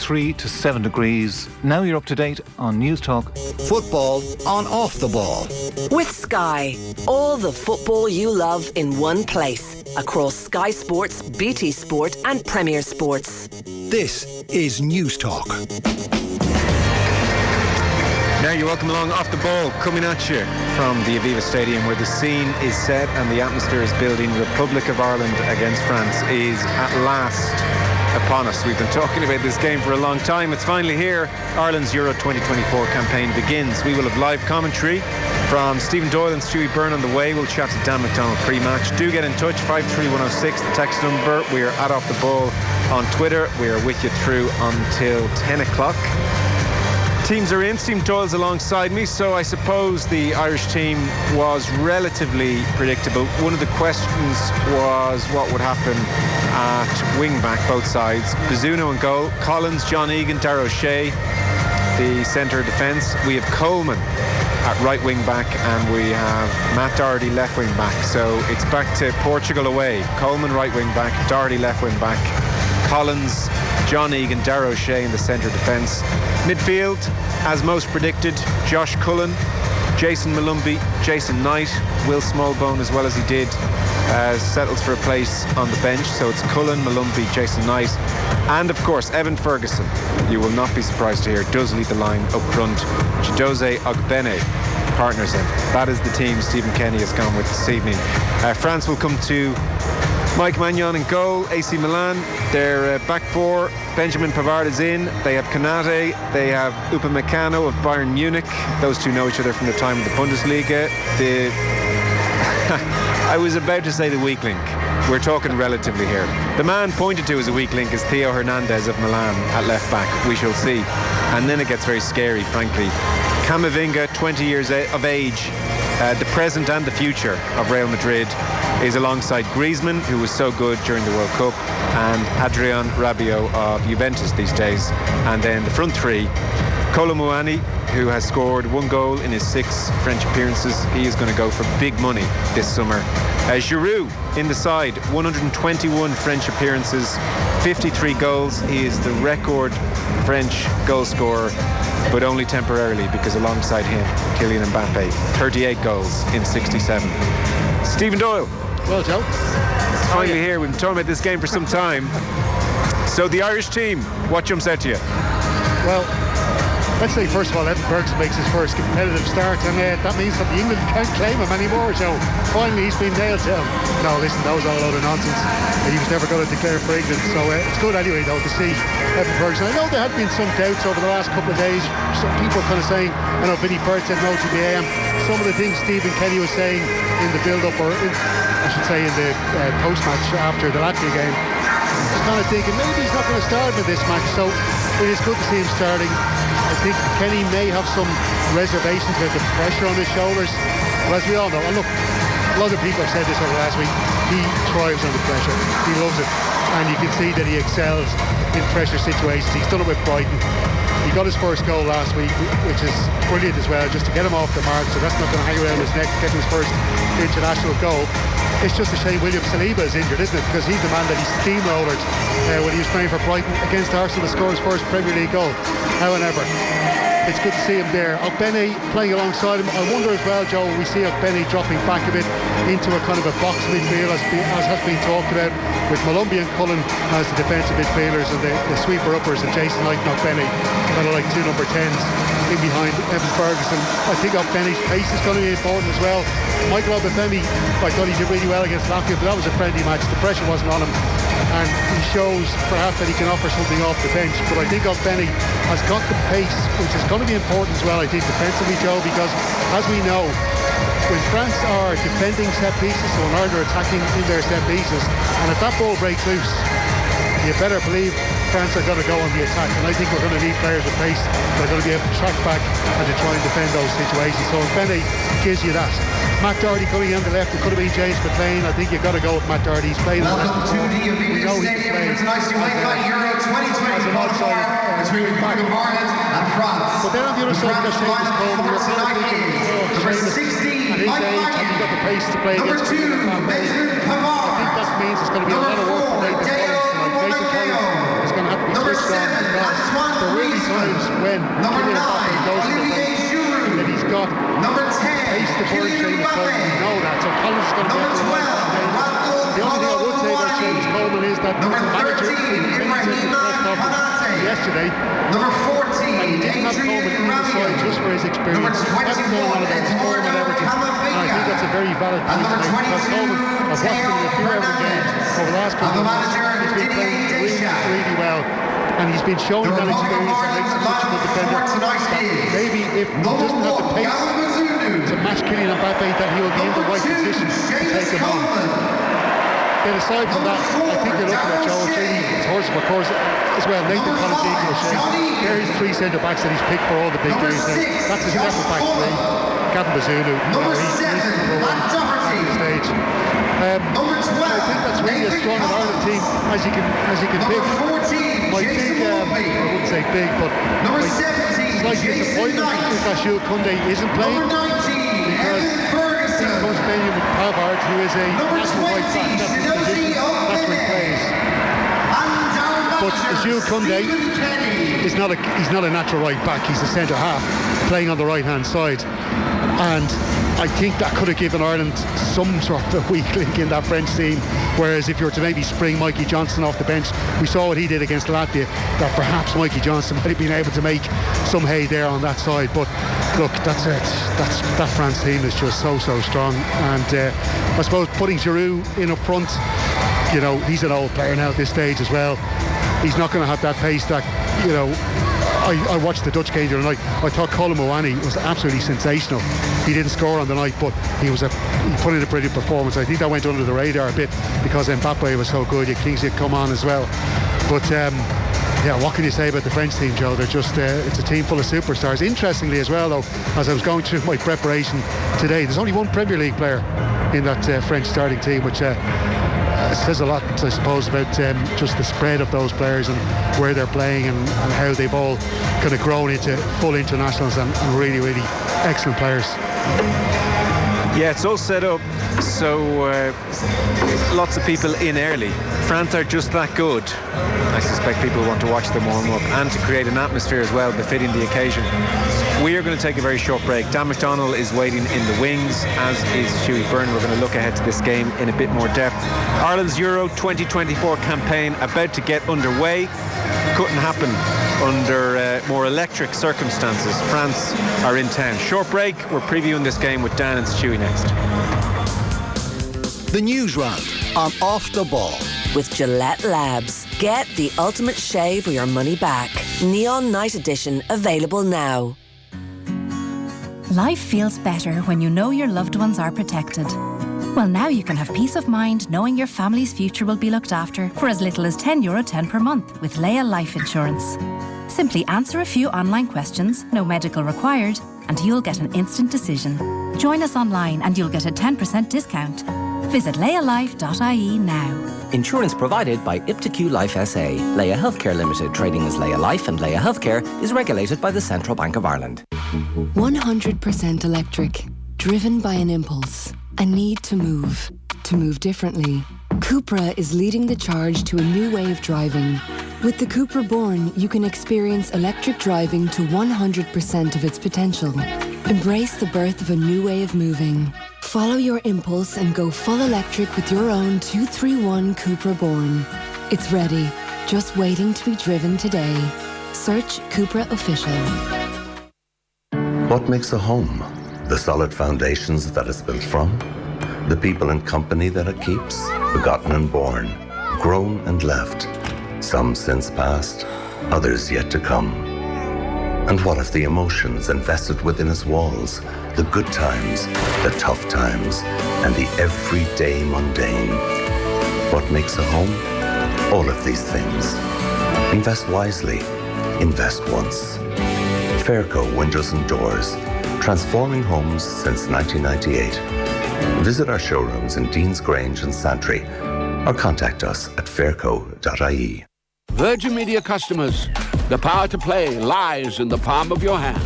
3 to 7 degrees. Now you're up to date on News Talk. Football on Off the Ball. With Sky. All the football you love in one place. Across Sky Sports, BT Sport and Premier Sports. This is News Talk. Now you're welcome along Off the Ball, coming at you from the Aviva Stadium, where the scene is set and the atmosphere is building. Republic of Ireland against France is at last upon us. We've been talking about this game for a long time. It's finally here. Ireland's Euro 2024 campaign begins. We will have live commentary from Stephen Doyle and Stuey Byrne on the way. We'll chat to Dan McDonald pre-match. Do get in touch, 53106, the text number. We are at Off the Ball on Twitter. We are with you through until 10 o'clock. Teams are in. Stephen Doyle's alongside me, so I suppose the Irish team was relatively predictable. One of the questions was what would happen at wing-back, both sides. Bazunu in goal, Collins, John Egan, Darragh O'Shea, the centre of defence. We have Coleman at right wing-back, and we have Matt Doherty left wing-back. So it's back to Portugal away. Coleman right wing-back, Doherty left wing-back, Collins, John Egan, Darragh O'Shea in the centre defence. Midfield, as most predicted, Josh Cullen, Jason Malumbi, Jason Knight, Will Smallbone as well as he did, settles for a place on the bench. So it's Cullen, Malumbi, Jason Knight, and of course Evan Ferguson, you will not be surprised to hear, does lead the line up front. Chidozie Ogbene partners him. That is the team Stephen Kenny has gone with this evening. France will come to Mike Maignan in goal, AC Milan. Their back four, Benjamin Pavard is in. They have Konate, they have Upamecano of Bayern Munich. Those two know each other from the time of the Bundesliga. I was about to say the weak link. We're talking relatively here. The man pointed to as a weak link is Theo Hernandez of Milan at left back. We shall see. And then it gets very scary, frankly. Camavinga, 20 years of age, the present and the future of Real Madrid, is alongside Griezmann, who was so good during the World Cup, and Adrian Rabiot of Juventus these days. And then the front three, Kolo Muani, who has scored 1 goal in his 6 French appearances. He is going to go for big money this summer. Giroud in the side, 121 French appearances, 53 goals. He is the record French goal scorer, but only temporarily, because alongside him, Kylian Mbappe, 38 goals in 67. Stephen Doyle. Well, Joe. It's finally here. We've been talking about this game for some time. So the Irish team, what jumps out to you? Well, let's say first of all, Evan Ferguson makes his first competitive start, and that means that the England can't claim him anymore. So finally he's been nailed down. No, listen, that was all a load of nonsense. He was never going to declare for England. So it's good anyway, though, to see Evan Ferguson. I know there had been some doubts over the last couple of days. Some people kind of saying, I know Vinnie Perth said no to the AM. Some of the things Stephen Kenny was saying in the build-up, or I should say in the post-match after the Latvia game, I was kind of thinking maybe he's not going to start in this match. So it is good to see him starting. I think Kenny may have some reservations about the pressure on his shoulders, but as we all know, and look, a lot of people have said this over the last week, he thrives under pressure. He loves it, and you can see that he excels in pressure situations. He's done it with Brighton. He got his first goal last week, which is brilliant as well, just to get him off the mark, so that's not going to hang around his neck, getting his first international goal. It's just a shame William Saliba is injured, isn't it? Because he's the man that he steamrollered when he was playing for Brighton against Arsenal to score his first Premier League goal. However, it's good to see him there. Ogbene playing alongside him. I wonder as well, Joe, we see Ogbene dropping back a bit into a kind of a box midfield, as has been talked about, with Malumbi and Cullen as the defensive midfielders, and the sweeper uppers, and Jason Knight and Ogbene kind of like 2 number 10s in behind Evan Ferguson. I think Ogbene's pace is going to be important as well. Michael Obafemi, I thought he did really well against Latvia, but that was a friendly match. The pressure wasn't on him, and he shows perhaps that he can offer something off the bench. But I think Ogbene has got the pace, which is going to be important as well, I think, defensively, Joe, because as we know, when France are defending set pieces, so when Ireland are attacking in their set pieces, and if that ball breaks loose, you better believe France are going to go on the attack, and I think we're going to need players with pace that are going to be able to track back and to try and defend those situations. So Ogbene gives you that. Matt Doherty coming in on the left, it could have been James McLean. I think you've got to go with Matt Doherty. He's played Welcome to the Aviva Stadium for tonight's UEFA Euro 2024 between the Republic of Ireland and France. But then on the other side, you've got Seamus Coleman. Number 16, Mike Maignan. Got the pace to play Number against 2, Benjamin Pavard. I think that means it's going to be a lot of work for Nathan Collins tonight. Nathan Collins is going to have to be switched on because there will be times when Kylian Mbappe goes to the right that he's got pace to burn Seamus Coleman. We know that. So Collins is going to be able to run. The only thing I would say about Seamus Coleman is that the manager indicated in the press conference yesterday and he didn't have Coleman in the side just for his experience. He hasn't done one of those form at Everton. And I think that's a very valid point to make because Coleman, I've watched him in a few Everton games over the last couple of months. He's been playing really well. And he's been showing that experience that makes him such a good defender. Maybe if he doesn't have the pace to match Kylian Mbappe, that he will be in the right position to take him on. Then aside from that, I think you're looking at Joe Cheney, his horse for course as well. Nathan Collins, they're his three centre backs that he's picked for all the big games. That's his left back three. Gavin Bazunu, he's number one at this stage. I think that's really a strong Ireland team as you can pick. My big, I wouldn't say big, but my slight disappointment is that Jules Koundé isn't playing because in comes Benjamin Pavard, who is a national right back. That's his position. That's where he plays. But Jules Koundé is not a natural right back. He's a centre half playing on the right hand side. And I think that could have given Ireland some sort of weak link in that French team. Whereas if you were to maybe spring Mikey Johnson off the bench, we saw what he did against Latvia, that perhaps Mikey Johnson might have been able to make some hay there on that side. But look, that France team is just so strong. And I suppose putting Giroud in up front, you know, he's an old player now at this stage as well. He's not going to have that pace that, you know, I watched the Dutch game the other night. I thought Colin Mawani was absolutely sensational. He didn't score on the night, but he put in a brilliant performance. I think that went under the radar a bit because Mbappe was so good. Kingsley had come on as well. But yeah, what can you say about the French team, Joe? They're just it's a team full of superstars. Interestingly as well, though, as I was going through my preparation today, there's only one Premier League player in that French starting team, which says a lot, I suppose, about just the spread of those players and where they're playing and how they've all kind of grown into full internationals and really excellent players. Yeah, it's all set up so lots of people in early. France are just that good. I suspect people want to watch them warm up and to create an atmosphere as well befitting the occasion. We are going to take a very short break. Dan McDonnell is waiting in the wings, as is Stuey Byrne. We're going to look ahead to this game in a bit more depth. Ireland's Euro 2024 campaign about to get underway. Couldn't happen under more electric circumstances. France are in town. Short break. We're previewing this game with Dan and Stuey next. The news round on Off the Ball. With Gillette Labs. Get the ultimate shave for your money back. Neon Night Edition available now. Life feels better when you know your loved ones are protected. Well, now you can have peace of mind knowing your family's future will be looked after for as little as €10.10 per month with Leia Life Insurance. Simply answer a few online questions, no medical required, and you'll get an instant decision. Join us online and you'll get a 10% discount. Visit leialife.ie now. Insurance provided by iptiQ Life SA. Leia Healthcare Limited, trading as Leia Life and Leia Healthcare, is regulated by the Central Bank of Ireland. 100% electric, driven by an impulse, a need to move differently. Cupra is leading the charge to a new way of driving. With the Cupra Born, you can experience electric driving to 100% of its potential. Embrace the birth of a new way of moving. Follow your impulse and go full electric with your own 231 Cupra Born. It's ready, just waiting to be driven today. Search Cupra Official. What makes a home? The solid foundations that it's built from? The people and company that it keeps? Begotten and born, grown and left. Some since past, others yet to come. And what if the emotions invested within its walls, the good times, the tough times, and the everyday mundane? What makes a home? All of these things. Invest wisely. Invest once. Fairco Windows and Doors, transforming homes since 1998. Visit our showrooms in Dean's Grange and Santry, or contact us at fairco.ie. Virgin Media customers, the power to play lies in the palm of your hand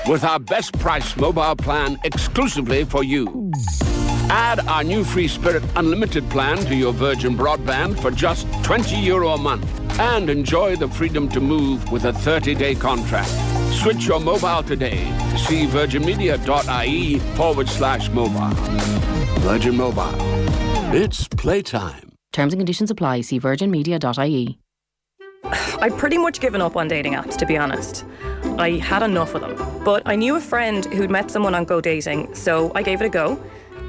with our best price mobile plan exclusively for you. Add our new free Spirit Unlimited plan to your Virgin broadband for just €20 a month and enjoy the freedom to move with a 30-day contract. Switch your mobile today. See virginmedia.ie/mobile. Virgin Mobile. It's playtime. Terms and conditions apply. See virginmedia.ie. I'd pretty much given up on dating apps, to be honest. I had enough of them. But I knew a friend who'd met someone on Go Dating, so I gave it a go.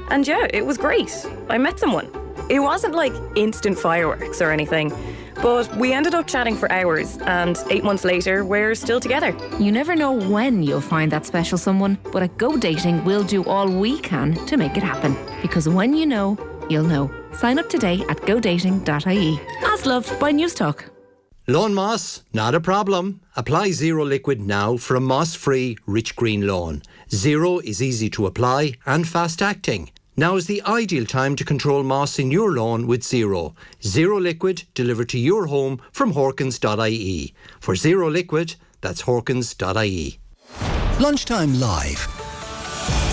And yeah, it was great. I met someone. It wasn't like instant fireworks or anything, but we ended up chatting for hours, and 8 months later, we're still together. You never know when you'll find that special someone, but at Go Dating, we'll do all we can to make it happen. Because when you know, you'll know. Sign up today at godating.ie. As loved by Newstalk. Loan Moss, not a problem. Apply Zero Liquid now for a moss-free, rich green loan. Zero is easy to apply and fast-acting. Now is the ideal time to control moss in your lawn with Zero. Zero Liquid delivered to your home from Horkins.ie. For Zero Liquid, that's Horkins.ie. Lunchtime Live.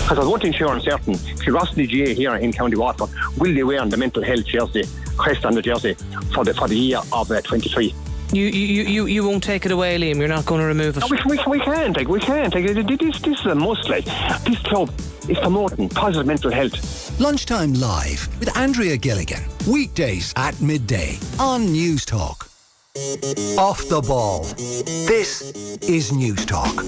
Because one thing sure and certain, Curiosity GA here in County Waterford will be wearing the mental health jersey, crest on the jersey, for the year of 23. You won't take it away, Liam. You're not going to remove it. No, we can't. This is a must. This club is promoting positive mental health. Lunchtime Live with Andrea Gilligan. Weekdays at midday on Newstalk. Off the ball. This is Newstalk.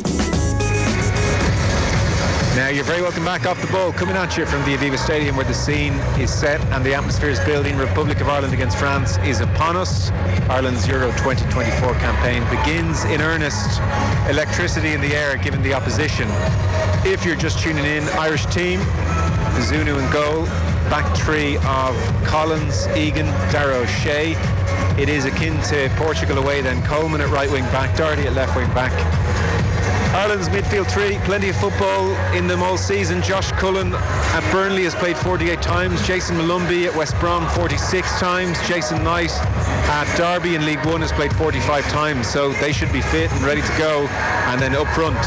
Now you're very welcome back. Off the ball, coming at you from the Aviva Stadium, where the scene is set and the atmosphere is building. Republic of Ireland against France is upon us. Ireland's Euro 2024 campaign begins in earnest. Electricity in the air given the opposition. If you're just tuning in, Irish team, Zunu in goal, back three of Collins, Egan, Darrow, Shea. It is akin to Portugal away then. Coleman at right wing back, Doherty at left wing back. Ireland's midfield three, plenty of football in them all season. Josh Cullen at Burnley has played 48 times. Jason Malumbi at West Brom 46 times. Jason Knight at Derby in League One has played 45 times. So they should be fit and ready to go. And then up front,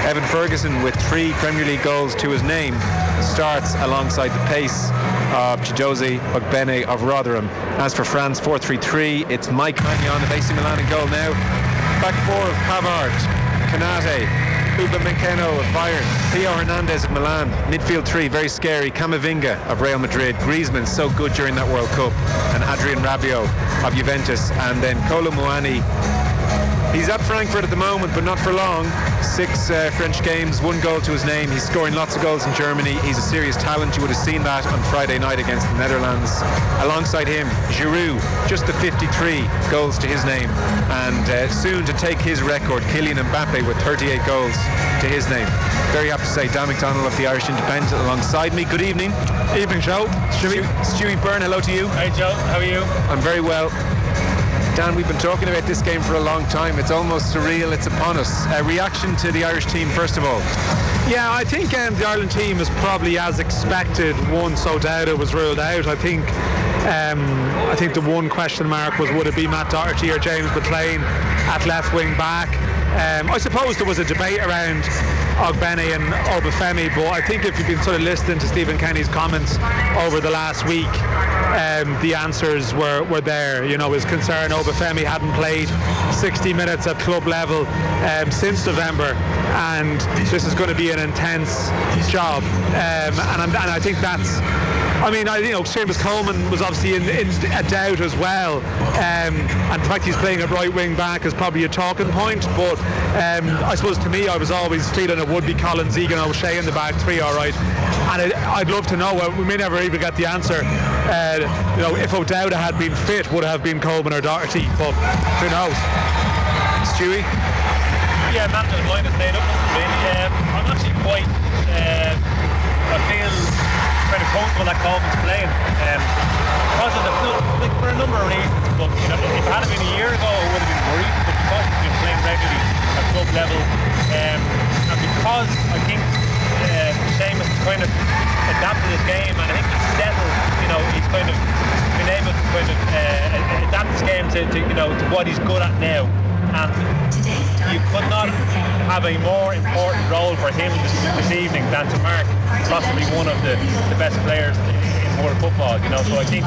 Evan Ferguson with 3 Premier League goals to his name starts alongside the pace of Chidozie Ogbene of Rotherham. As for France, 4-3-3, it's Mike Maignan of AC Milan in goal now. Back four of Pavard, Konate, Upamecano of Bayern, Theo Hernandez of Milan. Midfield three, very scary, Camavinga of Real Madrid, Griezmann, so good during that World Cup, and Adrien Rabiot of Juventus, and then Kolo Muani. He's at Frankfurt at the moment, but not for long. 6 French games, 1 goal to his name. He's scoring lots of goals in Germany. He's a serious talent. You would have seen that on Friday night against the Netherlands. Alongside him, Giroud, just the 53 goals to his name. And soon to take his record, Kylian Mbappe with 38 goals to his name. Very happy to say Dan McDonnell of the Irish Independent alongside me. Good evening. Evening, Joe. Stuey Byrne, hello to you. Hey, Joe. How are you? I'm very well. Dan, we've been talking about this game for a long time. It's almost surreal. It's upon us. A reaction to the Irish team, first of all. Yeah, I think the Ireland team is probably as expected once O'Dowda was ruled out. I think the one question mark was, would it be Matt Doherty or James McLean at left wing back? I suppose there was a debate around Ogbene and Obafemi, but I think if you've been sort of listening to Stephen Kenny's comments over the last week, the answers were there. You know, his concern, Obafemi hadn't played 60 minutes at club level since November, and this is going to be an intense job. And I think that's, Seamus Coleman was obviously in a doubt as well, and the fact he's playing at right wing back is probably a talking point, but I suppose to me I was always feeling it would be Collins, Egan, O'Shea in the back three, all right. And I'd love to know, we may never even get the answer, if O'Dowda had been fit, would it have been Coleman or Doherty, but who knows. Stewie? Yeah, Matt doesn't mind us staying up, really. I'm actually quite, I feel kind of comfortable that Coleman's playing, because of for a number of reasons, but if it had been a year ago I would have been worried, but because he's been playing regularly at club level, and because I think Seamus has kind of adapted his game, and I think he's settled, he's kind of been able to kind of adapt his game to what he's good at now, and you could not have a more important role for him this evening than to mark possibly one of the best players in world football, so I think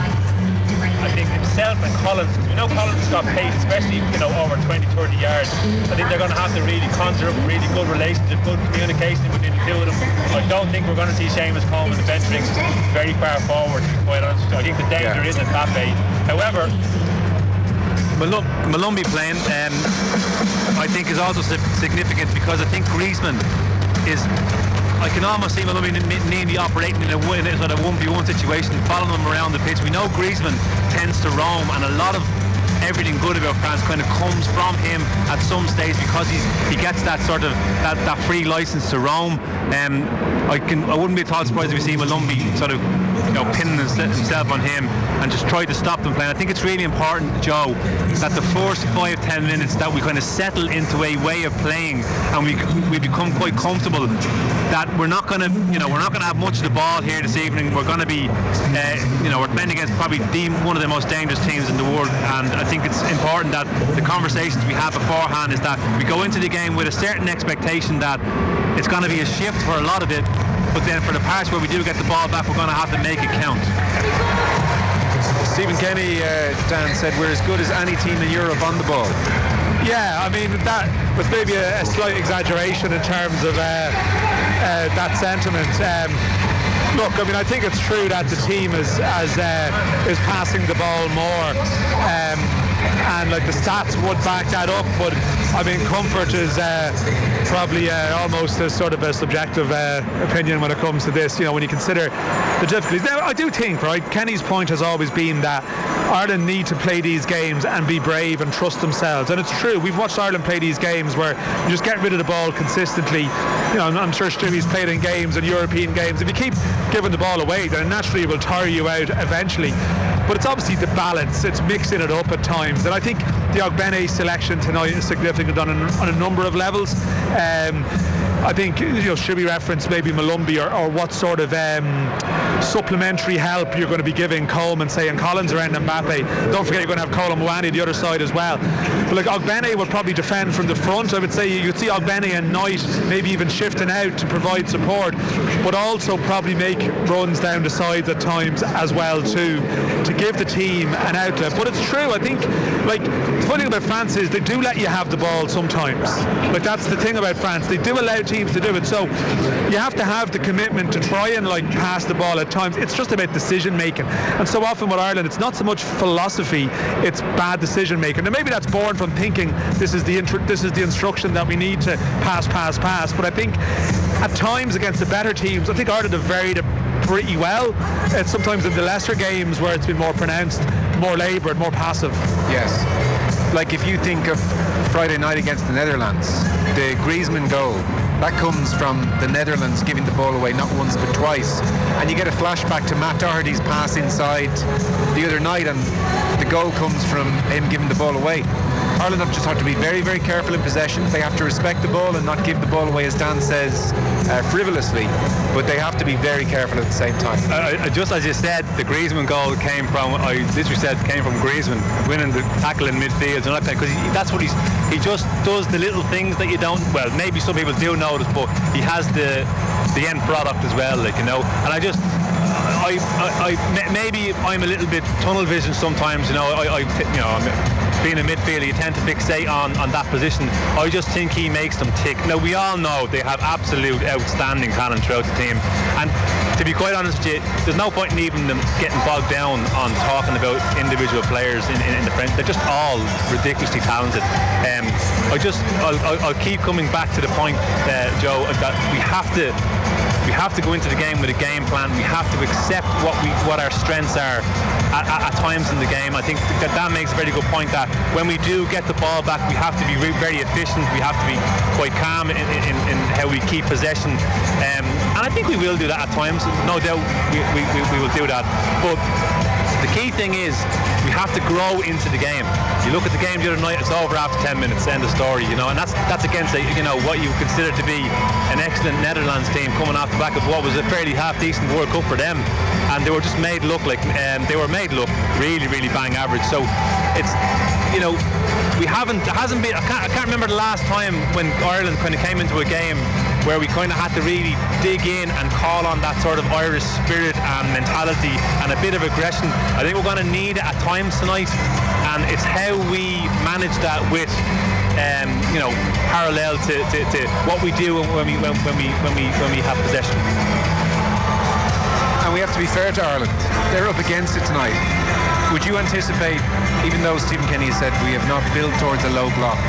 I think himself and Collins, we know Collins has got pace, especially over 20, 30 yards. I think they're going to have to really conjure up a really good relationship, good communication between the two of them. I don't think we're going to see Seamus Coleman venturing very far forward, to be quite honest. I think the danger is at Mbappe. However, Malumbi playing, I think, is also significant because I think Griezmann is. I can almost see Malumbi nearly operating in a sort of 1v1 situation, following him around the pitch. We know Griezmann tends to roam, and a lot of everything good about France kind of comes from him at some stage because he gets that sort of that free license to roam. I wouldn't be at all surprised if we see Malumbi sort of pinning himself on him and just try to stop them playing. I think it's really important, Joe, that the first 5-10 minutes that we kind of settle into a way of playing and we become quite comfortable that we're not going to have much of the ball here this evening. We're going to be we're playing against probably one of the most dangerous teams in the world, and I think it's important that the conversations we have beforehand is that we go into the game with a certain expectation that it's going to be a shift for a lot of it, but then for the parts where we do get the ball back, we're going to have to make it count. Stephen Kenny, Dan, said we're as good as any team in Europe on the ball. Yeah, I mean, that was maybe a slight exaggeration in terms of that sentiment. Look, I mean, I think it's true that the team is passing the ball more, and like the stats would back that up. But I mean, comfort is probably almost a sort of a subjective opinion when it comes to this. When you consider the difficulties. Now, I do think, right, Kenny's point has always been that Ireland need to play these games and be brave and trust themselves, and it's true. We've watched Ireland play these games where you just get rid of the ball consistently. I'm sure Stewie's played in games and European games. If you keep giving the ball away, then naturally it will tire you out eventually. But it's obviously the balance. It's mixing it up at times, and I think the Ogbene selection tonight is significant on a number of levels. I think should we reference maybe Malumbi or what sort of supplementary help you're going to be giving Coleman, say, and Collins around Mbappe. Don't forget you're going to have Colin Mouani the other side as well. But like Ogbene will probably defend from the front. I would say you'd see Ogbene and Knight maybe even shifting out to provide support, but also probably make runs down the sides at times as well too, to give the team an outlet. But it's true, I think, like, the funny thing about France is they do let you have the ball sometimes. Like, that's the thing about France. They do allow teams to do it. So you have to have the commitment to try and like pass the ball at times. It's just about decision making. And so often with Ireland, it's not so much philosophy, it's bad decision making. And maybe that's born from thinking this is the instruction that we need to pass. But I think at times against the better teams, I think Ireland have varied it pretty well. It's sometimes in the lesser games where it's been more pronounced, more laboured, more passive. Yes. Like if you think of Friday night against the Netherlands, the Griezmann goal, that comes from the Netherlands giving the ball away not once but twice. And you get a flashback to Matt Doherty's pass inside the other night, and the goal comes from him giving the ball away. Ireland have just had to be very, very careful in possession. They have to respect the ball and not give the ball away, as Dan says, frivolously. But they have to be very careful at the same time. Just as you said, the Griezmann goal came from Griezmann winning the tackle in midfield, and because that's what he just does, the little things that you don't. Well, maybe some people do notice, but he has the end product as well, like, and I just. Maybe I'm a little bit tunnel vision sometimes, being a midfielder, you tend to fixate on that position. I just think he makes them tick. Now, we all know they have absolute outstanding talent throughout the team, and to be quite honest with you, there's no point in even them getting bogged down on talking about individual players in the French. They're just all ridiculously talented. I'll keep coming back to the point, Joe, that we have to go into the game with a game plan. We have to accept what our strengths are at times in the game. I think that makes a very good point, that when we do get the ball back, we have to be very efficient. We have to be quite calm in how we keep possession. And I think we will do that at times. No doubt we will do that. But the key thing is we have to grow into the game. You look at the game the other night, it's over after 10 minutes, end of story, and that's against what you consider to be an excellent Netherlands team coming off the back of what was a fairly half-decent World Cup for them, and they were just made look like really, really bang average. So it's I can't remember the last time when Ireland kind of came into a game where we kind of had to really dig in and call on that sort of Irish spirit and mentality and a bit of aggression. I think we're going to need it at times tonight, and it's how we manage that with parallel to what we do when we have possession. And we have to be fair to Ireland. They're up against it tonight. Would you anticipate, even though Stephen Kenny has said we have not built towards a low block,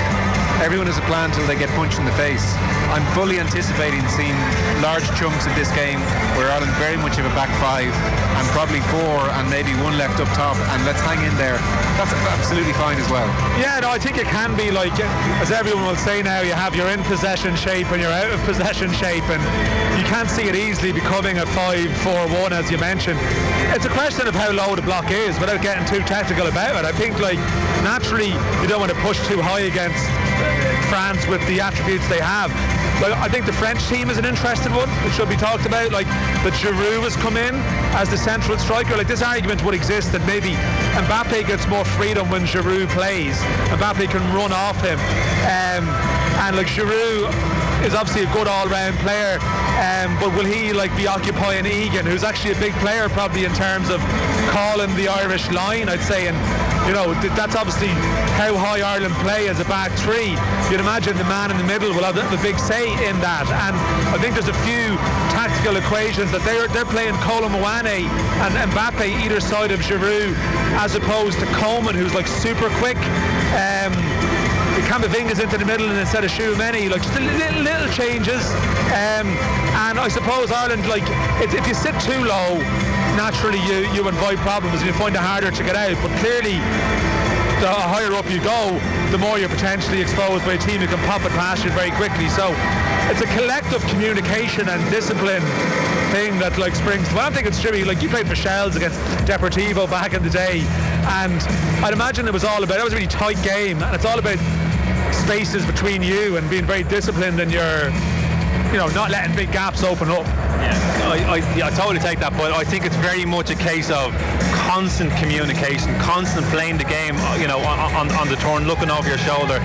everyone has a plan until they get punched in the face? I'm fully anticipating seeing large chunks of this game where Ireland very much have a back five and probably four and maybe one left up top, and let's hang in there. That's absolutely fine as well. Yeah, no, I think it can be like, as everyone will say now, you have your in possession shape and your out of possession shape, and you can't see it easily becoming a 5-4-1 as you mentioned. It's a question of how low the block is without getting too technical about it. I think naturally you don't want to push too high against France with the attributes they have. I think the French team is an interesting one, which should be talked about. That Giroud has come in as the central striker. This argument would exist that maybe Mbappe gets more freedom when Giroud plays. Mbappe can run off him, and Giroud is obviously a good all-round player, but will he be occupying Egan, who's actually a big player probably in terms of calling the Irish line, I'd say, and that's obviously how high Ireland play as a back three. You'd imagine the man in the middle will have a big say in that, and I think there's a few tactical equations that they're playing Kolo Muane and Mbappe either side of Giroud as opposed to Coleman, who's super quick. Camavinga's into the middle and instead of Tchouameni, just little changes, and I suppose Ireland, if you sit too low, naturally you invite problems and you find it harder to get out, but clearly the higher up you go, the more you're potentially exposed by a team who can pop it past you very quickly. So it's a collective communication and discipline thing that springs to. I don't think it's trivial. You played for Shells against Deportivo back in the day, and I'd imagine it was a really tight game, and it's all about spaces between you and being very disciplined and you're not letting big gaps open up. I totally take that, but I think it's very much a case of constant communication, constant playing the game, on the turn, looking over your shoulder,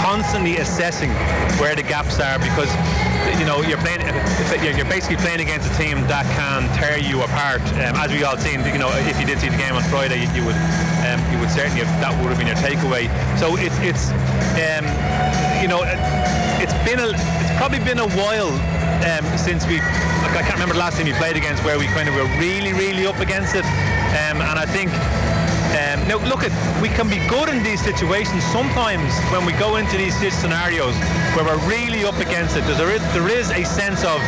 constantly assessing where the gaps are, because you're basically playing against a team that can tear you apart. As we all seen, if you did see the game on Friday, you would certainly that would have been your takeaway. So it's probably been a while since I can't remember the last time we played against where we kind of were really, really up against it, and I think now we can be good in these situations sometimes when we go into these scenarios where we're really up against it. There is a sense of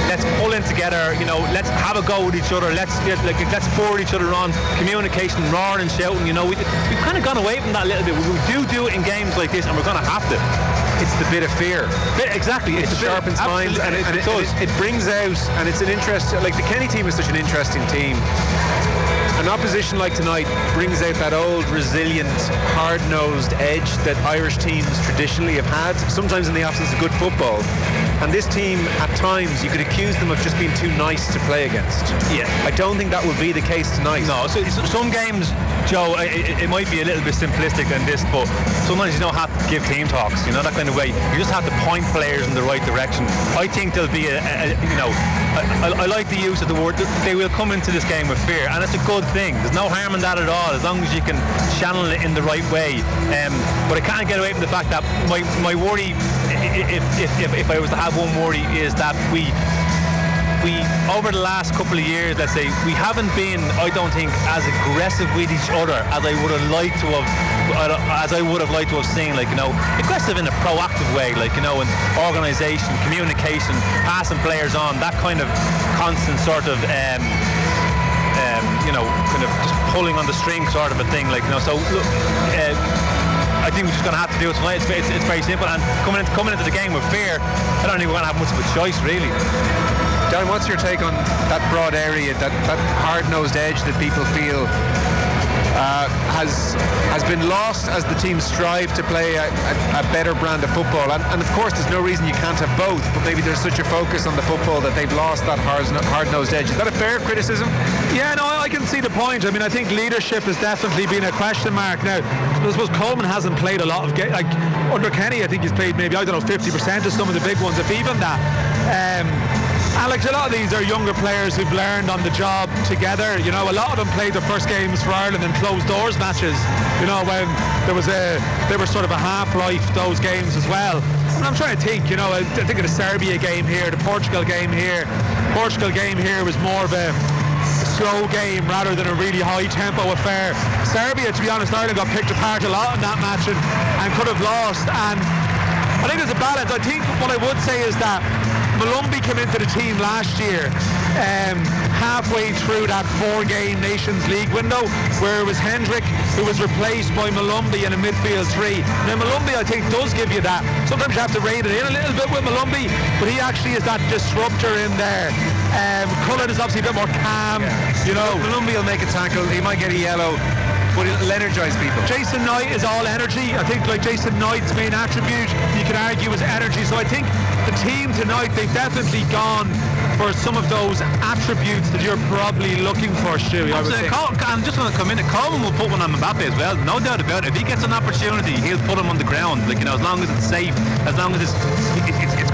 let's pull in together, let's have a go with each other, let's forward each other on, communication, roaring and shouting. We've kind of gone away from that a little bit. We do it in games like this, and we're going to have to. It's the bit of fear. Exactly. It sharpens minds, and it brings out, and it's an interest. The Kenny team is such an interesting team. An opposition like tonight brings out that old, resilient, hard-nosed edge that Irish teams traditionally have had, sometimes in the absence of good football. And this team, at times, you could accuse them of just being too nice to play against. Yeah. I don't think that will be the case tonight. No, so some games, Joe, it might be a little bit simplistic than this, but sometimes you don't have to give team talks, that kind of way. You just have to point players in the right direction. I think there'll be I like the use of the word, they will come into this game with fear, and it's a good thing. There's no harm in that at all, as long as you can channel it in the right way. But I can't get away from the fact that my worry, if I was to have one worry, is that we over the last couple of years, let's say, we haven't been, I don't think, as aggressive with each other as I would have liked to have seen, aggressive in a proactive way, and organisation, communication, passing players on, that kind of constant sort of kind of just pulling on the string sort of a thing, so look, I think we're just going to have to do it tonight. It's very simple, and coming into the game with fear, I don't think we're going to have much of a choice, really. Darren, what's your take on that broad area, that hard-nosed edge that people feel has been lost as the team strive to play a better brand of football. And of course, there's no reason you can't have both, but maybe there's such a focus on the football that they've lost that hard-nosed edge. Is that a fair criticism? Yeah, no, I can see the point. I mean, I think leadership has definitely been a question mark. Now, I suppose Coleman hasn't played a lot of games. Like, under Kenny, I think he's played maybe, 50% of some of the big ones, if even that. Alex, a lot of these are younger players who've learned on the job together. A lot of them played their first games for Ireland in closed doors matches. When they were sort of a half-life, those games as well. And I'm trying to think, I think of the Serbia game here, the Portugal game here. Portugal game here was more of a slow game rather than a really high-tempo affair. Serbia, to be honest, Ireland got picked apart a lot in that match and could have lost. And I think there's a balance. I think what I would say is that Malumbi came into the team last year halfway through that 4-game Nations League window, where it was Hendrick who was replaced by Malumbi in a midfield 3. Now Malumbi, I think, does give you that. Sometimes you have to rein it in a little bit with Malumbi, but he actually is that disruptor in there. Cullen is obviously a bit more calm. Malumbi will make a tackle, he might get a yellow, but it'll energise people. Jason Knight is all energy. I think Jason Knight's main attribute, you can argue, is energy. So I think the team tonight, they've definitely gone for some of those attributes that you're probably looking for, Stewie. I'm just going to come in. Coleman will put one on Mbappe as well, no doubt about it. If he gets an opportunity, he'll put him on the ground. As long as it's safe, as long as it's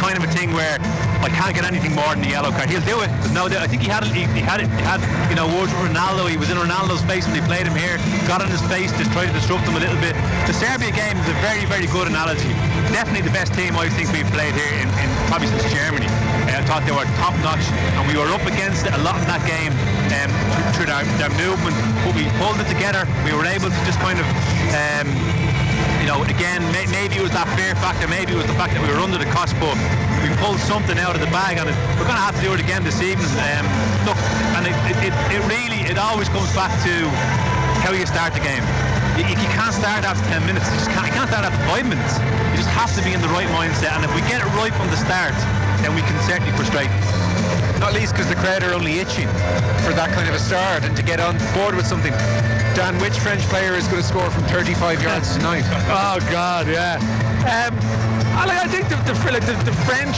kind of a thing where I can't get anything more than the yellow card, he'll do it. There's no doubt. I think he had words with Ronaldo. He was in Ronaldo's face when they played him here. Got in his face, just tried to disrupt him a little bit. The Serbia game is a very, very good analogy. Definitely the best team I think we've played here in probably since Germany. I thought they were top notch, and we were up against it a lot in that game through their movement, but we pulled it together. We were able to just kind of again, maybe it was that fear factor, maybe it was the fact that we were under the cost, but we pulled something out of the bag, and we're going to have to do it again this evening. Look, and it always comes back to how you start the game. You can't start after 10 minutes. You can't start after 5 minutes. You just have to be in the right mindset, and if we get it right from the start, then we can certainly frustrate. Not least because the crowd are only itching for that kind of a start and to get on board with something. Dan, which French player is going to score from 35 yards tonight? Oh God, yeah. I think the French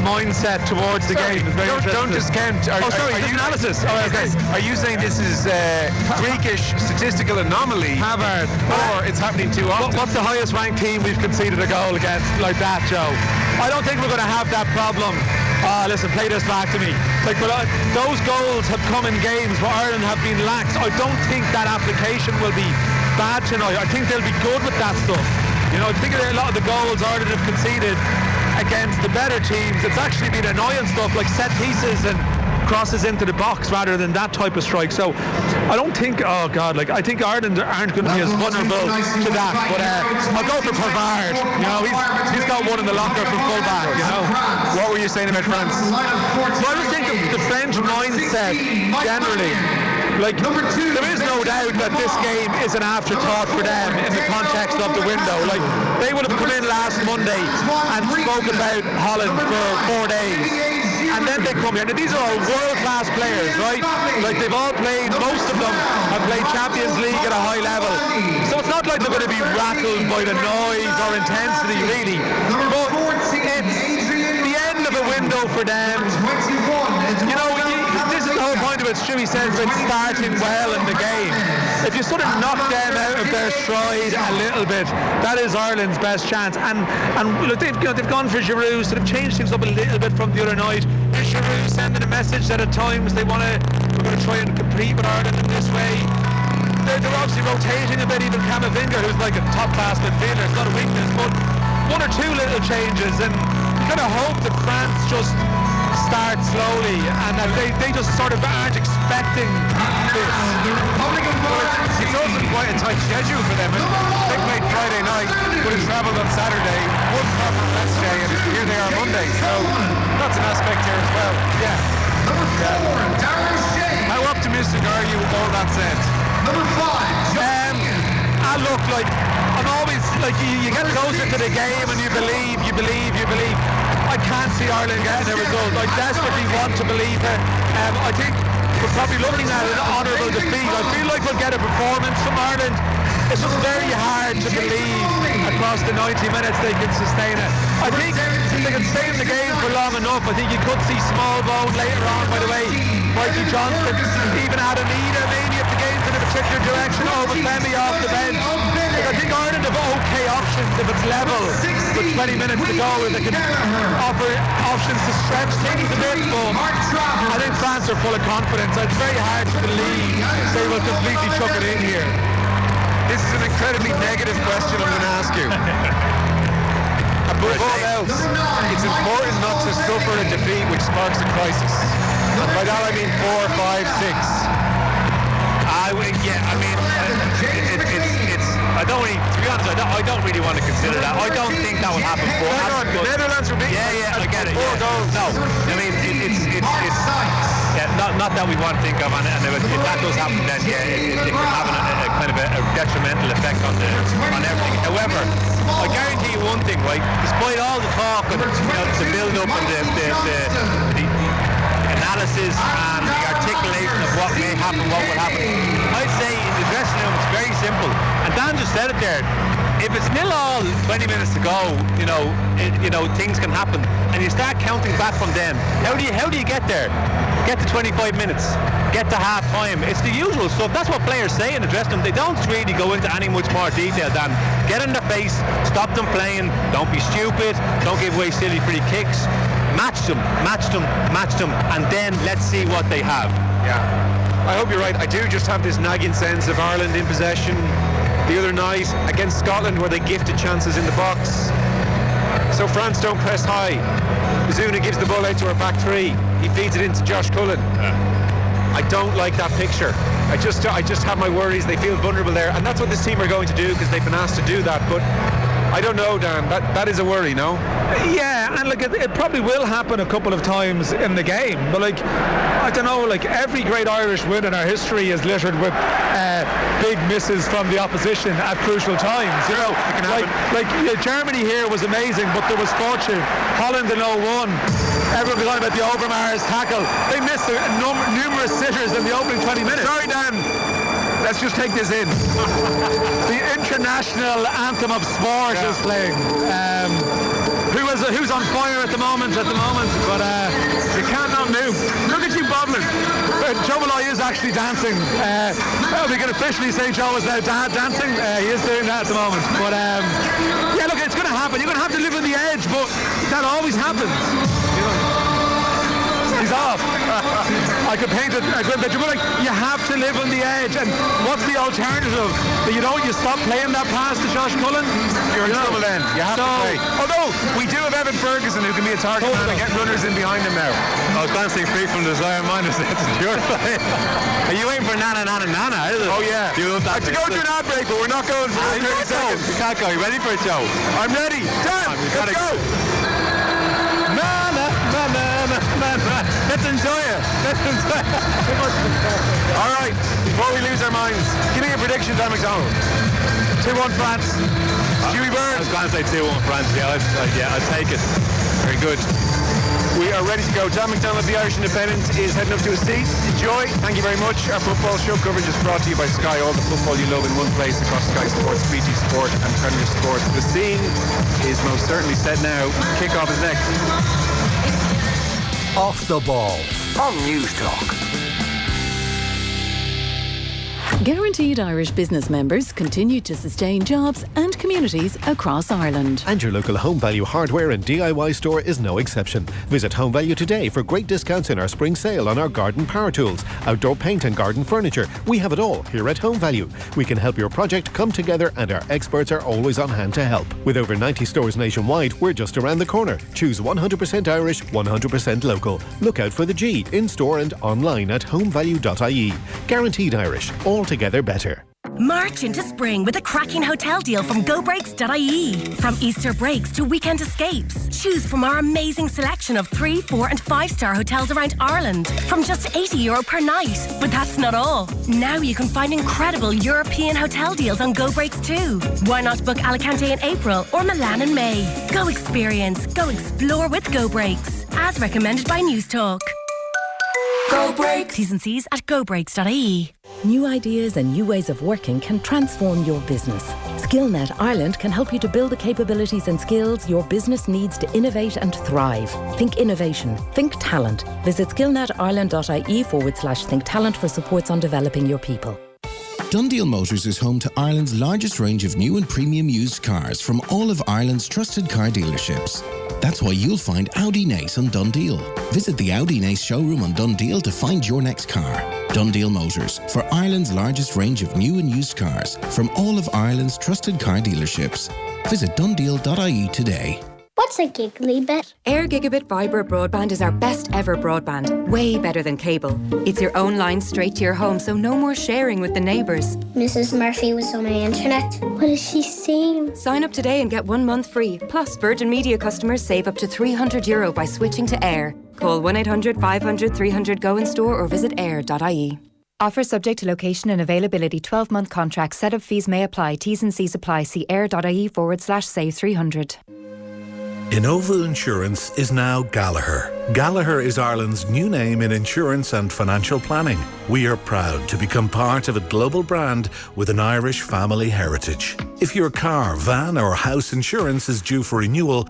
mindset towards the game is very interesting. Don't discount. Analysis. Are you saying this is a freakish statistical anomaly, Havard, or it's happening too often? What's the highest ranked team we've conceded a goal against like that, Joe? I don't think we're going to have that problem. Listen, play this back to me. Those goals have come in games where Ireland have been lax. I don't think that application will be bad tonight. I think they'll be good with that stuff. I think a lot of the goals Ireland have conceded against the better teams, it's actually been annoying stuff like set pieces and crosses into the box rather than that type of strike. So I don't think, I think Ireland aren't going to be as vulnerable to that. But I'll go for Pavard. He's got one in the locker for fullback. What were you saying about France? Well, I just think the French mindset generally. There is no doubt that this game is an afterthought for them in the context of the window. They would have come in last Monday and spoken about Holland for 4 days. And then they come here. Now, these are all world-class players, right? They've all played, most of them have played Champions League at a high level. So it's not like they're going to be rattled by the noise or intensity, really. But it's the end of a window for them. This is the whole point of it. Stewie says about starting well in the game. If you sort of knock them out of their stride a little bit, that is Ireland's best chance. And they've gone for Giroud, so they've changed things up a little bit from the other night. Giroud sending a message that at times we're going to try and compete with Ireland in this way. They're obviously rotating a bit. Even Camavinga, who's like a top-class midfielder, it's not a weakness, but one or two little changes, and you kind of hope that France just start slowly and that they just sort of aren't expecting this. It's also quite a tight schedule for them. They played Friday night, would have travelled on Saturday, one proper rest day, and here they are Monday, so that's an aspect here as well. Yeah. Number 4, Darren Shea. How optimistic are you with all that said? Number 5, look, I'm always you get closer to the game and you believe. I can't see Ireland getting a result. I desperately want to believe it. I think we're probably looking at an honourable defeat. I feel like we'll get a performance from Ireland. It's just very hard to believe across the 90 minutes they can sustain it. I think if they can stay in the game for long enough, I think you could see small bone later on, by the way. Mikey Johnston, even Adam Ida, maybe if the game's in a particular direction, over Femi off the bench. I think Ireland have okay options if it's level with 20 minutes to go, if they can offer options to stretch things a bit, but I think France are full of confidence. It's very hard to believe they will completely chuck it in here. This is an incredibly negative question I'm going to ask you. Above all else, it's important not to suffer a defeat which sparks a crisis. And by that I mean 4, 5, 6. I don't really, to be honest, I don't really want to consider that. I don't think that will happen. The Netherlands will be. Yeah, I get it. 4 goals. No, I mean it's not that we want to think of, and if that does happen, then it can have a kind of a detrimental effect on everything. However, I guarantee you one thing, right? Despite all the talk and the build-up and the analysis and the articulation of what may happen, what will happen, I'd say in the dressing room it's very simple. And Dan just said it there. If it's 0-0, 20 minutes to go, things can happen, and you start counting back from then. How do you get there? Get to 25 minutes. Get to half time. It's the usual stuff. That's what players say in the dressing room. They don't really go into any much more detail than get in their face, stop them playing, don't be stupid, don't give away silly free kicks. Match them, and then let's see what they have. Yeah, I hope you're right. I do just have this nagging sense of Ireland in possession the other night against Scotland, where they gifted chances in the box. So France don't press high. Zuna gives the ball out to our back three. He feeds it into Josh Cullen. I don't like that picture. I just have my worries. They feel vulnerable there, and that's what this team are going to do because they've been asked to do that. But I don't know, Dan. That is a worry, no? Yeah, and it probably will happen a couple of times in the game. But I don't know. Every great Irish win in our history is littered with big misses from the opposition at crucial times. Germany here was amazing, but there was fortune. Holland in 0-1. Everyone was on about the Overmars tackle. They missed numerous sitters in the opening 20 minutes. Sorry, Dan. Let's just take this in. The international anthem of sport is playing. Who's on fire at the moment, but you can't not move. Look at you bobbling. Joe Malloy is actually dancing. We can officially say Joe is now dancing. He is doing that at the moment. But look, it's going to happen. You're going to have to live on the edge, but that always happens. He's off. I could paint it a good picture, but you have to live on the edge. And what's the alternative? You stop playing that pass to Josh Cullen? You're in trouble then. You have to play. Although we do have Evan Ferguson, who can be a target man and get runners in behind him now. I was glancing free from desire minus it's your play. Are you waiting for nana? Oh yeah. I have to go to an ad break, but we're not going for 30 seconds. You can't go. You ready for it, Joe? I'm ready. Dan, let's go. Let's enjoy it. All right, before we lose our minds, give me a prediction, Dan McDonald. 2-1 France. Stuey Byrne. I was going to say 2-1 France. Yeah, I'll take it. Very good. We are ready to go. Dan McDonald of the Irish Independent is heading up to his seat. Enjoy. Thank you very much. Our football show coverage is brought to you by Sky. All the football you love in one place across Sky Sports, BT Sport and Premier Sports. The scene is most certainly set now. Kick-off is next. Off the Ball on News Talk. Guaranteed Irish business members continue to sustain jobs and communities across Ireland. And your local Home Value hardware and DIY store is no exception. Visit Home Value today for great discounts in our spring sale on our garden power tools, outdoor paint and garden furniture. We have it all here at Home Value. We can help your project come together and our experts are always on hand to help. With over 90 stores nationwide, we're just around the corner. Choose 100% Irish, 100% local. Look out for the G in store and online at homevalue.ie. Guaranteed Irish. Altogether better. March into spring with a cracking hotel deal from GoBreaks.ie. From Easter breaks to weekend escapes, choose from our amazing selection of 3, 4 and 5-star hotels around Ireland from just €80 per night. But that's not all. Now you can find incredible European hotel deals on GoBreaks too. Why not book Alicante in April or Milan in May? Go experience, go explore with GoBreaks. As recommended by News Talk. Go Brakes. T's and C's at gobrakes.ie. New ideas and new ways of working can transform your business. SkillNet Ireland can help you to build the capabilities and skills your business needs to innovate and thrive. Think innovation. Think talent. Visit skillnetireland.ie/think talent for supports on developing your people. Dundeel Motors is home to Ireland's largest range of new and premium used cars from all of Ireland's trusted car dealerships. That's why you'll find Audi Nace on Dundeel. Visit the Audi Nace showroom on Dundeel to find your next car. Dundeel Motors, for Ireland's largest range of new and used cars from all of Ireland's trusted car dealerships. Visit dundeel.ie today. What's a giggly bit? Air Gigabit Fibre broadband is our best ever broadband. Way better than cable. It's your own line straight to your home, so no more sharing with the neighbours. Mrs. Murphy was on my internet. What is she saying? Sign up today and get 1 month free. Plus, Virgin Media customers save up to €300 by switching to Air. Call 1-800-500-300-GO in store or visit air.ie. Offer subject to location and availability. 12-month contract. Setup fees may apply. T's and C's apply. See air.ie/save300. Innova Insurance is now Gallagher. Gallagher is Ireland's new name in insurance and financial planning. We are proud to become part of a global brand with an Irish family heritage. If your car, van or house insurance is due for renewal,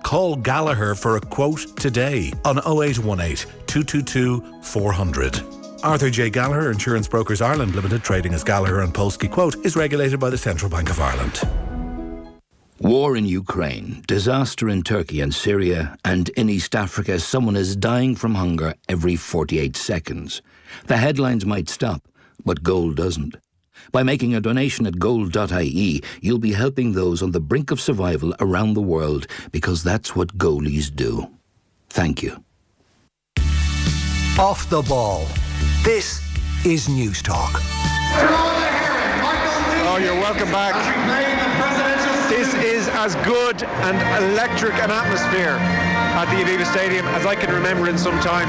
call Gallagher for a quote today on 0818 222 400. Arthur J. Gallagher, Insurance Brokers Ireland Limited, trading as Gallagher and Polsky Quote, is regulated by the Central Bank of Ireland. War in Ukraine, disaster in Turkey and Syria, and in East Africa, someone is dying from hunger every 48 seconds. The headlines might stop, but gold doesn't. By making a donation at gold.ie, you'll be helping those on the brink of survival around the world, because that's what goalies do. Thank you. Off the ball. This is News Talk. Oh, you're welcome back. This is as good and electric an atmosphere at the Aviva Stadium as I can remember in some time.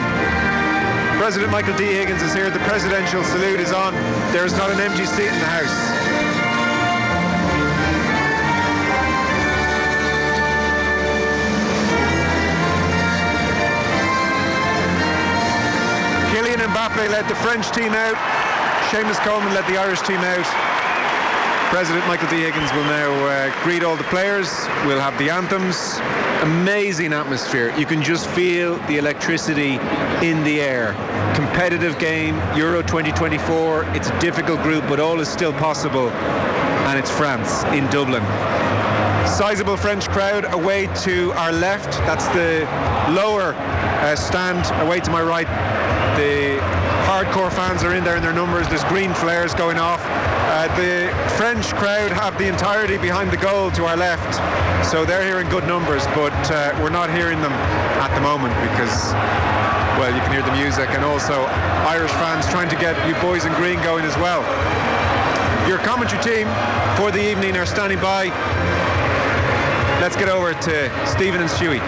President Michael D. Higgins is here. The presidential salute is on. There's not an empty seat in the house. Kylian Mbappe led the French team out. Seamus Coleman led the Irish team out. President Michael D. Higgins will now greet all the players. We'll have the anthems. Amazing atmosphere. You can just feel the electricity in the air. Competitive game, Euro 2024. It's a difficult group, but all is still possible. And it's France in Dublin. Sizable French crowd away to our left. That's the lower stand away to my right. The hardcore fans are in there in their numbers. There's green flares going off. The French crowd have the entirety behind the goal to our left, so they're here in good numbers, but we're not hearing them at the moment because, well, you can hear the music, and also Irish fans trying to get you boys in green going as well. Your commentary team for the evening are standing by. Let's get over to Stephen and Stuey.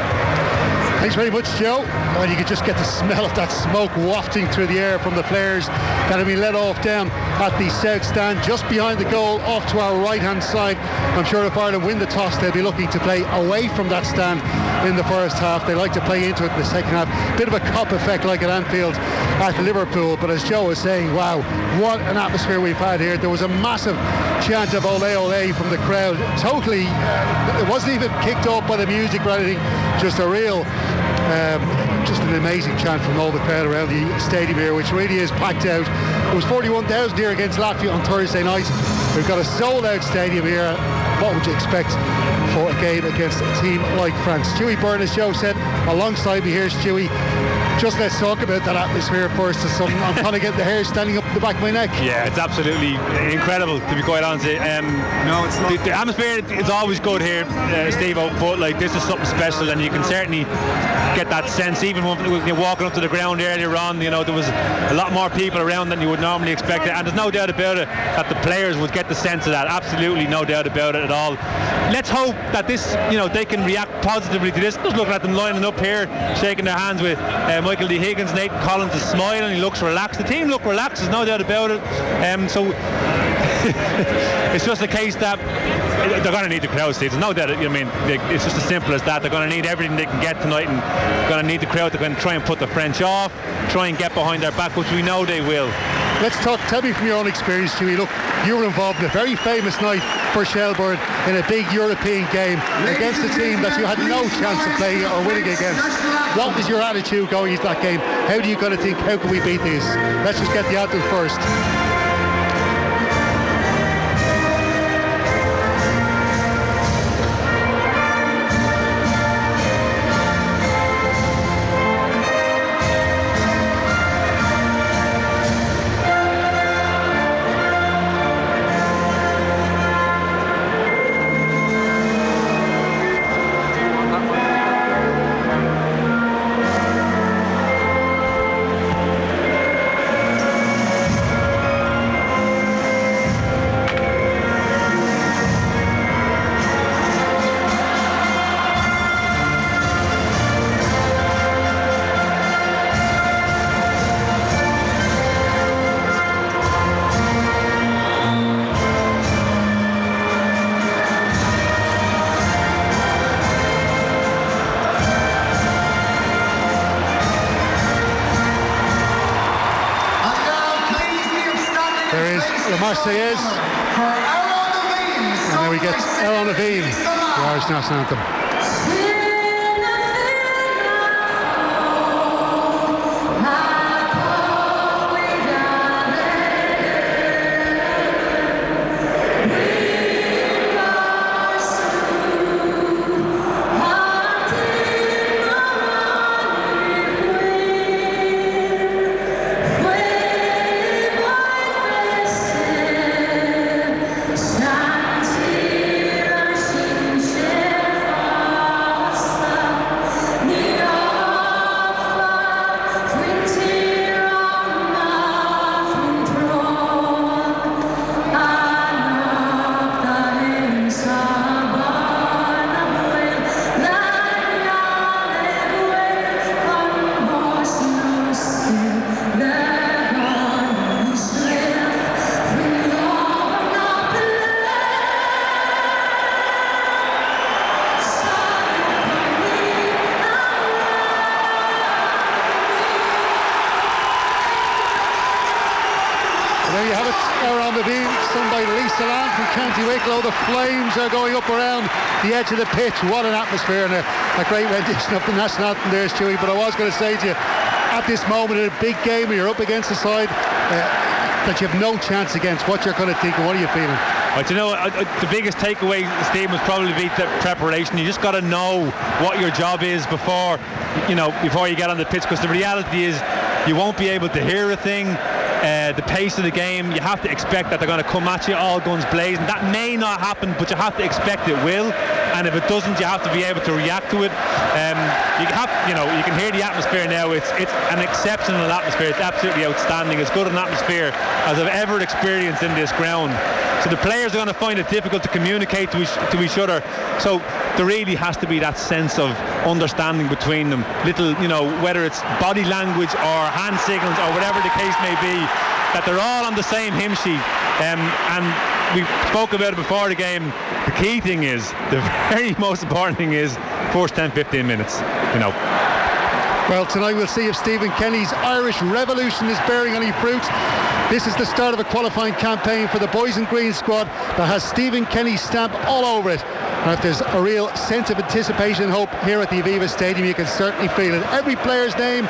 Thanks very much, Joe. Well, you could just get the smell of that smoke wafting through the air from the players that have been let off down at the south stand, just behind the goal, off to our right-hand side. I'm sure if Ireland win the toss, they'll be looking to play away from that stand in the first half. They like to play into it in the second half. Bit of a cop effect like at Anfield at Liverpool. But as Joe was saying, wow, what an atmosphere we've had here. There was a massive chant of ole ole from the crowd. Totally, it wasn't even kicked off by the music or anything, just a real just an amazing chant from all the crowd around the stadium here, which really is packed out. There was 41,000 here against Latvia on Thursday night. We've got a sold-out stadium here. What would you expect for a game against a team like France? Stuey Byrne, as Joe said, alongside me here. Stewie, just let's talk about that atmosphere first. I'm kind of getting the hair standing up the back of my neck. Yeah, it's absolutely incredible, to be quite honest. No, it's not. The atmosphere is always good here, Steve-O, but like, this is something special, and you can certainly get that sense. Even when you're walking up to the ground earlier on, you know, there was a lot more people around than you would normally expect it, and there's no doubt about it that the players would get the sense of that. Absolutely no doubt about it at all. Let's hope that this, you know, they can react positively to this. Just looking at them lining up here, shaking their hands with Michael D. Higgins. Nathan Collins is smiling, he looks relaxed. The team look relaxed, there's no doubt about it. So it's just a case that they're going to need the crowd, Steve. There's no doubt. I mean, it's just as simple as that. They're going to need everything they can get tonight, and they're going to need the crowd. They're going to try and put the French off, try and get behind their back, which we know they will. Let's talk. Tell me from your own experience, Stewie. Look, you were involved in a very famous night for Shelbourne in a big European game against a team that you had no chance of playing or winning against. What was your attitude going into that game? How do you kind of think, how can we beat these? Let's just get the anthem first. Marseillaise, and then we get Aaron Levine, the Irish national anthem. The flames are going up around the edge of the pitch. What an atmosphere, and a great rendition of the national anthem there, Stewie. But I was going to say to you, at this moment in a big game where you're up against a side that you have no chance against, what you're going to think and what are you feeling? You know, the biggest takeaway, Steve, must probably be the preparation. You just got to know what your job is before you get on the pitch, because the reality is you won't be able to hear a thing. The pace of the game, you have to expect that they're going to come at you all guns blazing. That may not happen, but you have to expect it will, and if it doesn't, you have to be able to react to it. You can hear the atmosphere now. It's an exceptional atmosphere. It's absolutely outstanding. As good an atmosphere as I've ever experienced in this ground. So the players are going to find it difficult to communicate to each other. So there really has to be that sense of understanding between them. Little, whether it's body language or hand signals or whatever the case may be, that they're all on the same hymn sheet. And we spoke about it before the game. The key thing is, the very most important thing is, first 10-15 minutes. Well, tonight we'll see if Stephen Kenny's Irish Revolution is bearing any fruit. This is the start of a qualifying campaign for the Boys in Green squad that has Stephen Kenny's stamp all over it. And if there's a real sense of anticipation and hope here at the Aviva Stadium, you can certainly feel it. Every player's name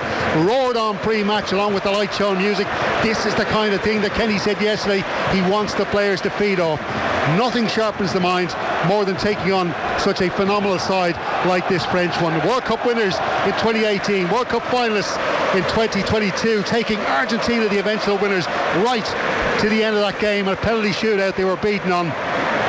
roared on pre-match along with the light show and music. This is the kind of thing that Kenny said yesterday he wants the players to feed off. Nothing sharpens the mind more than taking on such a phenomenal side like this French one. World Cup winners in 2018, World Cup finalists in 2022, taking Argentina, the eventual winners, right to the end of that game. A penalty shootout they were beaten on.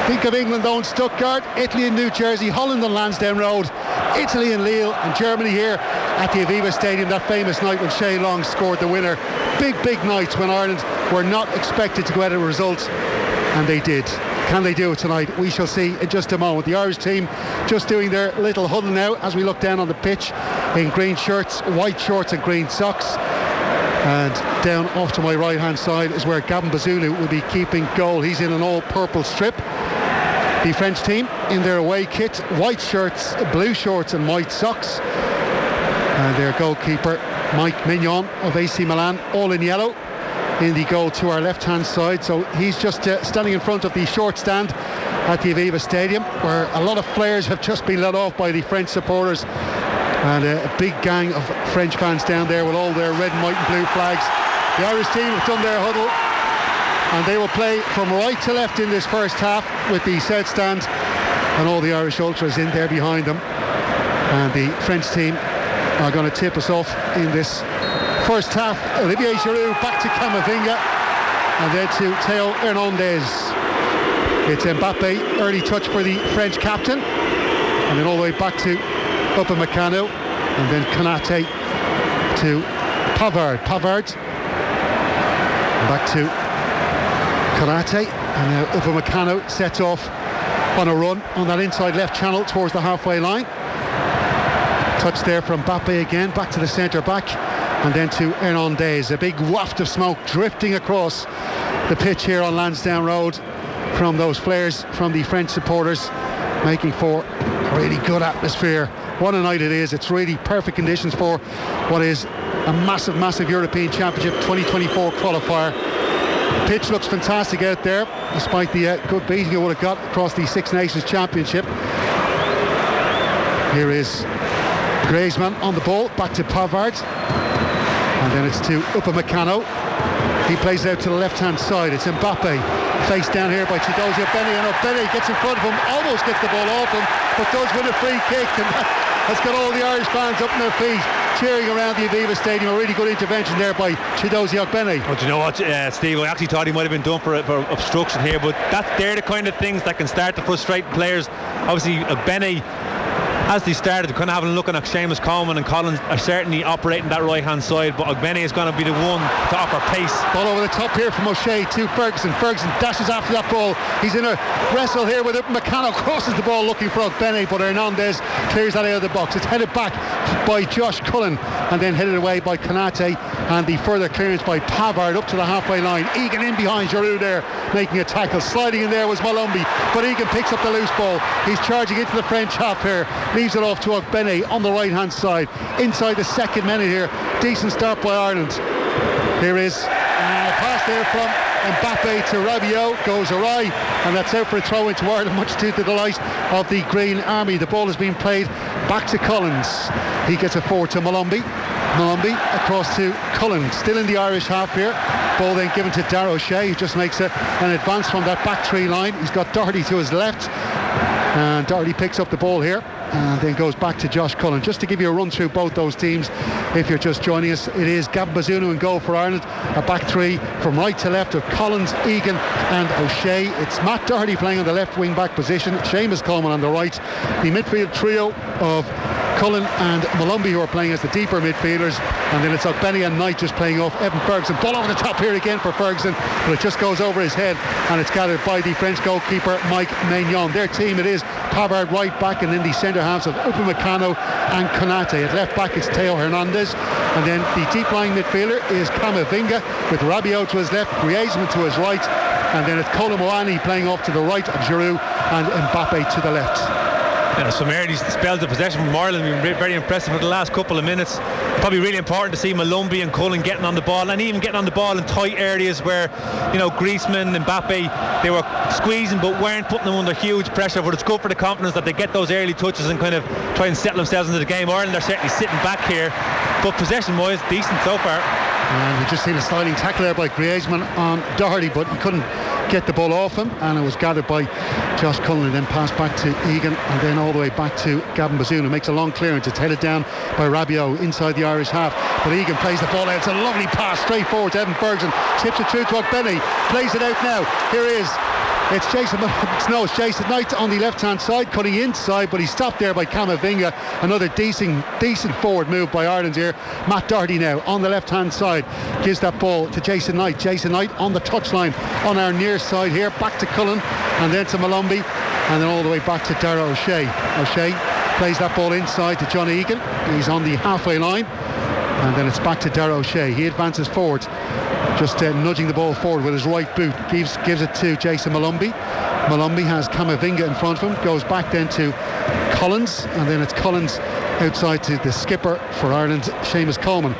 Think of England though in Stuttgart, Italy in New Jersey, Holland on Lansdowne Road, Italy in Lille, and Germany here at the Aviva Stadium. That famous night when Shea Long scored the winner. Big nights when Ireland were not expected to go out of results, and they did. Can they do it tonight? We shall see in just a moment. The Irish team just doing their little huddle now as we look down on the pitch in green shirts, white shorts and green socks. And down off to my right hand side is where Gavin Bazunu will be keeping goal. He's in an all purple strip. The French team in their away kit, white shirts, blue shorts and white socks. And their goalkeeper, Mike Mignon of AC Milan, all in yellow in the goal to our left-hand side. So he's just standing in front of the short stand at the Aviva Stadium, where a lot of flares have just been let off by the French supporters. And a big gang of French fans down there with all their red and white and blue flags. The Irish team have done their huddle, and they will play from right to left in this first half with the south stand and all the Irish ultras in there behind them. And the French team are going to tip us off in this first half. Olivier Giroud back to Camavinga and then to Theo Hernandez. It's Mbappe, early touch for the French captain, and then all the way back to Upamecano, and then Konate to Pavard, back to Konate, and now Upamecano sets off on a run on that inside left channel towards the halfway line. Touch there from Mbappe again, back to the centre back, and then to Hernandez. A big waft of smoke drifting across the pitch here on Lansdowne Road from those flares from the French supporters, making for a really good atmosphere. What a night it is. It's really perfect conditions for what is a massive European Championship 2024 qualifier. Pitch looks fantastic out there, despite the good beating it would have got across the Six Nations Championship. Here is Griezmann on the ball, back to Pavard, and then it's to Upamecano. He plays out to the left-hand side. It's Mbappe, faced down here by Chiedozie Ogbene, and Ogbene gets in front of him, almost gets the ball off him, but does win a free kick, and that has got all the Irish fans up on their feet, cheering around the Aviva Stadium. A really good intervention there by Chiedozie Ogbene. Well, do you know what, Steve? I actually thought he might have been done for obstruction here, but they're the kind of things that can start to frustrate players. Obviously, Ogbene, as they started, kind of having a look at Seamus Coleman and Collins are certainly operating that right hand side, but Ogbene is going to be the one to offer pace. Ball over the top here from O'Shea to Ferguson. Ferguson dashes after that ball. He's in a wrestle here with Upamecano, crosses the ball looking for Ogbene, but Hernandez clears that out of the box. It's headed back by Josh Cullen and then headed away by Konate, and the further clearance by Pavard up to the halfway line. Egan in behind Giroud there, making a tackle. Sliding in there was Malumbi, but Egan picks up the loose ball. He's charging into the French half here. Leaves it off to Ogbene on the right hand side. Inside the second minute here. Decent start by Ireland. Here is a pass there from Mbappe to Rabiot, goes awry, and that's out for a throw into Ireland, much to the delight of the Green Army. The ball has been played back to Collins. He gets it forward to Malumbi across to Cullen, still in the Irish half here. Ball then given to Darragh O'Shea, who just makes an advance from that back three line. He's got Doherty to his left, and Doherty picks up the ball here and then goes back to Josh Cullen. Just to give you a run through both those teams, if you're just joining us, it is Gavin Bazunu in goal for Ireland, a back three from right to left of Collins, Egan and O'Shea. It's Matt Doherty playing on the left wing back position, Seamus Coleman on the right. The midfield trio of Cullen and Malumbi, who are playing as the deeper midfielders, and then it's Ogbene and Knight just playing off Evan Ferguson. Ball over the top here again for Ferguson, but it just goes over his head, and it's gathered by the French goalkeeper Mike Maignan. Their team, it is Pavard right back, and then the centre halves of Upamecano and Konate. At left back it's Theo Hernandez, and then the deep lying midfielder is Camavinga with Rabiot to his left, Griezmann to his right, and then it's Kolo Muani playing off to the right of Giroud and Mbappe to the left. Some early spells of possession from Ireland have been very impressive for the last couple of minutes. Probably really important to see Malumbi and Cullen getting on the ball, and even getting on the ball in tight areas where, Griezmann and Mbappe, they were squeezing but weren't putting them under huge pressure. But it's good for the confidence that they get those early touches and kind of try and settle themselves into the game. Ireland are certainly sitting back here, but possession wise decent so far. And we just seen a sliding tackle there by Griezmann on Doherty, but he couldn't get the ball off him, and it was gathered by Josh Cullen and then passed back to Egan and then all the way back to Gavin Bazunu, who makes a long clearance. It's headed down by Rabiot inside the Irish half, but Egan plays the ball out. It's a lovely pass straight forward to Evan Ferguson, chips it through to Ogbene, plays it out now. Here is It's Jason Knight on the left hand side, cutting inside, but he's stopped there by Camavinga. Another decent forward move by Ireland here. Matt Doherty now on the left hand side gives that ball to Jason Knight on the touchline on our near side here, back to Cullen and then to Malumbi and then all the way back to Darragh O'Shea. O'Shea plays that ball inside to John Egan. He's on the halfway line. And then it's back to Darragh O'Shea. He advances forward, just nudging the ball forward with his right boot. Gives it to Jason Malumbi. Malumbi has Camavinga in front of him. Goes back then to Collins. And then it's Collins outside to the skipper for Ireland, Seamus Coleman.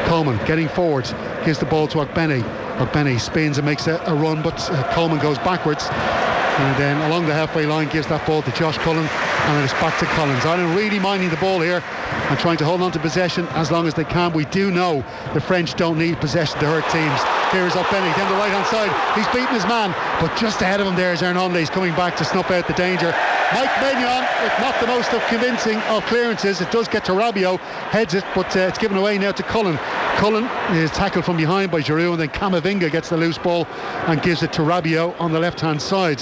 Coleman getting forward. Gives the ball to Ogbene. Ogbene spins and makes a run, but Coleman goes backwards. And then along the halfway line gives that ball to Josh Cullen, and then it's back to Collins. Ireland really minding the ball here and trying to hold on to possession as long as they can. We do know the French don't need possession to hurt teams. Here is Ogbene down the right hand side. He's beaten his man, but just ahead of him there is Hernandez coming back to snuff out the danger. Mike Maignan with not the most of convincing of clearances. It does get to Rabiot, heads it, but it's given away now to Cullen. Cullen is tackled from behind by Giroud, and then Camavinga gets the loose ball and gives it to Rabiot on the left hand side.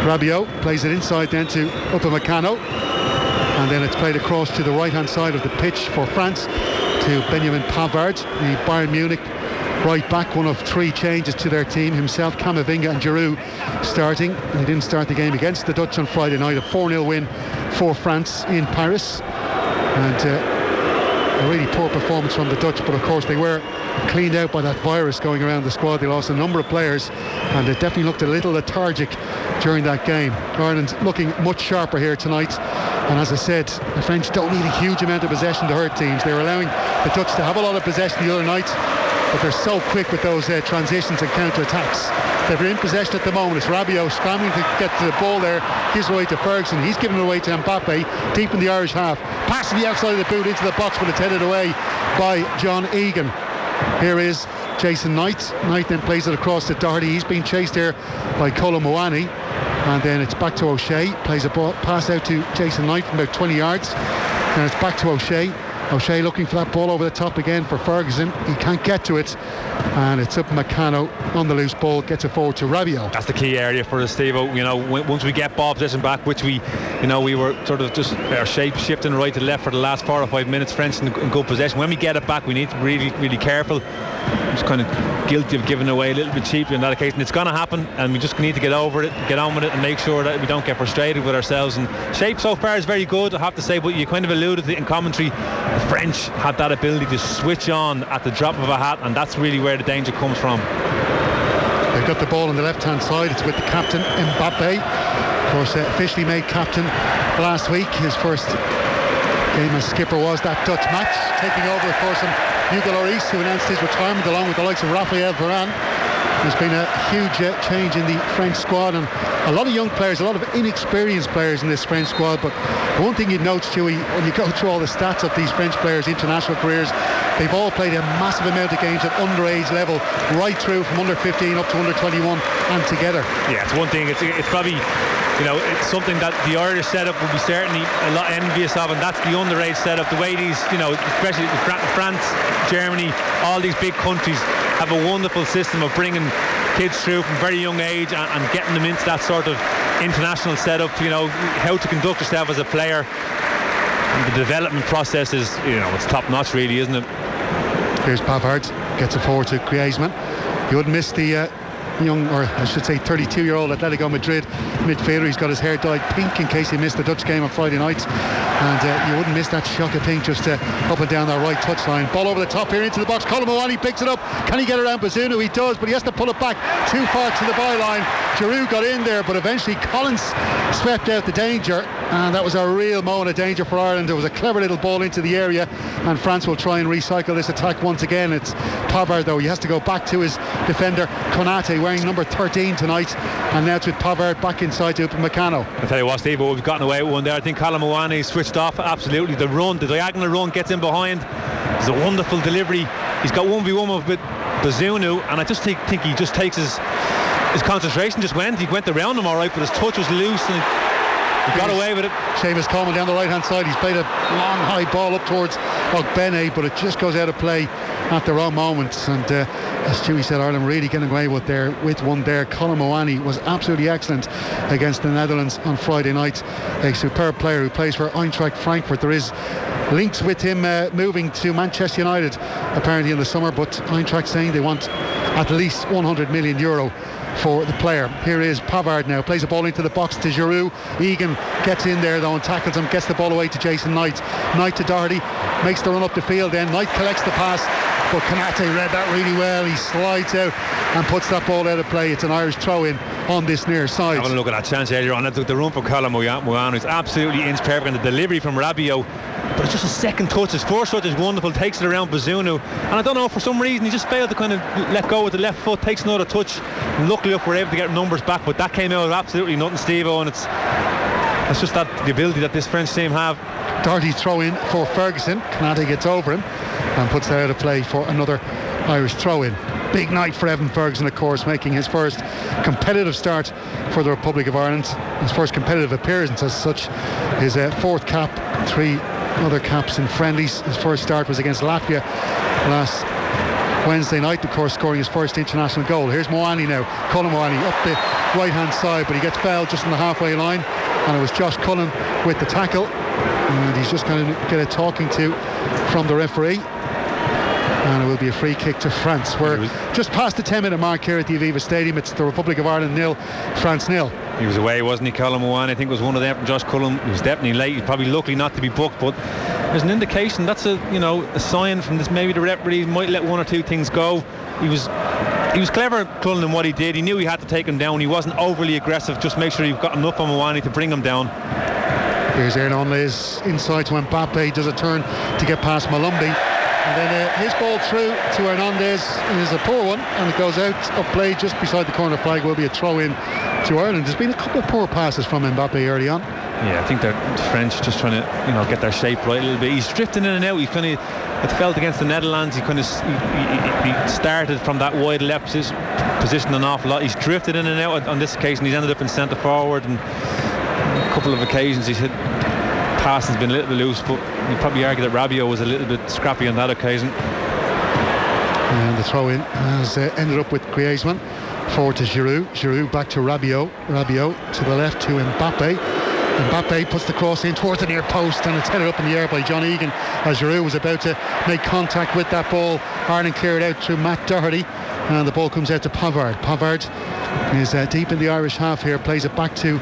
Rabiot plays it inside then to Upamecano, and then it's played across to the right hand side of the pitch for France to Benjamin Pavard, the Bayern Munich right back, one of 3 changes to their team. Himself, Camavinga and Giroud starting. They didn't start the game against the Dutch on Friday night. A 4-0 win for France in Paris, and a really poor performance from the Dutch, but of course they were cleaned out by that virus going around the squad. They lost a number of players, and it definitely looked a little lethargic during that game. Ireland looking much sharper here tonight, and as I said, the French don't need a huge amount of possession to hurt teams. They were allowing the Dutch to have a lot of possession the other night, but they're so quick with those transitions and counter-attacks. They're in possession at the moment. It's Rabiot scrambling to get to the ball there, gives it away to Ferguson. He's giving it away to Mbappe deep in the Irish half, passing the outside of the boot into the box, but it's headed away by John Egan. Here is Jason Knight. Knight then plays it across to Doherty. He's being chased here by Colm Moani, and then it's back to O'Shea. Plays a pass out to Jason Knight from about 20 yards, and it's back to O'Shea. O'Shea looking for that ball over the top again for Ferguson. He can't get to it, and it's Upamecano on the loose ball, gets it forward to Rabiot. That's the key area for us, Steve-O. You know, once we get ball possession back, which we were sort of just our shape shifting right to left for the last 4 or 5 minutes, French in good possession. When we get it back, we need to be really, really careful. I'm just kind of guilty of giving away a little bit cheaply on that occasion. It's going to happen, and we just need to get over it, get on with it, and make sure that we don't get frustrated with ourselves. And shape so far is very good, I have to say, but you kind of alluded to it in commentary. The French had that ability to switch on at the drop of a hat, and that's really where the danger comes from. They've got the ball on the left hand side. It's with the captain, Mbappe, of course, officially made captain last week. His first game as skipper was that Dutch match, taking over of course from Hugo Lloris, who announced his retirement along with the likes of Raphael Varane. There's been a huge change in the French squad, and a lot of young players, a lot of inexperienced players in this French squad. But one thing you'd note, Stewie, when you go through all the stats of these French players' international careers, they've all played a massive amount of games at underage level, right through from under 15 up to under 21 and together. Yeah, it's one thing. It's probably, it's something that the Irish setup will be certainly a lot envious of, and that's the underage setup. The way these, especially France, Germany, all these big countries have a wonderful system of bringing kids through from very young age and getting them into that sort of international setup, how to conduct yourself as a player. And the development process is, it's top notch really, isn't it? Here's Pavard, gets it forward to Griezmann. You wouldn't miss the young, or I should say 32-year-old Atletico Madrid midfielder. He's got his hair dyed pink in case he missed the Dutch game on Friday night, and you wouldn't miss that shock of pink just up and down that right touchline. Ball over the top here into the box. Colm Moani picks it up. Can he get around Bazunu? He does, but he has to pull it back too far to the byline. Giroud got in there, but eventually Collins swept out the danger, and that was a real moment of danger for Ireland. It was a clever little ball into the area, and France will try and recycle this attack once again. It's Pavard though. He has to go back to his defender Konate, wearing number 13 tonight, and now it's with Pavard back inside to Upamecano. I'll tell you what, Steve, we've gotten away with one there. I think Colm Moani switched off absolutely. The diagonal run gets in behind. It's a wonderful delivery. He's got 1v1 with Bazunu, and I just think he just takes his concentration just went. He went around him all right, but his touch was loose and he got away with it. Seamus Coleman down the right hand side. He's played a long high ball up towards Ogbene, but it just goes out of play at the wrong moment. And as Stewie said, Ireland really getting away with one there. Colm Moani was absolutely excellent against the Netherlands on Friday night. A superb player who plays for Eintracht Frankfurt. There is links with him moving to Manchester United apparently in the summer, but Eintracht saying they want at least €100 million for the player. Here is Pavard now, plays the ball into the box to Giroud. Egan gets in there though and tackles him, gets the ball away to Jason Knight. Knight to Doherty. makes the run up the field then. Knight collects the pass, but Kanate read that really well. He slides out and puts that ball out of play. It's an Irish throw-in on this near side. Having a look at that chance earlier on, the run for Colin Moyano is absolutely inch perfect, and the delivery from Rabiot, but it's just a second touch. His first touch is wonderful, takes it around Bazunu, and I don't know, for some reason he just failed to kind of let go with the left foot, takes another touch, and luckily we're able to get numbers back, but that came out of absolutely nothing, Steve-O, and it's just that the ability that this French team have. Doherty throw in for Ferguson. Kanate gets over him and puts that out of play for another Irish throw in. Big night for Evan Ferguson, of course, making his first competitive start for the Republic of Ireland, his first competitive appearance as such, his fourth cap, 3 other caps in friendlies. His first start was against Latvia last Wednesday night, of course, scoring his first international goal. Here's Moani now, Colin Moani up the right hand side, but he gets fouled just on the halfway line, and it was Josh Cullen with the tackle, and he's just going to get a talking to from the referee, and it will be a free kick to France. We're just past the 10-minute mark here at the Aviva Stadium. It's the Republic of Ireland 0, France 0. He was away, wasn't he, Colin Moani? I think it was one of them from Josh Cullen. He was definitely late. He's probably lucky not to be booked, but there's an indication, that's a sign from this. Maybe the referee might let one or two things go. He was clever, Cullen, in what he did. He knew he had to take him down. He wasn't overly aggressive. Just make sure you've got enough on Moani to bring him down. Here's Hernandez inside to Mbappe, does a turn to get past Malumbi, and then his ball through to Hernandez is a poor one, and it goes out of play just beside the corner flag. Will be a throw in to Ireland. There's been a couple of poor passes from Mbappe early on. Yeah, I think the French just trying to get their shape right a little bit. He's drifting in and out. He kind of, it felt against the Netherlands, he kind of he started from that wide left position an awful lot. He's drifted in and out on this occasion. He's ended up in centre forward, and a couple of occasions he's hit passing's been a little bit loose, but you'd probably argue that Rabiot was a little bit scrappy on that occasion. And the throw in has ended up with Griezmann forward to Giroud back to Rabiot to the left to Mbappe. Mbappe puts the cross in towards the near post, and it's headed up in the air by John Egan as Giroud was about to make contact with that ball. Ireland cleared out through Matt Doherty, and the ball comes out to Pavard. Pavard is deep in the Irish half here, plays it back to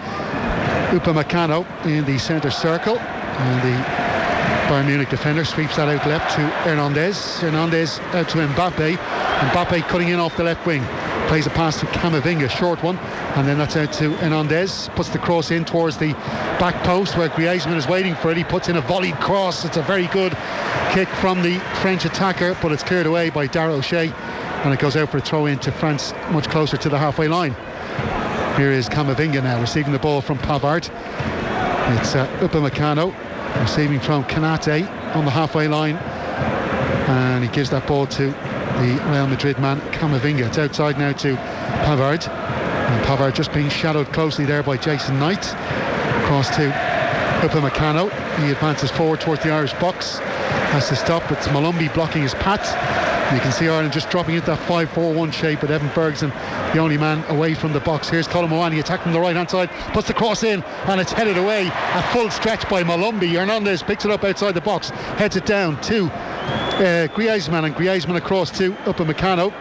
Upamecano in the centre circle, and the Bayern Munich defender sweeps that out left to Hernandez out to Mbappe cutting in off the left wing, plays a pass to Camavinga, short one, and then that's out to Hernandez, puts the cross in towards the back post where Griezmann is waiting for it. He puts in a volleyed cross. It's a very good kick from the French attacker, but it's cleared away by Dara O'Shea, and it goes out for a throw in to France, much closer to the halfway line. Here is Camavinga now receiving the ball from Pavard. It's Upamecano receiving from Kanate on the halfway line, and he gives that ball to the Real Madrid man Camavinga. It's outside now to Pavard, and Pavard just being shadowed closely there by Jason Knight. Across to Upamecano. He advances forward towards the Irish box, has to stop. It's Malumbi blocking his path. You can see Ireland just dropping into that 5-4-1 shape with Evan Ferguson, the only man away from the box. Here's Colin Moani attacking the right hand side, puts the cross in, and it's headed away a full stretch by Malumbi. Hernandez picks it up outside the box, heads it down to Griezmann, and Griezmann across to Upamecano,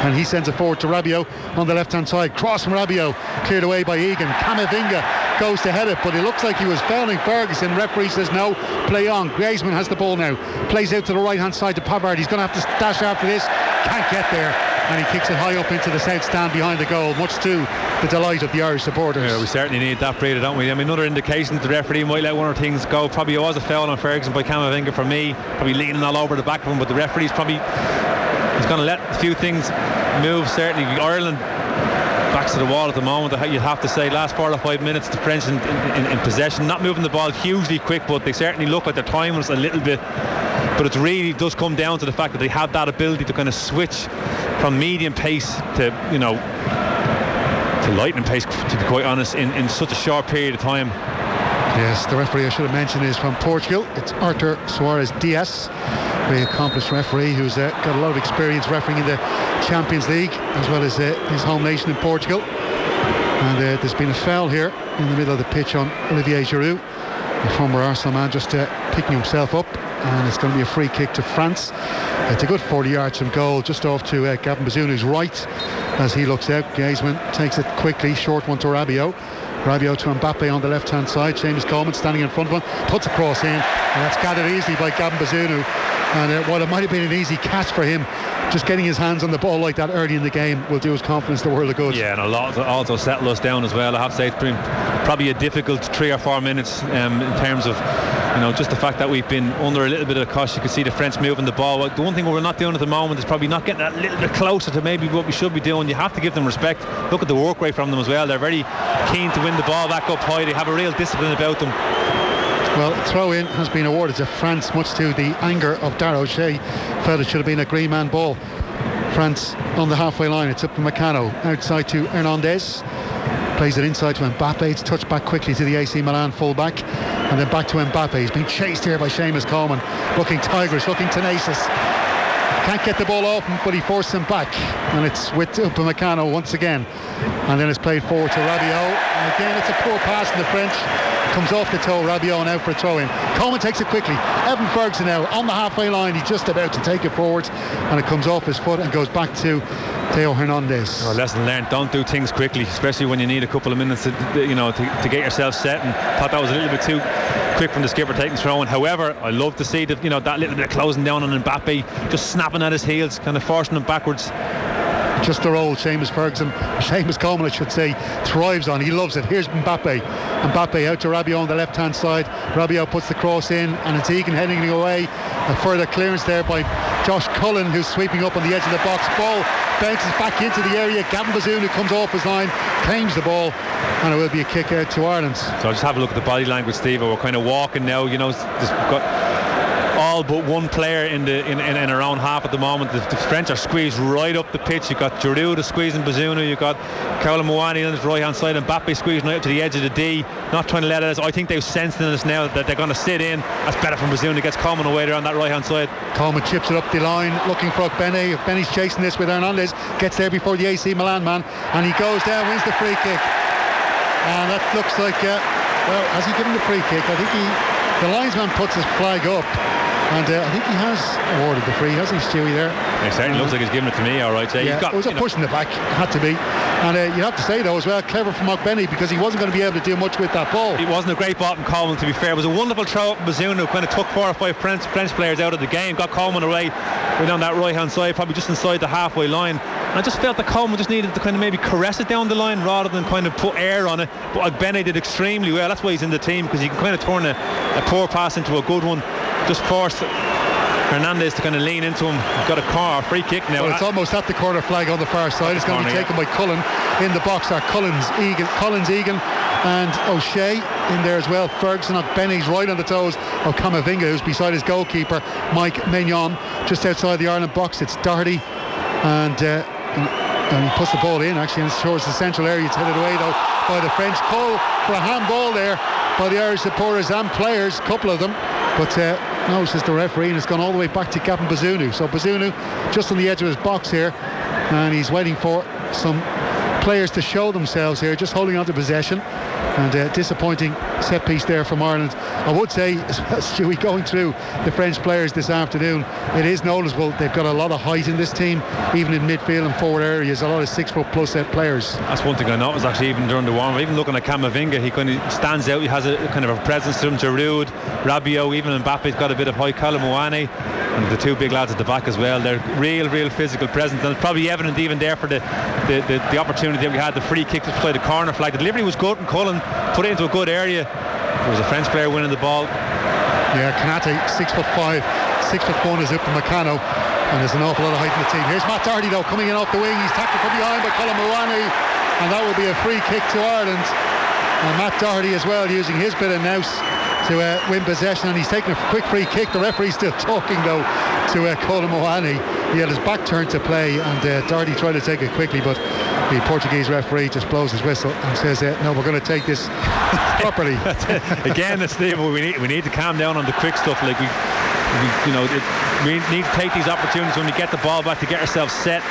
and he sends it forward to Rabiot on the left hand side. Cross from Rabiot, cleared away by Egan. Camavinga goes to head it, but it looks like he was fouling Ferguson. Referee says no, play on. Griezmann has the ball now, plays out to the right hand side to Pavard. He's going to have to dash after this, can't get there, and he kicks it high up into the south stand behind the goal, much to the delight of the Irish supporters. Yeah, we certainly need that, Breda, don't we? I mean, another indication that the referee might let one or things go. Probably it was a foul on Ferguson by Camavinga for me, probably leaning all over the back of him, but the referee's probably, he's going to let a few things move. Certainly Ireland backs to the wall at the moment. You'd have to say last 4 or 5 minutes the French in possession, not moving the ball hugely quick, but they certainly look like their time was a little bit, but it really does come down to the fact that they have that ability to kind of switch from medium pace to lightning pace, to be quite honest, in such a short period of time. Yes, the referee I should have mentioned is from Portugal. It's Arthur Soares Dias, very accomplished referee who's got a lot of experience refereeing in the Champions League as well as his home nation in Portugal. And there's been a foul here in the middle of the pitch on Olivier Giroud, the former Arsenal man, just picking himself up, and it's going to be a free kick to France. It's a good 40 yards from goal, just off to Gavin Bazunu's right as he looks out. Griezmann takes it quickly, short one to Rabiot. Rabiot to Mbappe on the left hand side. Seamus Coleman standing in front of him, puts a cross in, and that's gathered easily by Gavin Bazunu. And while it might have been an easy catch for him, just getting his hands on the ball like that early in the game will do his confidence the world of good. Yeah, and a lot also settle us down as well. I have to say it's been probably a difficult 3 or 4 minutes in terms of, you know, just the fact that we've been under a little bit of cost. You can see the French moving the ball. The one thing we're not doing at the moment is probably not getting that little bit closer to maybe what we should be doing. You have to give them respect. Look at the work rate from them as well. They're very keen to win the ball back up high. They have a real discipline about them. Well, throw-in has been awarded to France, much to the anger of Darragh O'Shea. Felt it should have been a green man ball. France on the halfway line. It's up to Meccano, outside to Hernandez, plays it inside to Mbappe. It's touched back quickly to the AC Milan full-back, and then back to Mbappe. He's been chased here by Seamus Coleman, looking tigerish, looking tenacious. Can't get the ball off him, but he forced him back, and it's with Upamecano once again, and then it's played forward to Rabiot, and again it's a poor pass from the French. Comes off the toe, Rabiot, and out for a throw-in. Coleman takes it quickly. Evan Ferguson now on the halfway line. He's just about to take it forward, and it comes off his foot and goes back to Theo Hernandez. Oh, lesson learned. Don't do things quickly, especially when you need a couple of minutes to get yourself set. And thought that was a little bit too quick from the skipper taking throw-in. However, I love to see that little bit of closing down on Mbappe, just snapping at his heels, kind of forcing him backwards. Just the role Seamus Coleman, I should say, thrives on. He loves it. Here's Mbappe out to Rabiot on the left hand side. Rabiot puts the cross in, and it's Egan heading away. A further clearance there by Josh Cullen, who's sweeping up on the edge of the box. Ball bounces back into the area. Gavin Bazunu comes off his line, claims the ball, and it will be a kick out to Ireland. So just have a look at the body language, Steve. We're kind of walking now, we've got all but one player in our own half at the moment. The French are squeezed right up the pitch. You've got Giroud squeezing Bazunu, you've got Kaola Moani on his right hand side, and Mbappe squeezing out to the edge of the D, not trying to let it. I think they've sensed in us now that they're going to sit in. That's better from Bazunu. Gets Coleman away there on that right hand side. Coleman chips it up the line, looking for Benny. Benny's chasing this with Hernandez, gets there before the AC Milan man, and he goes down, wins the free kick. And that looks like, has he given the free kick? I think the linesman puts his flag up. And I think he has awarded the free, hasn't he, Stewie, there? It certainly looks like he's giving it to me, all right. Yeah, it was a push in the back, had to be. And you have to say, though, as well, clever from Benny, because he wasn't going to be able to do much with that ball. It wasn't a great ball from Coleman, to be fair. It was a wonderful throw up from Bazunu, kind of took 4 or 5 French players out of the game, got Coleman away down that right-hand side, probably just inside the halfway line. And I just felt that Coleman just needed to kind of maybe caress it down the line rather than kind of put air on it. But Benny did extremely well. That's why he's in the team, because he can kind of turn a poor pass into a good one. Just forced Hernandez to kind of lean into him. Got a free kick now. Well, it's almost at the corner flag on the far side. It's going to be taken by Cullen. In the box are Collins, Egan and O'Shea in there as well. Ferguson on Benny's right on the toes of Camavinga, who's beside his goalkeeper Mike Maignan, just outside the Ireland box. It's Doherty, and he puts the ball in actually, and shows the central area. It's headed away though by the French. Call for a handball there by the Irish supporters and players, a couple of them, but no, says the referee, and it's gone all the way back to Gavin Bazunu. So Bazunu just on the edge of his box here, and he's waiting for some players to show themselves here, just holding on to possession. And disappointing set piece there from Ireland. I would say, Stewie, going through the French players this afternoon, it is noticeable they've got a lot of height in this team, even in midfield and forward areas, a lot of 6 foot plus players. That's one thing I noticed actually, even during the warm-up. Even looking at Camavinga, he kind of stands out. He has a kind of a presence to him. Giroud, Rabiot, even Mbappe's got a bit of height. Kaola Moani, and the 2 big lads at the back as well. They're real physical presence, and it's probably evident even there for the opportunity that we had. The free kick to play the corner flag. The delivery was good, and Cullen put it into a good area. There was a French player winning the ball. Yeah, Kanate, 6'5", 6'1" is Upamecano, and there's an awful lot of height in the team. Here's Matt Doherty though, coming in off the wing. He's tackled from behind by Colin Moani, and that will be a free kick to Ireland. And Matt Doherty as well, using his bit of nous to win possession, and he's taking a quick free kick. The referee's still talking though to Colin Moani. He had his back turned to play, and Doherty tried to take it quickly, but the Portuguese referee just blows his whistle and says, no, we're going to take this properly. Again, Steve, we need to calm down on the quick stuff. Like we need to take these opportunities when we get the ball back to get ourselves set,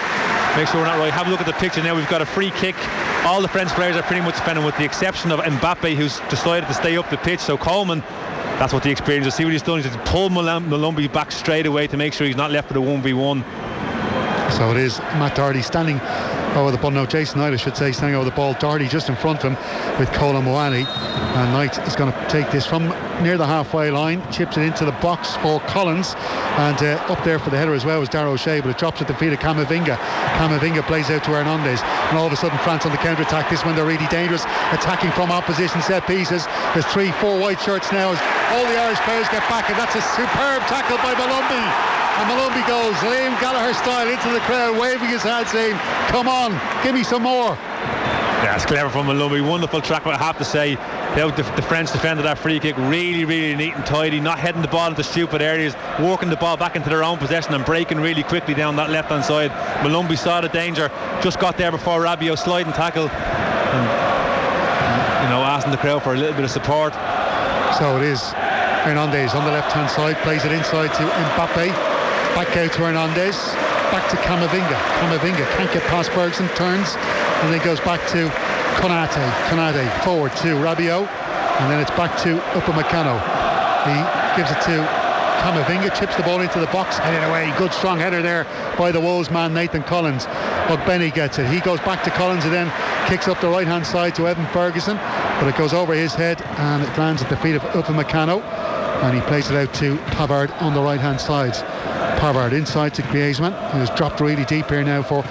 make sure we're not right. Have a look at the picture now. We've got a free kick. All the French players are pretty much defending, with the exception of Mbappe, who's decided to stay up the pitch. So Coleman, that's what the experience is. See what he's done. He's just pulled Malumbi back straight away to make sure he's not left with a 1v1. So it is Matt Doherty standing over the ball. No, Jason Knight, I should say, standing over the ball. Doherty just in front of him with Colin Moani. And Knight is going to take this from near the halfway line, chips it into the box for Collins, and up there for the header as well was Darragh O'Shea, but it drops at the feet of Camavinga. Camavinga plays out to Hernandez, and all of a sudden France on the counter-attack. This one they're really dangerous, attacking from opposition set pieces. There's 3-4 white shirts now as all the Irish players get back, and that's a superb tackle by Malumbi. And Malumbi goes Liam Gallagher style into the crowd, waving his hand, saying, come on, give me some more. Yeah, it's clever from Malumbi. Wonderful track, but I have to say, the French defended that free kick really, really neat and tidy, not heading the ball into stupid areas, working the ball back into their own possession and breaking really quickly down that left hand side. Malumbi saw the danger, just got there before Rabiot sliding tackle, and asking the crowd for a little bit of support. So it is Hernandez on the left hand side, plays it inside to Mbappe, back out to Hernandez, back to Camavinga. Camavinga can't get past Bergson, turns and then goes back to Konate forward to Rabiot, and then it's back to Upamecano. He gives it to Camavinga, chips the ball into the box, headed away. Good strong header there by the Wolves man Nathan Collins. Benny gets it. He goes back to Collins and then kicks up the right hand side to Evan Ferguson, but it goes over his head and it lands at the feet of Upamecano, and he plays it out to Pavard on the right hand side. Pavard inside to Griezmann, who has dropped really deep here now for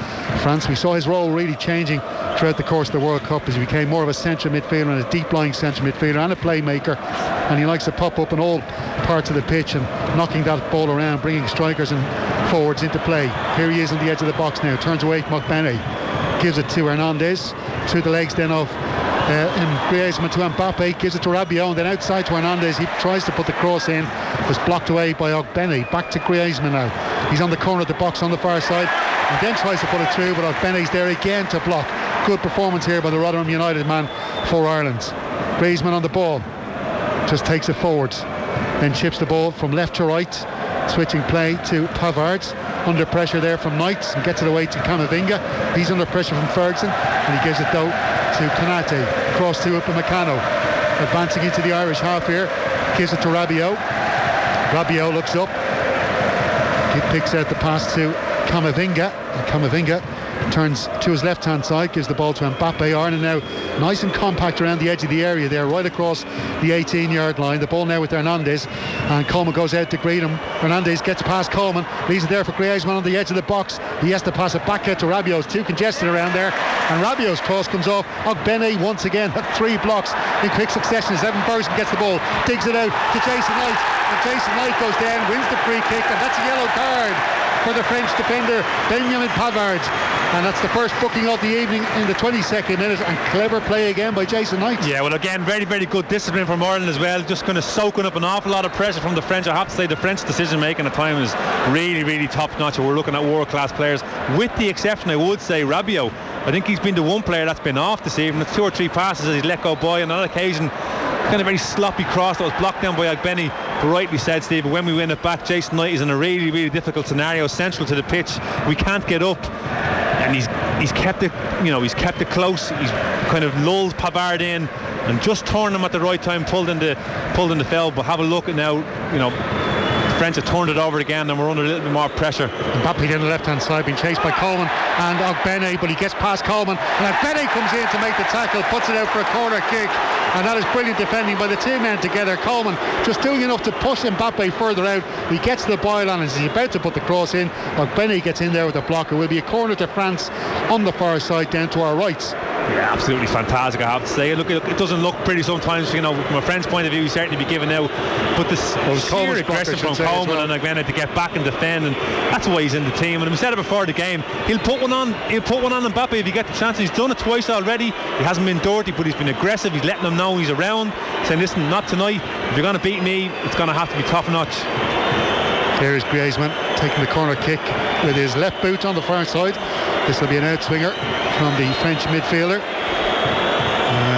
France. We saw his role really changing throughout the course of the World Cup as he became more of a central midfielder and a deep lying central midfielder and a playmaker, and he likes to pop up in all parts of the pitch and knocking that ball around, bringing strikers and forwards into play. Here he is on the edge of the box now, turns away from Ogbene, gives it to Hernandez, through the legs then of Griezmann to Mbappe, gives it to Rabiot, and then outside to Hernandez. He tries to put the cross in, was blocked away by Ogbene. Back to Griezmann now, he's on the corner of the box on the far side and then tries to put it through, but Ogbene's there again to block. Good performance here by the Rotherham United man for Ireland. Griezmann on the ball, just takes it forwards, then chips the ball from left to right, switching play to Pavard, under pressure there from Knight, and gets it away to Camavinga. He's under pressure from Ferguson, and he gives it though to Konate, cross to Upamecano, advancing into the Irish half here, gives it to Rabiot. Rabiot looks up, he picks out the pass to Camavinga, and Camavinga turns to his left hand side, gives the ball to Mbappe. Ireland now nice and compact around the edge of the area there, right across the 18-yard line. The ball now with Hernandez, and Coleman goes out to greet him. Hernandez gets past Coleman, leaves it there for Griezmann on the edge of the box. He has to pass it back out to Rabiot. It's too congested around there, and Rabiot's cross comes off. Ogbene once again had 3 blocks in quick succession as Evan Ferguson gets the ball, digs it out to Jason Knight, and Jason Knight goes down, wins the free kick, and that's a yellow card for the French defender Benjamin Pavard, and that's the first booking of the evening in the 22nd minute, and clever play again by Jason Knight. Yeah, well again, very, very good discipline from Ireland as well, just kind of soaking up an awful lot of pressure from the French. I have to say the French decision making at times is really, really top notch. We're looking at world class players, with the exception, I would say, Rabiot. I think he's been the one player that's been off this evening. It's 2 or 3 passes that he's let go by, and on that occasion kind of very sloppy cross that was blocked down by Ogbene. But rightly said, Steve, when we win it back, Jason Knight is in a really, really difficult scenario, central to the pitch. We can't get up, and he's kept it, he's kept it close. He's kind of lulled Pavard in and just turned him at the right time, pulled in the foul. But have a look at now, the French have turned it over again, and we're under a little bit more pressure. Mbappe down the left hand side, being chased by Coleman and Ogbene, but he gets past Coleman, and Ogbene comes in to make the tackle, puts it out for a corner kick, and that is brilliant defending by the 2 men together. Coleman just doing enough to push Mbappe further out. He gets the boil on as he's about to put the cross in. Ogbene gets in there with a block. It will be a corner to France on the far side down to our right. Yeah, absolutely fantastic, I have to say. Look, it doesn't look pretty sometimes, from a French point of view, he's certainly be given out, but the sheer aggression from Coleman and Ogbene to get back and defend, and that's why he's in the team. And we said it before the game, he'll put one on Mbappe if he gets the chance. He's done it twice already. He hasn't been dirty, but he's been aggressive. He's letting them know he's around, saying, listen, not tonight. If you're going to beat me, it's going to have to be top notch. There's Griezmann taking the corner kick with his left boot on the far side. This will be an outswinger from the French midfielder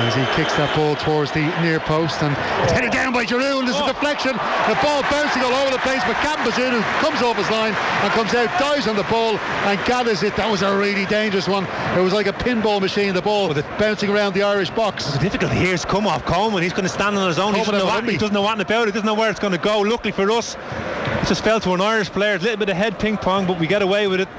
as he kicks that ball towards the near post, and it's headed down by Giroud, and there's a deflection. The ball bouncing all over the place, but Captain Bazunu comes off his line and comes out, dives on the ball and gathers it. That was a really dangerous one. It was like a pinball machine, the ball bouncing around the Irish box. The difficulty here is come off Coleman. He's going to stand on his own. He doesn't know what about it, doesn't know where it's going to go. Luckily for us, it just fell to an Irish player. A little bit of head ping pong, but we get away with it.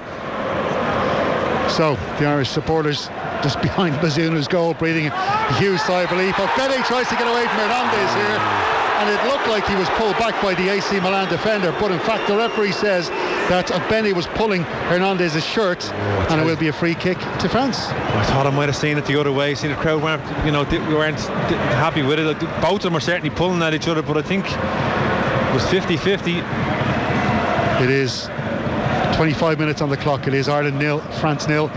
So the Irish supporters just behind Bazunu's goal, breathing a huge sigh of relief. Ogbene tries to get away from Hernandez here, and it looked like he was pulled back by the AC Milan defender, but in fact the referee says that Ogbene was pulling Hernandez's shirt, and it will be a free kick to France. I thought I might have seen it the other way. See, the crowd weren't happy with it. Both of them are certainly pulling at each other, but I think it was 50-50. It is 25 minutes on the clock. It is Ireland 0, France 0.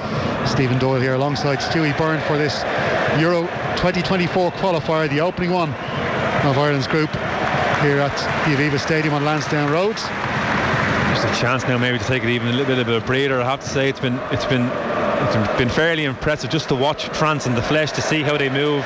Stephen Doyle here alongside Stuey Byrne for this Euro 2024 qualifier, the opening one of Ireland's group here at the Aviva Stadium on Lansdowne Road. Just a chance now maybe to take it even a little bit of a breather. I have to say it's been fairly impressive just to watch France in the flesh, to see how they move.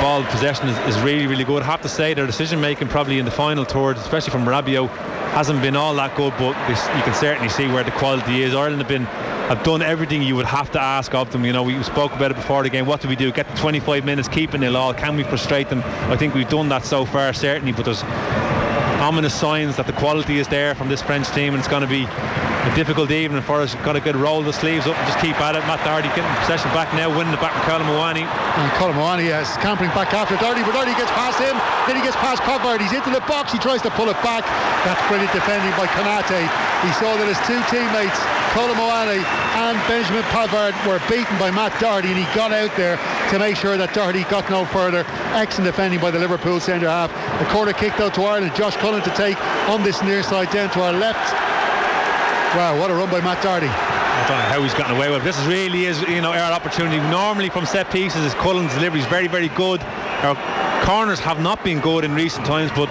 Ball possession is really, really good. I have to say their decision making probably in the final third, especially from Rabiot, hasn't been all that good, but you can certainly see where the quality is. Ireland have done everything you would have to ask of them. You know, we spoke about it before the game. What do we do? Get to 25 minutes, keep it 0-0. Can we frustrate them? I think we've done that so far, certainly, but there's ominous signs that the quality is there from this French team, and it's going to be a difficult evening for us. Got to get roll the sleeves up and just keep at it. Matt Doherty getting possession back now, winning the back from Colin Mawani. And Colin Mawani is scampering back after Doherty, but Doherty gets past him, then he gets past Pavard. He's into the box, he tries to pull it back. That's brilliant defending by Konate. He saw that his two teammates, Colin Mawani and Benjamin Pavard, were beaten by Matt Doherty, and he got out there to make sure that Doherty got no further. Excellent defending by the Liverpool centre half. A corner kick though to Ireland. Josh Cullen to take on this near side down to our left. Wow, what a run by Matt Doherty. I don't know how he's gotten away with it. This really is, our opportunity. Normally from set pieces is Cullen's delivery is very, very good. Our corners have not been good in recent times, but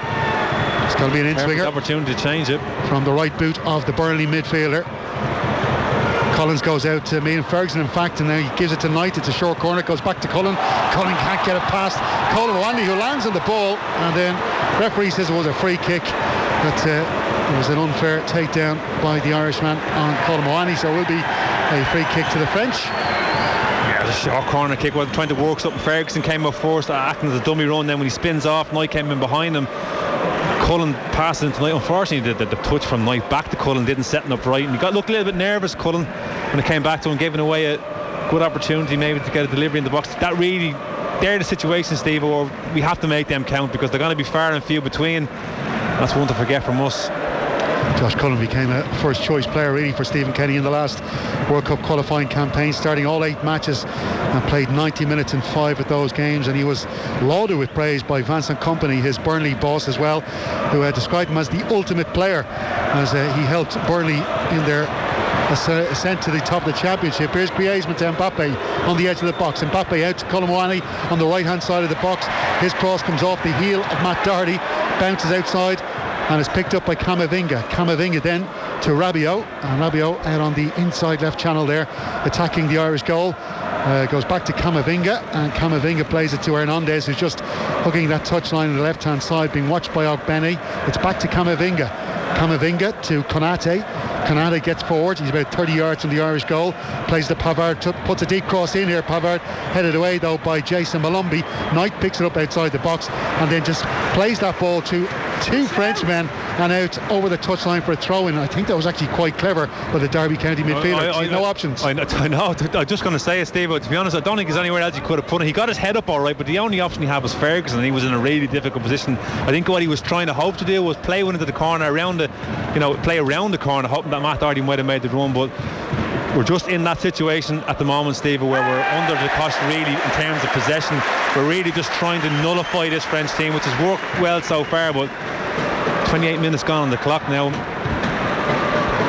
it's going to be an in-swinger. Opportunity to change it. From the right boot of the Burnley midfielder. Collins goes out to Mean Ferguson, in fact, and now he gives it to Knight. It's a short corner, it goes back to Cullen. Cullen can't get it past Colin Mawani, who lands on the ball, and then referee says it was a free kick. That it was an unfair takedown by the Irishman on Colin Mawani, so it will be a free kick to the French. Yeah, it was a short corner kick. Wasn't trying to work something. Ferguson came up first, acting as a dummy run. Then when he spins off, Knight came in behind him. Cullen passed into Knight. Unfortunately, the touch from Knight back to Cullen didn't set him up right, and he looked a little bit nervous, Cullen, when it came back to him, giving away a good opportunity maybe to get a delivery in the box. That really, they're the situations, Steve, where we have to make them count, because they're going to be far and few between. That's one to forget from us. Josh Cullen became a first choice player really for Stephen Kenny in the last World Cup qualifying campaign, starting all 8 matches and played 90 minutes in 5 of those games, and he was lauded with praise by Vincent Kompany, his Burnley boss as well, who described him as the ultimate player, as he helped Burnley in their ascent to the top of the championship. Here's Griezmann to Mbappe on the edge of the box. Mbappe out to Colin Mawani on the right hand side of the box. His cross comes off the heel of Matt Doherty, bounces outside, and is picked up by Camavinga. Camavinga then to Rabiot, and Rabiot out on the inside left channel there, attacking the Irish goal. Goes back to Camavinga, and Camavinga plays it to Hernandez, who's just hooking that touchline on the left hand side, being watched by Ogbene. It's back to Camavinga. Camavinga to Konate. Konate gets forward, he's about 30 yards from the Irish goal, plays the Pavard, puts a deep cross in here. Pavard headed away though by Jason Malumbi. Knight picks it up outside the box and then just plays that ball to 2 Frenchmen and out over the touchline for a throw-in. I think that was actually quite clever by the Derby County midfielder. No options. I know. I'm just going to say it, Steve, but to be honest, I don't think there's anywhere else he could have put it. He got his head up all right, but the only option he had was Ferguson, and he was in a really difficult position. I think what he was trying to hope to do was play one into the corner play around the corner, hoping that Matt Doherty might have made the run, but we're just in that situation at the moment, Steve, where we're under the cosh really in terms of possession. We're really just trying to nullify this French team, which has worked well so far, but 28 minutes gone on the clock now.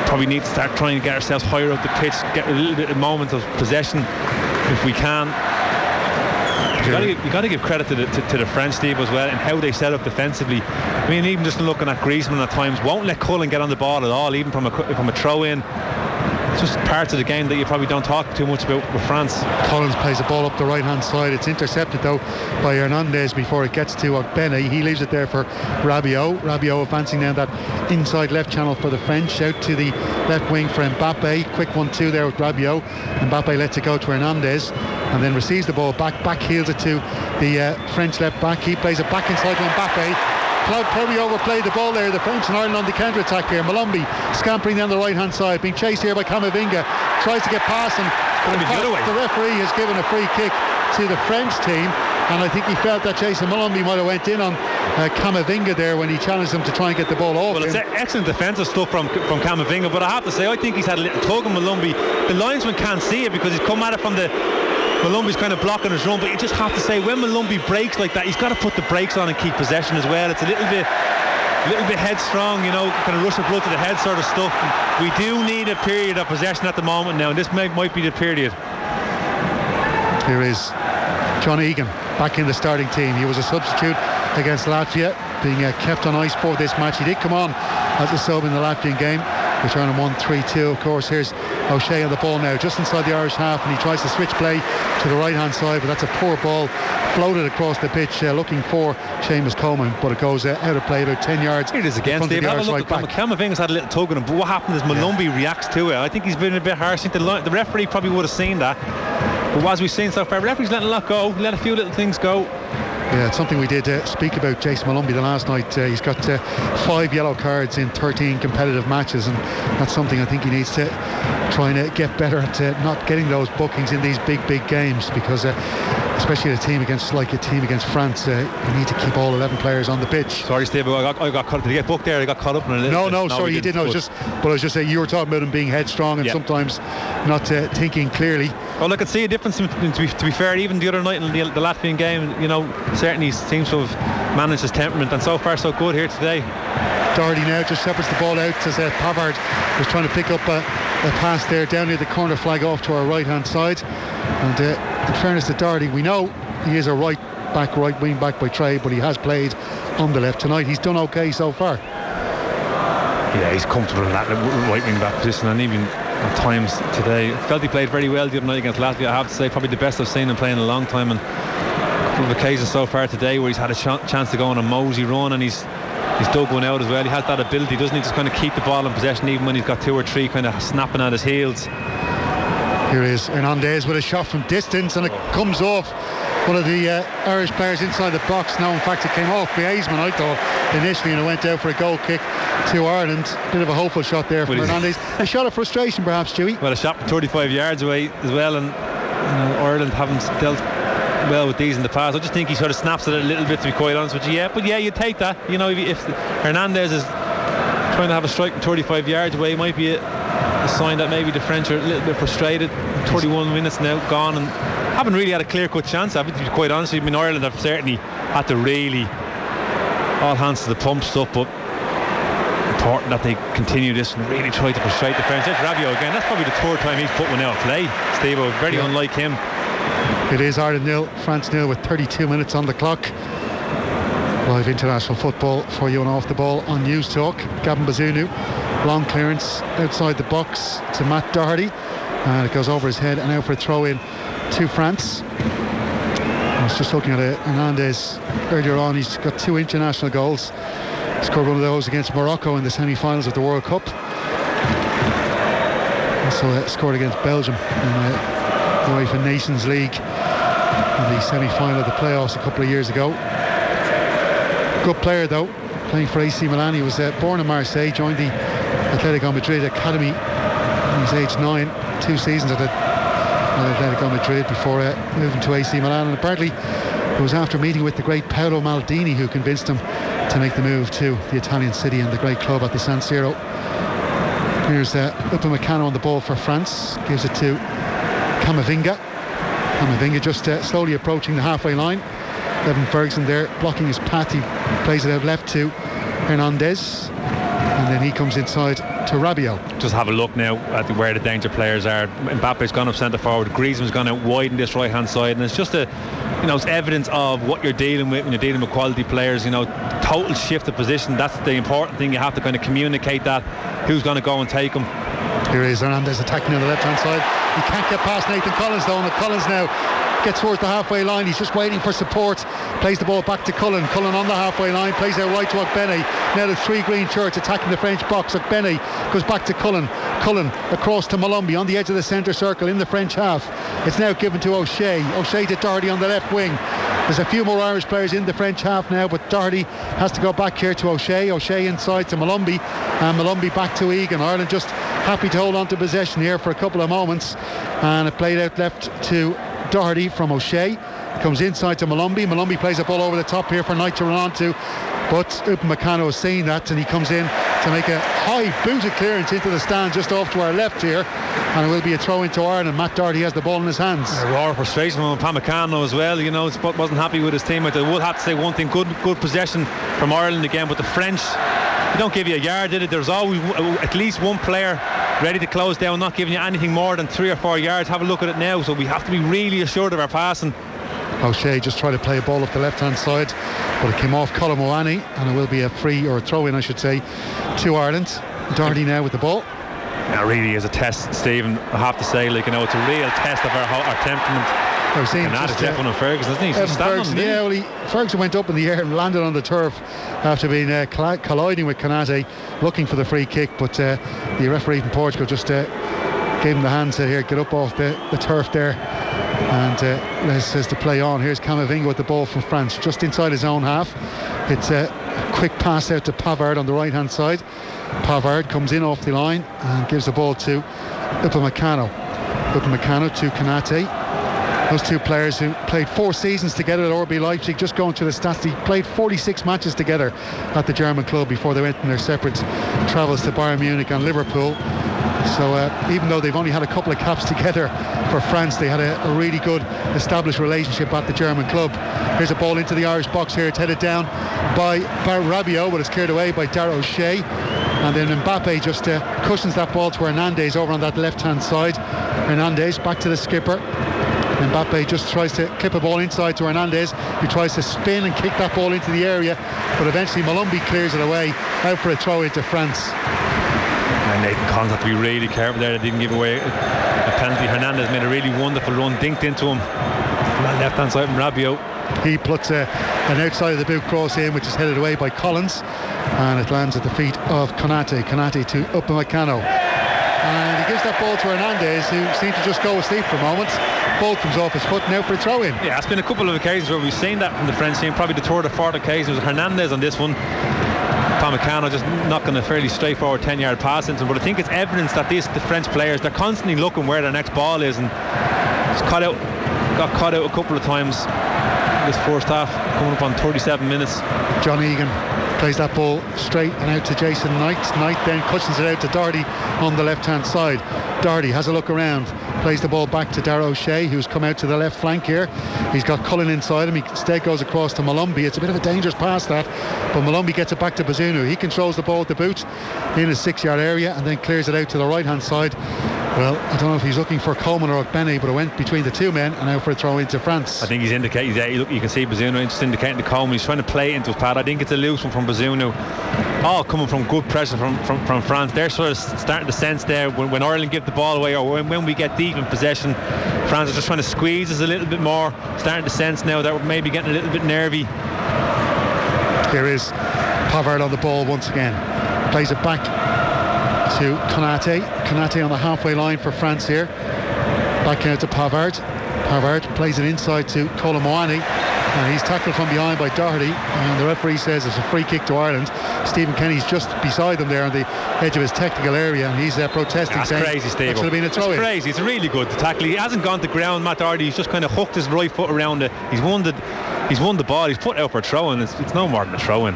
Probably need to start trying to get ourselves higher up the pitch, get a little bit of moment of possession if we can. You got to give credit to the French, Steve, as well, and how they set up defensively. I mean, even just looking at Griezmann at times, won't let Cullen get on the ball at all, even from a throw-in. It's just parts of the game that you probably don't talk too much about with France. Collins plays the ball up the right hand side. It's intercepted though by Hernandez before it gets to Ogbene. He leaves it there for Rabiot. Rabiot advancing down that inside left channel for the French, out to the left wing for Mbappe. Quick 1-2 there with Rabiot. Mbappe lets it go to Hernandez and then receives the ball back heels it to the French left back. He plays it back inside to Mbappe. probably overplayed the ball there. The French and Ireland on the counter-attack here. Malumbi scampering down the right-hand side, being chased here by Camavinga. Tries to get past him. But in fact, the referee has given a free kick to the French team, and I think he felt that Jason Malumbi might have went in on Camavinga there when he challenged him to try and get the ball off. Well, it's excellent defensive stuff from Camavinga, but I have to say I think he's had a little tug on Malumbi. The linesman can't see it because he's come at it from the Malumbi's kind of blocking his run, but you just have to say when Malumbi breaks like that, he's got to put the brakes on and keep possession as well. It's a little bit headstrong, kind of rush of blood to the head sort of stuff. We do need a period of possession at the moment now, and this might be the period. Here is John Egan back in the starting team. He was a substitute against Latvia, being kept on ice for this match. He did come on as a sub in the Latvian game, which Ireland won 3-2. Of course, here's O'Shea on the ball now, just inside the Irish half, and he tries to switch play to the right-hand side, but that's a poor ball floated across the pitch, looking for Seamus Coleman, but it goes out of play about 10 yards. Here it is again, Steve. Have a look at Camavinga's had a little tug on him, but what happened is Malumbi reacts to it. I think he's been a bit harsh. I think the referee probably would have seen that, but as we've seen so far, the referee's letting a lot go, let a few little things go. Yeah, it's something we did speak about Jason Malumbi the last night. He's got 5 yellow cards in 13 competitive matches, and that's something I think he needs to try and get better at, not getting those bookings in these big games, because especially a team against France, you need to keep all 11 players on the pitch. Sorry, Steve, I got caught. Did he get booked there? I got caught up in a little bit. No, sorry, you didn't. I was just saying, you were talking about him being headstrong and sometimes not thinking clearly. Well, I could see a difference, to be fair, even the other night in the Latvian game, certainly he seems to have managed his temperament, and so far so good here today. Doherty now just shepherds the ball out as Pavard was trying to pick up a pass there down near the corner flag off to our right hand side. And in fairness to Doherty, we know he is a right wing back by trade, but he has played on the left tonight. He's done okay so far. Yeah, he's comfortable in that right wing back position, and even at times today I felt he played very well the other night against Latvia. I have to say, probably the best I've seen him play in a long time, and a couple of occasions so far today where he's had a chance to go on a mosey run, and he's dug one out as well. He has that ability, doesn't he, just kind of keep the ball in possession even when he's got 2 or 3 kind of snapping at his heels. Here is Hernandez with a shot from distance, and it comes off one of the Irish players inside the box. No, in fact, it came off Biasman, I thought, initially, and it went out for a goal kick to Ireland. Bit of a hopeful shot there from Hernandez. A shot of frustration, perhaps, Stewie. Well, a shot 35 yards away as well, and Ireland haven't dealt well with these in the past. I just think he sort of snaps it a little bit, to be quite honest with you. But you take that. If Hernandez is trying to have a strike from 35 yards away, it might be a sign that maybe the French are a little bit frustrated. 31 minutes now gone, and haven't really had a clear-cut chance, to be quite honest. Ireland have certainly had to really all hands to the pump stuff, but important that they continue this and really try to frustrate the French. It's Rabiot again. That's probably the 3rd time he's put one out of play, Steve-O. Very unlike him. It is Ireland 0, France 0 with 32 minutes on the clock. Live international football for you and Off the Ball on News Talk. Gavin Bazunu, long clearance outside the box to Matt Doherty, and it goes over his head and out for a throw in to France. I was just looking at Hernandez earlier on. He's got 2 international goals. He scored one of those against Morocco in the semi-finals of the World Cup. Also scored against Belgium in the UEFA Nations League in the semi-final of the playoffs a couple of years ago. Good player though, playing for AC Milan. He was born in Marseille, joined the Atletico Madrid academy when he was age 9, 2 seasons at Atletico Madrid before moving to AC Milan, and apparently it was after meeting with the great Paolo Maldini who convinced him to make the move to the Italian city and the great club at the San Siro. Here's Upamecano on the ball for France, gives it to Camavinga. Camavinga just slowly approaching the halfway line. Evan Ferguson there blocking his path. He plays it out left to Hernandez, and then he comes inside to Rabiot. Just have a look now at where the danger players are. Mbappe's gone up centre forward, Griezmann's gone out wide in this right hand side, and it's just it's evidence of what you're dealing with when you're dealing with quality players. Total shift of position. That's the important thing. You have to kind of communicate that, who's going to go and take him. Here is Hernandez attacking on the left hand side. He can't get past Nathan Collins though, and Collins now gets towards the halfway line. He's just waiting for support. Plays the ball back to Cullen. Cullen on the halfway line, plays out right to Ogbene. Now the 3 green shirts attacking the French box. Ogbene goes back to Cullen. Cullen across to Malumbi on the edge of the centre circle in the French half. It's now given to O'Shea. O'Shea to Doherty on the left wing. There's a few more Irish players in the French half now, but Doherty has to go back here to O'Shea. O'Shea inside to Malumbi, and Malumbi back to Egan. Ireland just happy to hold on to possession here for a couple of moments, and it played out left to Doherty from O'Shea. Comes inside to Malumbi. Malumbi plays a ball over the top here for Knight to run on to, but Upamecano has seen that, and he comes in to make a high booted clearance into the stand just off to our left here, and it will be a throw into Ireland. Matt Doherty has the ball in his hands. A roar of frustration from Upamecano as well. You know, wasn't happy with his teammate. I would have to say one thing: good possession from Ireland again, but the French, they don't give you a yard, did it? There's always at least one player ready to close down, not giving you anything more than 3 or 4 yards. Have a look at it now. So we have to be really assured of our passing. O'Shea just tried to play a ball up the left hand side, but it came off Colin Moani, and it will be a free, or a throw in I should say, to Ireland. Doherty now with the ball. It really is a test, Stephen, I have to say. Like, you know, it's a real test of our temperament. I was saying just Evan Ferguson, isn't he? Ferguson, yeah, well, Ferguson went up in the air and landed on the turf after being colliding with Konate, looking for the free kick, but the referee from Portugal just gave him the hand, said, here, get up off the turf there, and says to play on. Here's Camavinga with the ball from France, just inside his own half. It's a quick pass out to Pavard on the right hand side. Pavard comes in off the line and gives the ball to Upamecano. Upamecano to Konate. Those two players who played 4 seasons together at RB Leipzig, just going through the stats, they played 46 matches together at the German club before they went on their separate travels to Bayern Munich and Liverpool. So even though they've only had a couple of caps together for France, they had a really good established relationship at the German club. Here's a ball into the Irish box here. It's headed down by Rabiot, but it's cleared away by Dara O'Shea. And then Mbappe just cushions that ball to Hernandez over on that left-hand side. Hernandez back to the skipper. Mbappe just tries to clip a ball inside to Hernandez, who tries to spin and kick that ball into the area, but eventually Malumbi clears it away, out for a throw into France. And Nathan Collins had to be really careful there. They didn't give away a penalty. Hernandez made a really wonderful run, dinked into him on that left hand side from Rabiot. He puts an outside of the boot cross in, which is headed away by Collins, and it lands at the feet of Konate to Upamecano, and he gives that ball to Hernandez, who seemed to just go asleep for a moment. Ball comes off his foot, now for a throw in. Yeah, it's been a couple of occasions where we've seen that from the French team. Probably the third or fourth occasion was Hernandez on this one. Upamecano just knocking a fairly straightforward 10-yard pass into him, but I think it's evidence that the French players, they're constantly looking where their next ball is, and got caught out a couple of times this first half, coming up on 37 minutes. John Egan plays that ball straight and out to Jason Knight. Knight then cushions it out to Doherty on the left hand side. Doherty has a look around, plays the ball back to Dara O'Shea, who's come out to the left flank here. He's got Cullen inside him. He instead goes across to Malumbi. It's a bit of a dangerous pass that, but Malumbi gets it back to Bazunu. He controls the ball at the boot in his 6-yard area and then clears it out to the right hand side. Well, I don't know if he's looking for Coleman or Ogbene, but it went between the two men and now for a throw into France. I think he's indicating, you can see Bazunu just indicating to Coleman. He's trying to play into his pad. I think it's a loose one from Bazunu. All coming from good pressure from France. They're sort of starting to sense there when Ireland give the ball away, or when we get deep in possession, France are just trying to squeeze us a little bit more. Starting to sense now that we're maybe getting a little bit nervy. Here is Pavard on the ball once again. Plays it back to Konate on the halfway line for France here. Back out to Pavard. Pavard plays it inside to Colin Moani, and he's tackled from behind by Doherty, and the referee says it's a free kick to Ireland. Stephen Kenny's just beside them there on the edge of his technical area, and he's protesting. That's saying crazy, Steve. That should have been a throw-in. It's crazy. It's really good to tackle. He hasn't gone to ground, Matt Doherty. He's just kind of hooked his right foot around it. He's won the ball. He's put out for a throw-in. It's no more than a throw-in.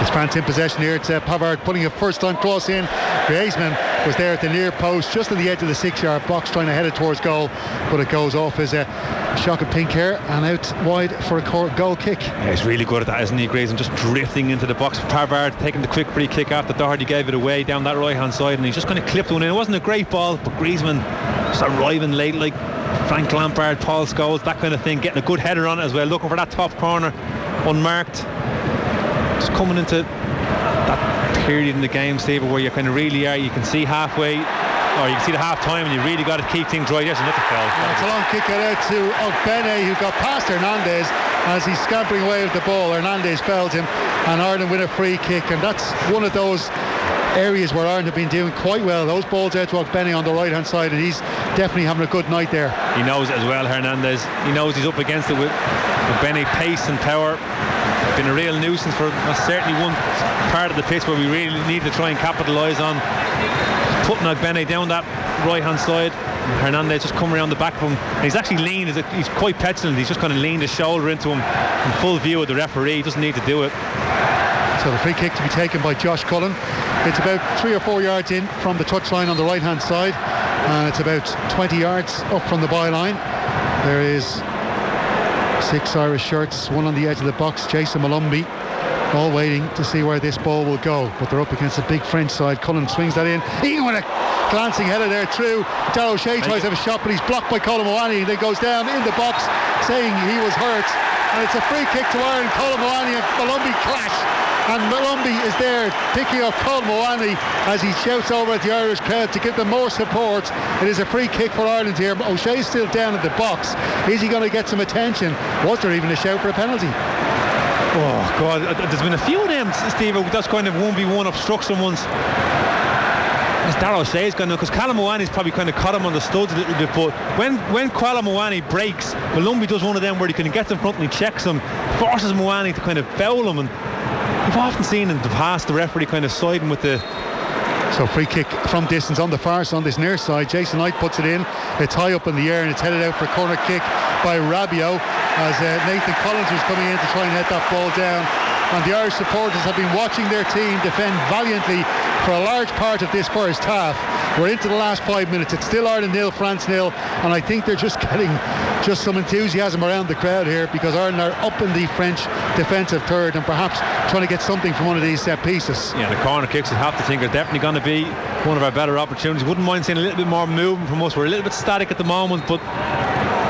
It's France in possession here. It's Pavard putting a first-time cross in. Griezmann was there at the near post, just on the edge of the 6-yard box, trying to head it towards goal, but it goes off as a shock of pink hair and out wide for a goal kick. Yeah, he's really good at that, isn't he, Griezmann? Just drifting into the box. Pavard taking the quick free kick after Doherty gave it away down that right-hand side, and he's just kind of clipped one in. It wasn't a great ball, but Griezmann just arriving late, like Frank Lampard, Paul Scholes, that kind of thing, getting a good header on it as well, looking for that top corner, unmarked. Just coming into that period in the game, Steve, where you kind of really are, you can see halfway, or you can see the half time, and you really got to keep things right. There's another foul. It's a long kick out to Ogbene, who got past Hernandez as he's scampering away with the ball. Hernandez felled him, and Ireland win a free kick, and that's one of those areas where Ireland have been doing quite well. Those balls out to Ogbene on the right hand side, and he's definitely having a good night there. He knows it as well, Hernandez. He knows he's up against it with Benny, pace and power, been a real nuisance for certainly one part of the pitch where we really need to try and capitalise on. Putting Benny down that right hand side. Hernandez just come around the back of him, and he's actually leaned, he's quite petulant, he's just kind of leaned his shoulder into him in full view of the referee. He doesn't need to do it. So the free kick to be taken by Josh Cullen. It's about 3 or 4 yards in from the touchline on the right hand side, and it's about 20 yards up from the byline. There is 6 Irish shirts, one on the edge of the box, Jason Malumbi, all waiting to see where this ball will go, but they're up against a big French side. Cullen swings that in, Egan with a glancing header there through. Darragh O'Shea tries to have a shot, but he's blocked by Colm Moani, and then goes down in the box saying he was hurt, and it's a free kick to Ireland. Colm Moani and Malumbi clash, and Malumbi is there picking up Colm Moani as he shouts over at the Irish crowd to give them more support. It is a free kick for Ireland here. O'Shea's still down in the box. Is he going to get some attention? Was there even a shout for a penalty? Oh God, there's been a few of them, Steve, that's kind of 1v1 obstruction ones. As Darragh O'Shea's gone, because Colm Moani's probably kind of caught him on the studs a little bit, but when Colm Moani breaks, Malumbi does one of them where he kind of gets in front and he checks him, forces Moani to kind of foul him, and we've often seen in the past the referee kind of siding with the... So free kick from distance on the far side, on this near side. Jason Knight puts it in. It's high up in the air and it's headed out for a corner kick by Rabiot as Nathan Collins was coming in to try and head that ball down. And the Irish supporters have been watching their team defend valiantly for a large part of this first half. We're into the last 5 minutes. It's still Ireland 0, France 0, and I think they're just getting some enthusiasm around the crowd here, because Ireland are up in the French defensive third and perhaps trying to get something from one of these set pieces. Yeah, the corner kicks, I have to think, are definitely going to be one of our better opportunities. Wouldn't mind seeing a little bit more movement from us. We're a little bit static at the moment, but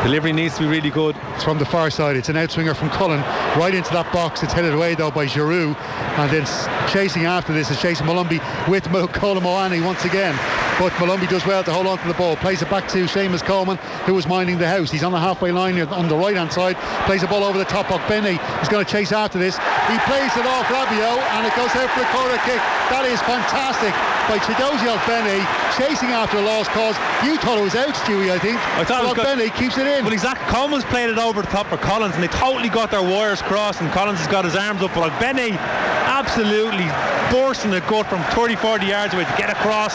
delivery needs to be really good. It's from the far side. It's an outswinger from Cullen right into that box. It's headed away though by Giroud, and then chasing after this is Jason Malumbi with Colm Moani once again. But Malumbi does well to hold on to the ball, plays it back to Seamus Coleman, who was minding the house. He's on the halfway line here on the right hand side, plays the ball over the top of Benny. He's going to chase after this. He plays it off Rabiot, and it goes out for a corner kick. That is fantastic by Chidozie Benny, chasing after a lost cause. You thought it was out, Stewie, I think. I thought it was Benny keeps it in. Well, exactly. Coleman's played it over the top for Collins, and they totally got their wires crossed, and Collins has got his arms up, but Benny absolutely bursting the gut from 30-40 yards away to get across.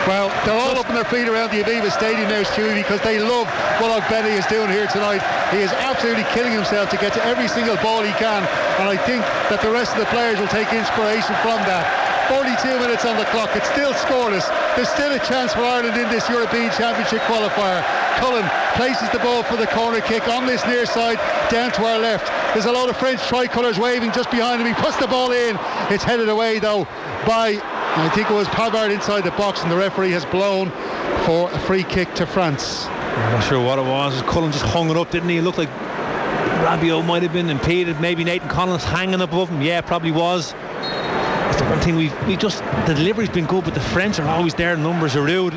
Well, they're all up on their feet around the Aviva Stadium now, Stewie, because they love what Benny is doing here tonight. He is absolutely killing himself to get to every single ball he can, and I think that the rest of the players will take inspiration from that. 42 minutes on the clock. It's still scoreless. There's still a chance for Ireland in this European Championship qualifier. Cullen places the ball for the corner kick on this near side down to our left. There's a lot of French tricolours waving just behind him. He puts the ball in. It's headed away though by, I think it was Pavard inside the box, and the referee has blown for a free kick to France. I'm not sure what it was. Cullen just hung it up, didn't he? It looked like Rabiot might have been impeded. Maybe Nathan Collins hanging above him. Yeah, probably was. That's the one thing we just, the delivery's been good, but the French are always there. Numbers are rude.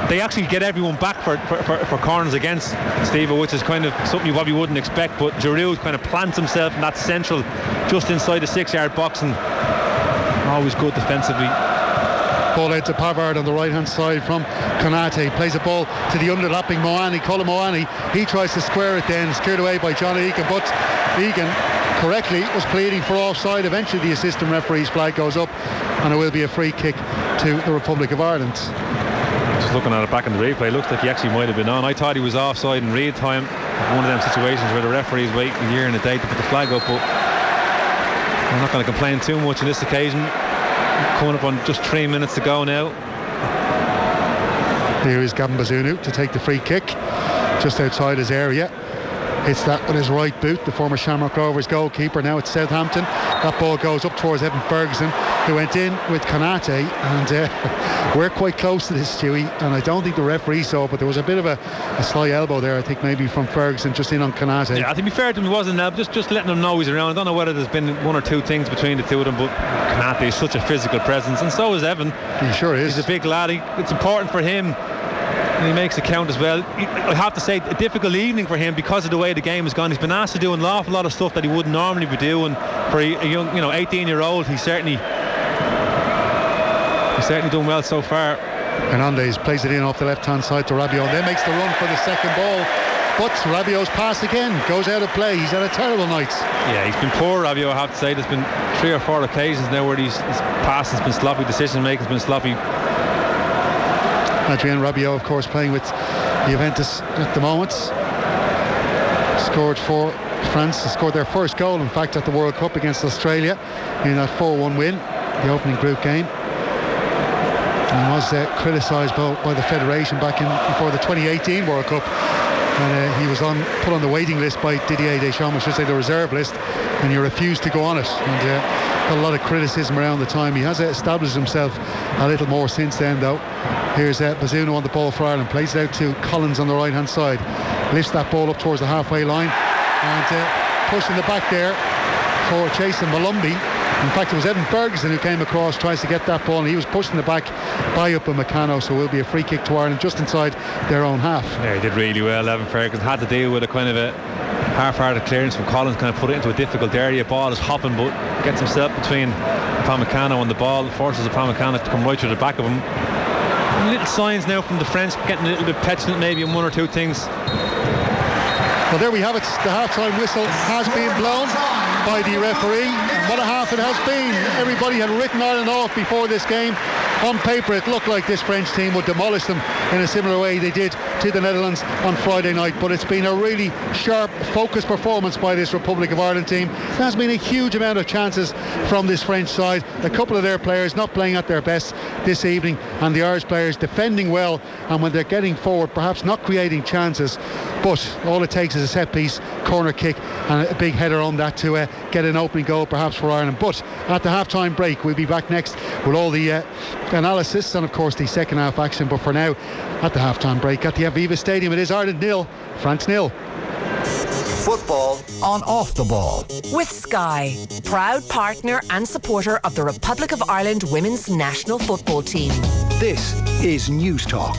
They actually get everyone back for corners against Steve, which is kind of something you probably wouldn't expect, but Giroud kind of plants himself in that central, just inside the 6-yard box, and always good defensively. Ball out to Pavard on the right hand side from Konate. Plays a ball to the underlapping Moani, Colm Moani. He tries to square it then, scared away by John Egan, but Egan correctly was pleading for offside. Eventually the assistant referee's flag goes up, and it will be a free kick to the Republic of Ireland. Just looking at it back in the replay, looks like he actually might have been on. I thought he was offside in real time. One of them situations where the referee's waiting a year and a day to put the flag up, but I'm not going to complain too much on this occasion. Coming up on just 3 minutes to go now. Here is Gavin Bazunu to take the free kick just outside his area. Hits that with his right boot, the former Shamrock Rovers goalkeeper. Now it's Southampton. That ball goes up towards Evan Ferguson, who went in with Konate, and we're quite close to this, Stewie, and I don't think the referee saw it, but there was a bit of a sly elbow there, I think, maybe from Ferguson just in on Konate. Yeah, to be fair to him, he wasn't just letting him know he's around. I don't know whether there's been one or two things between the two of them, but Konate is such a physical presence, and so is Evan. He sure is. He's a big lad. It's important for him, and he makes it count as well. I have to say, a difficult evening for him because of the way the game has gone. He's been asked to do an awful lot of stuff that he wouldn't normally be doing. For a young, 18-year-old, he's certainly done well so far. Hernandez plays it in off the left-hand side to Rabiot, and then makes the run for the second ball. but Rabiot's pass again goes out of play. He's had a terrible night. Yeah, he's been poor, Rabiot, I have to say. There's been 3 or 4 occasions now where his pass has been sloppy, decision making has been sloppy. Adrien Rabiot, of course, playing with Juventus at the moment. Scored for France, scored their first goal, in fact, at the World Cup against Australia in that 4-1 win, the opening group game. And was criticised by the Federation back before the 2018 World Cup. And he was put on the waiting list by Didier Deschamps, I should say the reserve list, and he refused to go on it. And got a lot of criticism around the time. He has established himself a little more since then, though. Here's Bazunu on the ball for Ireland, plays it out to Collins on the right hand side, lifts that ball up towards the halfway line, and pushing the back there for Jason Malumbi. In fact, it was Evan Ferguson who came across, tries to get that ball, and he was pushing the back by Upamecano, so it will be a free kick to Ireland just inside their own half. Yeah, he did really well. Evan Ferguson had to deal with a kind of a half-hearted clearance from Collins, kind of put it into a difficult area. Ball is hopping, but gets himself between Upamecano and the ball, forces Upamecano to come right through the back of him. Little signs now from the French, getting a little bit petulant maybe on 1 or 2 things. Well, there we have it. The half-time whistle has been blown by the referee. And what a half it has been. Everybody had written Ireland off before this game. On paper, it looked like this French team would demolish them in a similar way they did to the Netherlands on Friday night. But it's been a really sharp, focused performance by this Republic of Ireland team. There has been a huge amount of chances from this French side. A couple of their players not playing at their best this evening, and the Irish players defending well, and when they're getting forward, perhaps not creating chances. But all it takes is a set piece, corner kick, and a big header on that to get an opening goal perhaps for Ireland. But at the half-time break, we'll be back next with all the analysis and of course the second half action. But for now, at the half-time break at the Aviva Stadium, it is Ireland 0, France 0. Football on Off the Ball. With Sky, proud partner and supporter of the Republic of Ireland women's national football team. This is News Talk.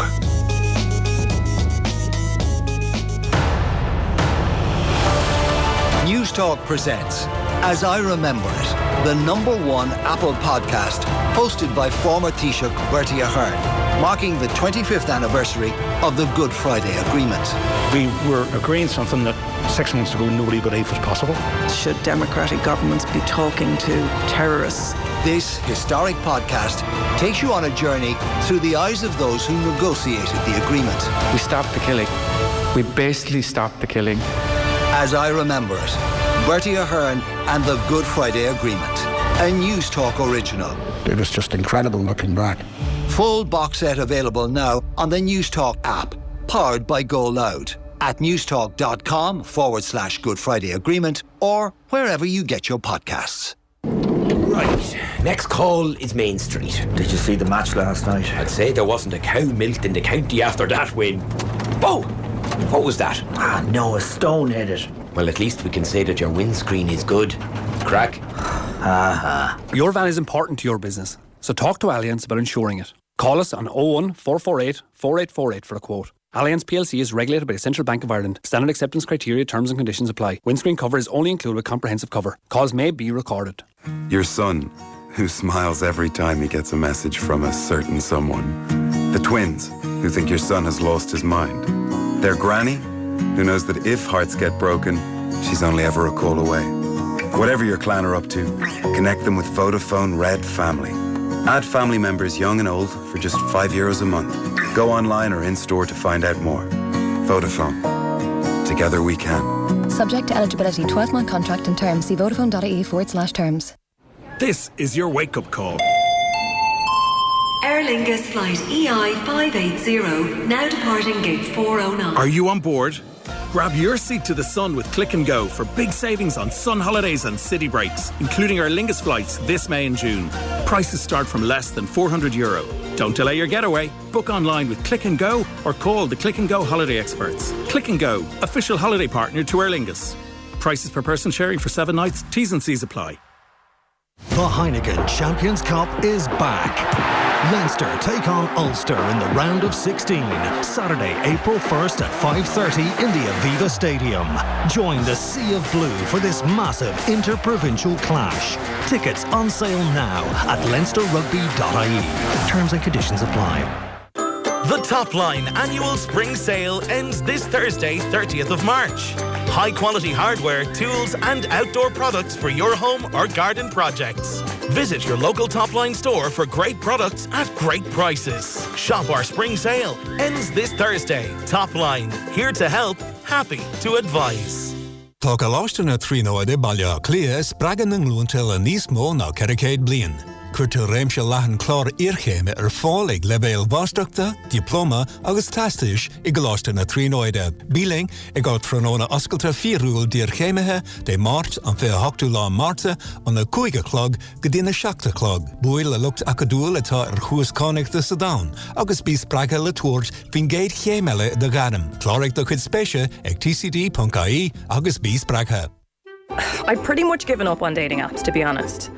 News Talk presents As I Remember It, the #1 Apple podcast, hosted by former Taoiseach Bertie Ahern, marking the 25th anniversary of the Good Friday Agreement. We were agreeing something that 6 months ago nobody believed was possible. Should democratic governments be talking to terrorists? This historic podcast takes you on a journey through the eyes of those who negotiated the agreement. We stopped the killing. We basically stopped the killing. As I Remember It, Bertie Ahern and the Good Friday Agreement, a News Talk original. It was just incredible looking back. Full box set available now on the News Talk app, powered by Go Loud, at newstalk.com/Good Friday Agreement, or wherever you get your podcasts. Right, next call is Main Street. Did you see the match last night? I'd say there wasn't a cow milked in the county after that win. Oh! What was that? No, a stone hit it. Well, at least we can say that your windscreen is good. Crack? Your van is important to your business, so talk to Allianz about insuring it. Call us on 01 448 4848 for a quote. Allianz PLC is regulated by the Central Bank of Ireland. Standard acceptance criteria, terms and conditions apply. Windscreen cover is only included with comprehensive cover. Calls may be recorded. Your son, who smiles every time he gets a message from a certain someone. The twins, who think your son has lost his mind. Their granny, who knows that if hearts get broken, she's only ever a call away. Whatever your clan are up to, connect them with Vodafone Red Family. Add family members young and old for just €5 a month. Go online or in-store to find out more. Vodafone. Together we can. Subject to eligibility, 12-month contract and terms. See vodafone.ie/terms. This is your wake-up call. Aer Lingus flight EI580, now departing gate 409. Are you on board? Grab your seat to the sun with Click and Go for big savings on sun holidays and city breaks, including Aer Lingus flights this May and June. Prices start from less than €400. Don't delay your getaway. Book online with Click and Go or call the Click and Go holiday experts. Click and Go, official holiday partner to Aer Lingus. Prices per person sharing for 7 nights. T's and C's apply. The Heineken Champions Cup is back. Leinster take on Ulster in the round of 16. Saturday, April 1st at 5:30 in the Aviva Stadium. Join the Sea of Blue for this massive inter-provincial clash. Tickets on sale now at leinsterrugby.ie. Terms and conditions apply. The Top Line annual spring sale ends this Thursday, 30th of March. High quality hardware, tools and outdoor products for your home or garden projects. Visit your local Top Line store for great products at great prices. Shop our spring sale. Ends this Thursday. Top Line. Here to help. Happy to advise. Tá go láiste na tríóide bailile clia spragan ng lúntil a níos mó ná cericéid blian. Cuirtear réimse leathan chlár iarchéime fáil ag leibéal bháisteachta, diploma agus tastais I go láiste na tríóide. Bíling ag á tróna oscailta fíorúil diarchéimethe de Máirt an 28 lá Márta an na 5 clog go dtí na 7 clog. Buail a lucht acadúil atá chuas cáineachta sa dán, agus bí spraga le tuairt hín géad chéimeile de garam. Chláraigh do chud spéise ag tcd.ie agus bí spraga. I'd pretty much given up on dating apps, to be honest.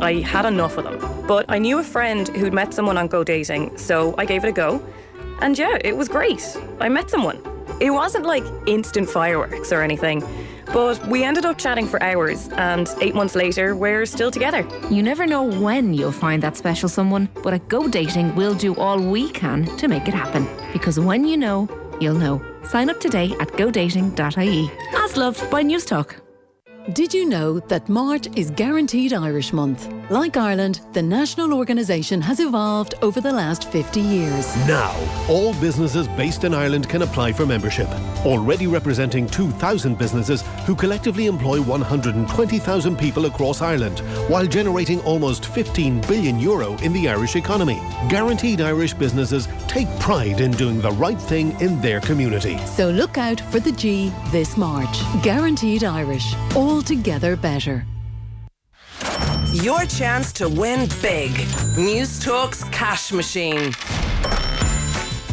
I had enough of them. But I knew a friend who'd met someone on Go Dating, so I gave it a go. And yeah, it was great. I met someone. It wasn't like instant fireworks or anything, but we ended up chatting for hours, and 8 months later, we're still together. You never know when you'll find that special someone, but at Go Dating, we'll do all we can to make it happen. Because when you know, you'll know. Sign up today at godating.ie. As loved by News Talk. Did you know that March is Guaranteed Irish Month? Like Ireland, the national organisation has evolved over the last 50 years. Now, all businesses based in Ireland can apply for membership, already representing 2,000 businesses who collectively employ 120,000 people across Ireland, while generating almost €15 billion in the Irish economy. Guaranteed Irish businesses take pride in doing the right thing in their community. So look out for the G this March. Guaranteed Irish. All together better. Your chance to win big. News Talk's cash machine.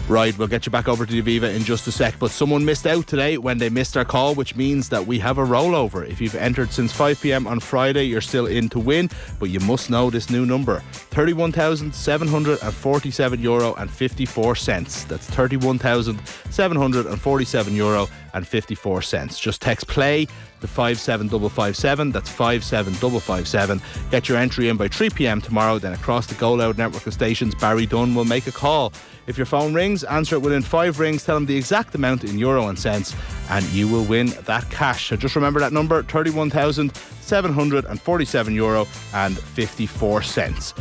Right, we'll get you back over to the Aviva in just a sec, but someone missed out today when they missed our call, which means that we have a rollover. If you've entered since 5 p.m. on Friday, you're still in to win, but you must know this new number. €31,747.54. That's €31,747.54. Just text play to 57557. That's 57557. Get your entry in by 3 p.m. tomorrow. Then across the Go Loud network of stations, Barry Dunn will make a call. If your phone rings, answer it within 5 rings. Tell him the exact amount in euro and cents, and you will win that cash. So just remember that number: €31,747.54.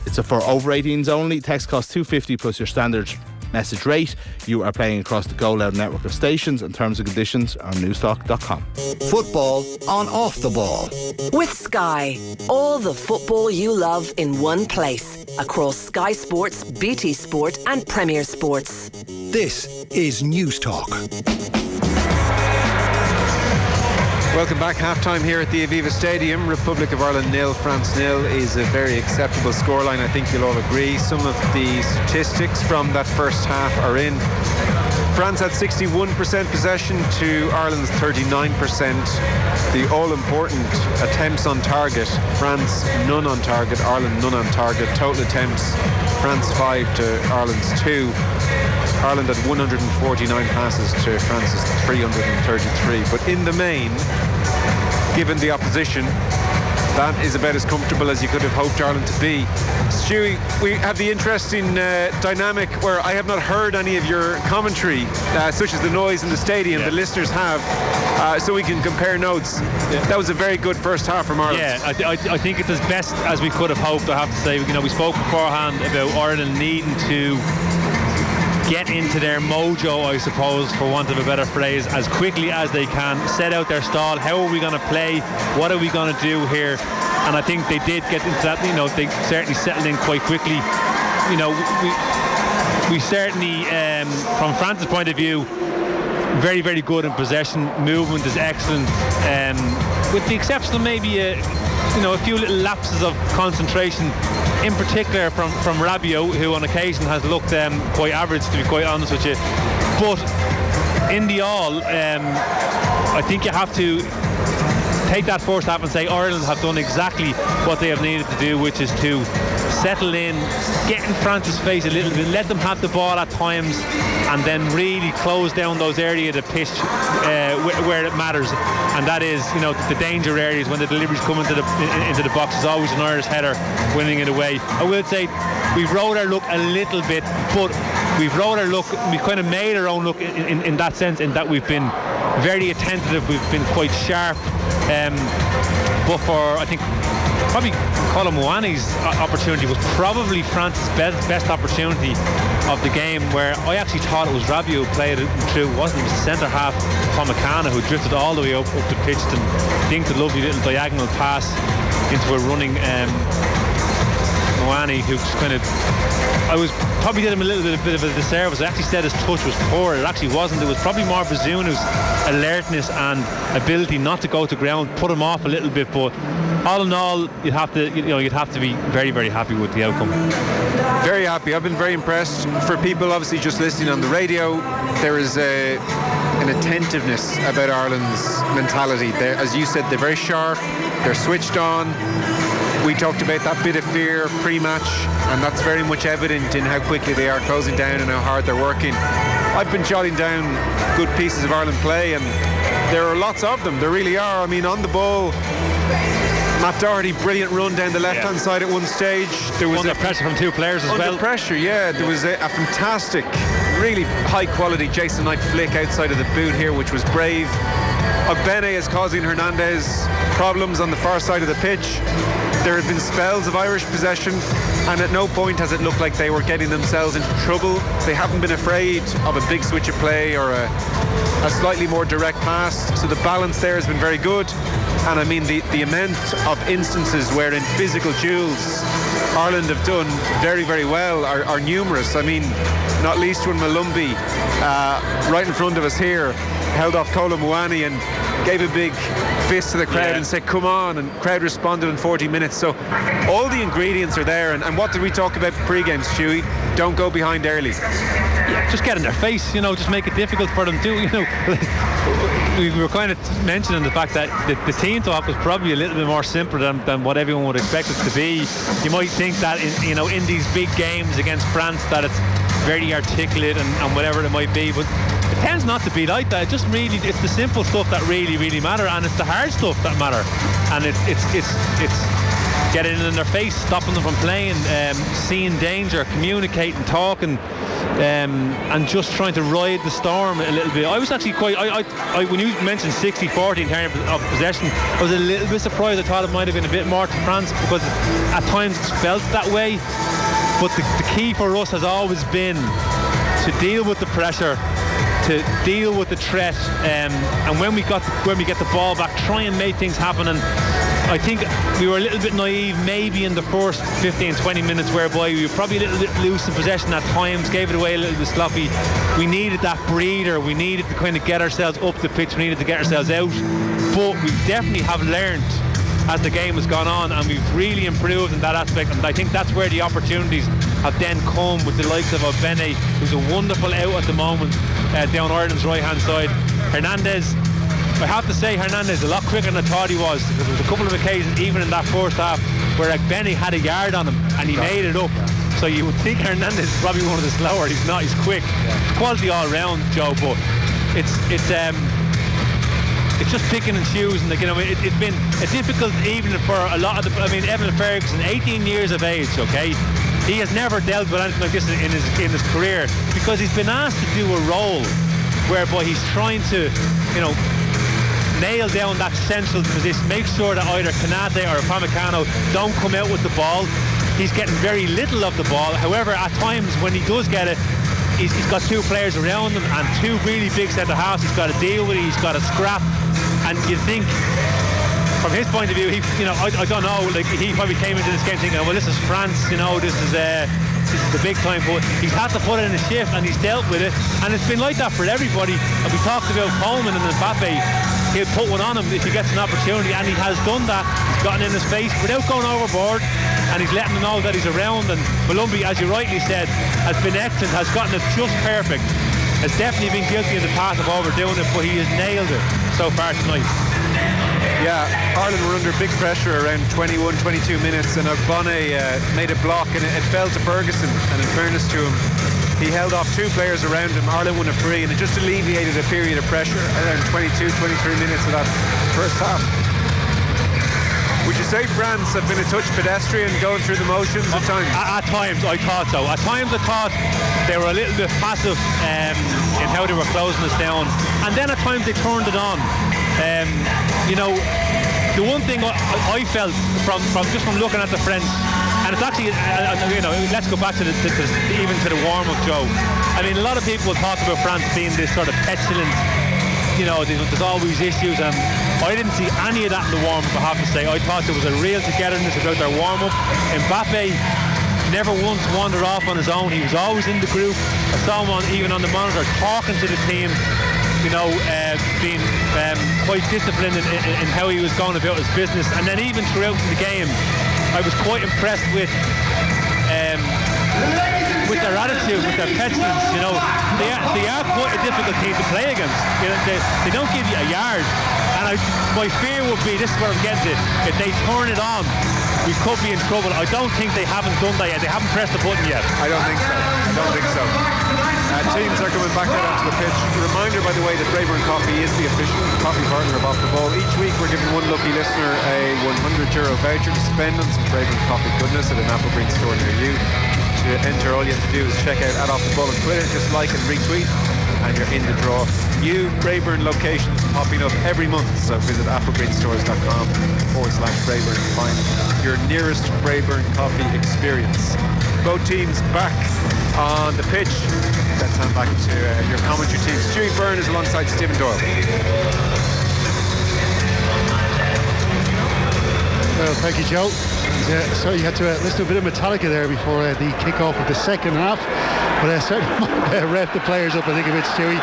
It's for over 18s only. Text costs $2.50 plus your standard message rate. You are playing across the Go Loud network of stations, and terms and conditions on newstalk.com. Football on Off the Ball. With Sky, all the football you love in one place. Across Sky Sports, BT Sport and Premier Sports. This is News Talk. Welcome back. Half-time here at the Aviva Stadium. Republic of Ireland 0, France 0 is a very acceptable scoreline. I think you'll all agree. Some of the statistics from that first half are in. France had 61% possession to Ireland's 39%. The all-important attempts on target. France none on target, Ireland none on target. Total attempts, France 5 to Ireland's 2. Ireland had 149 passes to France's 333. But in the main, given the opposition, that is about as comfortable as you could have hoped Ireland to be. Stuey, we have the interesting dynamic where I have not heard any of your commentary, such as the noise in the stadium. Yeah. The listeners have, so we can compare notes. Yeah. That was a very good first half from Ireland. Yeah, I think it's as best as we could have hoped, I have to say. We spoke beforehand about Ireland needing to get into their mojo, I suppose, for want of a better phrase, as quickly as they can, set out their stall. How are we going to play? What are we going to do here? And I think they did get into that. They certainly settled in quite quickly. We certainly, from France's point of view, very, very good in possession. Movement is excellent, with the exception of maybe a few little lapses of concentration, in particular from Rabiot, who on occasion has looked quite average, to be quite honest with you. But in the all, I think you have to take that first half and say Ireland have done exactly what they have needed to do, which is to settle in, get in France's face a little bit, let them have the ball at times, and then really close down those areas of the pitch where it matters, and that is the danger areas when the deliveries come into the box. Is always an Irish header winning it away. I will say we rode our luck a little bit, but we've wrote our look, we've kind of made our own look in that sense, in that we've been very attentive, we've been quite sharp. But for, I think, probably Colin Moani's opportunity was probably France's best opportunity of the game, where I actually thought it was Rabiot who played it through. It wasn't. It was the centre half, Pomacana, who drifted all the way up the pitch and dinked a lovely little diagonal pass into a running Moani, who just kind of, I was probably did him a little bit of a disservice. I actually said his touch was poor. It actually wasn't. It was probably more Bazunou's alertness and ability not to go to ground put him off a little bit. But all in all, you'd have to be very, very happy with the outcome. Very happy. I've been very impressed. For people obviously just listening on the radio, there is an attentiveness about Ireland's mentality. As you said, they're very sharp, they're switched on. We talked about that bit of fear pre-match, and that's very much evident in how quickly they are closing down and how hard they're working. I've been jotting down good pieces of Ireland play, and there are lots of them. There really are. I mean, on the ball, Matt Doherty, brilliant run down the left-hand side at one stage. There was under pressure from two players as well. Under pressure, yeah. There was a fantastic, really high-quality Jason Knight flick outside of the boot here, which was brave. Ogbene is causing Hernandez problems on the far side of the pitch. There have been spells of Irish possession, and at no point has it looked like they were getting themselves into trouble. They haven't been afraid of a big switch of play or a slightly more direct pass, so the balance there has been very good. And I mean, the amount of instances where in physical duels Ireland have done very, very well are numerous. I mean, not least when Malumbi, right in front of us here, held off Colin Moani and gave a big fist to the crowd and said, come on, and crowd responded in 40 minutes. So all the ingredients are there. And what did we talk about pre-game, Stewie? Don't go behind early. Yeah, just get in their face, just make it difficult for them to, we were kind of mentioning the fact that the team talk was probably a little bit more simple than what everyone would expect it to be. You might think that in these big games against France that it's very articulate and whatever it might be, but it tends not to be like that. It's the simple stuff that really, really matter, and it's the hard stuff that matter. And it's getting in their face, stopping them from playing, seeing danger, communicating, talking, and just trying to ride the storm a little bit. I was actually quite, when you mentioned 60-40 in terms of possession, I was a little bit surprised. I thought it might have been a bit more to France, because at times it's felt that way. But the key for us has always been to deal with the pressure, to deal with the threat, and when we get the ball back, try and make things happen. And I think we were a little bit naive maybe in the first 15-20 minutes, whereby we were probably a little bit loose in possession at times, gave it away a little bit sloppy. We needed that breather, we needed to kind of get ourselves up the pitch, we needed to get ourselves out. But we definitely have learned as the game has gone on, and we've really improved in that aspect, and I think that's where the opportunities have then come with the likes of Ogbene, who's a wonderful out at the moment down Ireland's right hand side. Hernandez, I have to say, Hernandez a lot quicker than I thought he was, because there was a couple of occasions even in that first half where Ogbene had a yard on him and he made it up. So you would think Hernandez is probably one of the slower. He's not, he's quick. Quality all round, Joe, but it's just picking and choosing. It's been a difficult evening for a lot of Evan Ferguson, 18 years of age, okay? He has never dealt with anything like this in his career, because he's been asked to do a role whereby he's trying to, nail down that central position, make sure that either Canate or Upamecano don't come out with the ball. He's getting very little of the ball. However, at times when he does get it, he's got two players around him and two really big centre halves. He's got to deal with it, he's got to scrap. And you think, from his point of view, I don't know, he probably came into this game thinking, well, this is France, this is the big time, but he's had to put in a shift and he's dealt with it, and it's been like that for everybody. And we talked about Coleman and Mbappe. He'll put one on him if he gets an opportunity, and he has done that. He's gotten in his face without going overboard, and he's letting them know that he's around. And Malumbi, as you rightly said, has been excellent, has gotten it just perfect. Has definitely been guilty in the past of overdoing it, but he has nailed it so far tonight. Yeah, Ireland were under big pressure around 21, 22 minutes, and Ogbene made a block, and it fell to Ferguson. And in fairness to him, he held off two players around him. Ireland won a free, and it just alleviated a period of pressure around 22, 23 minutes of that first half. Would you say France have been a touch pedestrian going through the motions at times? At times, I thought so. At times, I thought they were a little bit passive in how they were closing us down. And then at times, they turned it on. The one thing I felt from looking at the French, and it's actually, let's go back to the warm-up, Joe. I mean, a lot of people talk about France being this sort of petulant, there's always issues, and I didn't see any of that in the warm-up, I have to say. I thought there was a real togetherness about their warm-up. Mbappe never once wandered off on his own. He was always in the group. I saw him even on the monitor talking to the team, being quite disciplined in how he was going about his business. And then even throughout the game, I was quite impressed with their attitude, with their petulance. They are quite a difficult team to play against. They don't give you a yard. And my fear would be, this is where I'm getting to, if they turn it on, we could be in trouble. I don't think they haven't done that yet. They haven't pressed the button yet. I don't think so. Teams are coming back out onto the pitch. Reminder, by the way, that Brayburn Coffee is the official coffee partner of Off the Ball. Each week we're giving one lucky listener a €100 voucher to spend on some Brayburn Coffee goodness at an Applegreen store near you. To enter, all you have to do is check out Off the Ball on Twitter, just like and retweet, and you're in the draw. New Brayburn locations popping up every month, so visit applegreenstores.com/Brayburn to find your nearest Brayburn coffee experience. Both teams back on the pitch. Let's hand back to your commentary team. Stuey Byrne is alongside Stephen Doyle. Well, thank you, Joe. And, so you had to listen to a bit of Metallica there before the kick-off of the second half. But certainly rep the players up, I think, a bit, Stewie,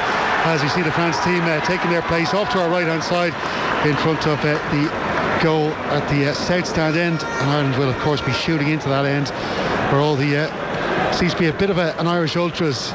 as we see the France team taking their place off to our right-hand side in front of the goal at the south stand end. And Ireland will, of course, be shooting into that end where all the seems to be a bit of an Irish Ultras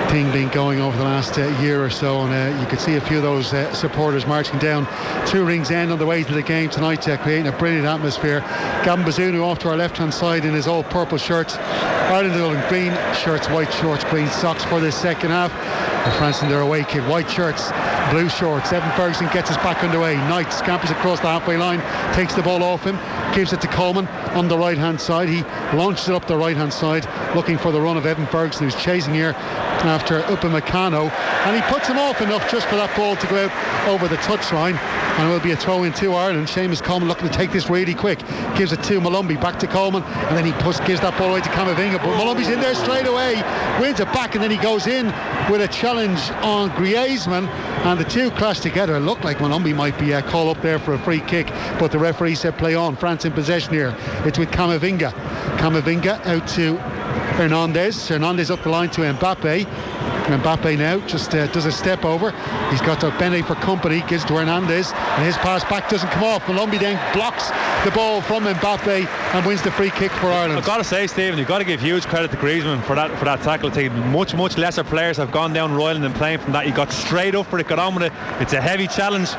thing being going over the last year or so, and you could see a few of those supporters marching down to Rings End on the way to the game tonight, creating a brilliant atmosphere. Gavin Bazunu off to our left hand side in his all purple shirt, Ireland in green shirts, white shorts, green socks for this second half, and France in their away kit, white shirts, blue shorts. Evan Ferguson gets us back underway. Knight scampers across the halfway line, takes the ball off him, gives it to Coleman on the right hand side. He launches it up the right hand side looking for the run of Evan Ferguson, who's chasing here after Upamecano, and he puts him off enough just for that ball to go out over the touchline, and it will be a throw in to Ireland. Seamus Coleman looking to take this really quick, gives it to Malumbi, back to Coleman, and then he gives that ball away to Camavinga, but Malumbi's in there straight away, wins it back, and then he goes in with a challenge on Griezmann, and the two clash together. It looked like Malumbi might be called up there for a free kick, but the referee said play on. France in possession here. It's with Camavinga out to Hernandez up the line to Mbappe. Mbappe now just does a step over. He's got Bene for company, gives to Hernandez, and his pass back doesn't come off. Malumbi then blocks the ball from Mbappe and wins the free kick for Ireland. I've got to say, Stephen, you've got to give huge credit to Griezmann for that tackle. Much lesser players have gone down roiling and playing from that. He got straight up for it, got on with it. It's a heavy challenge.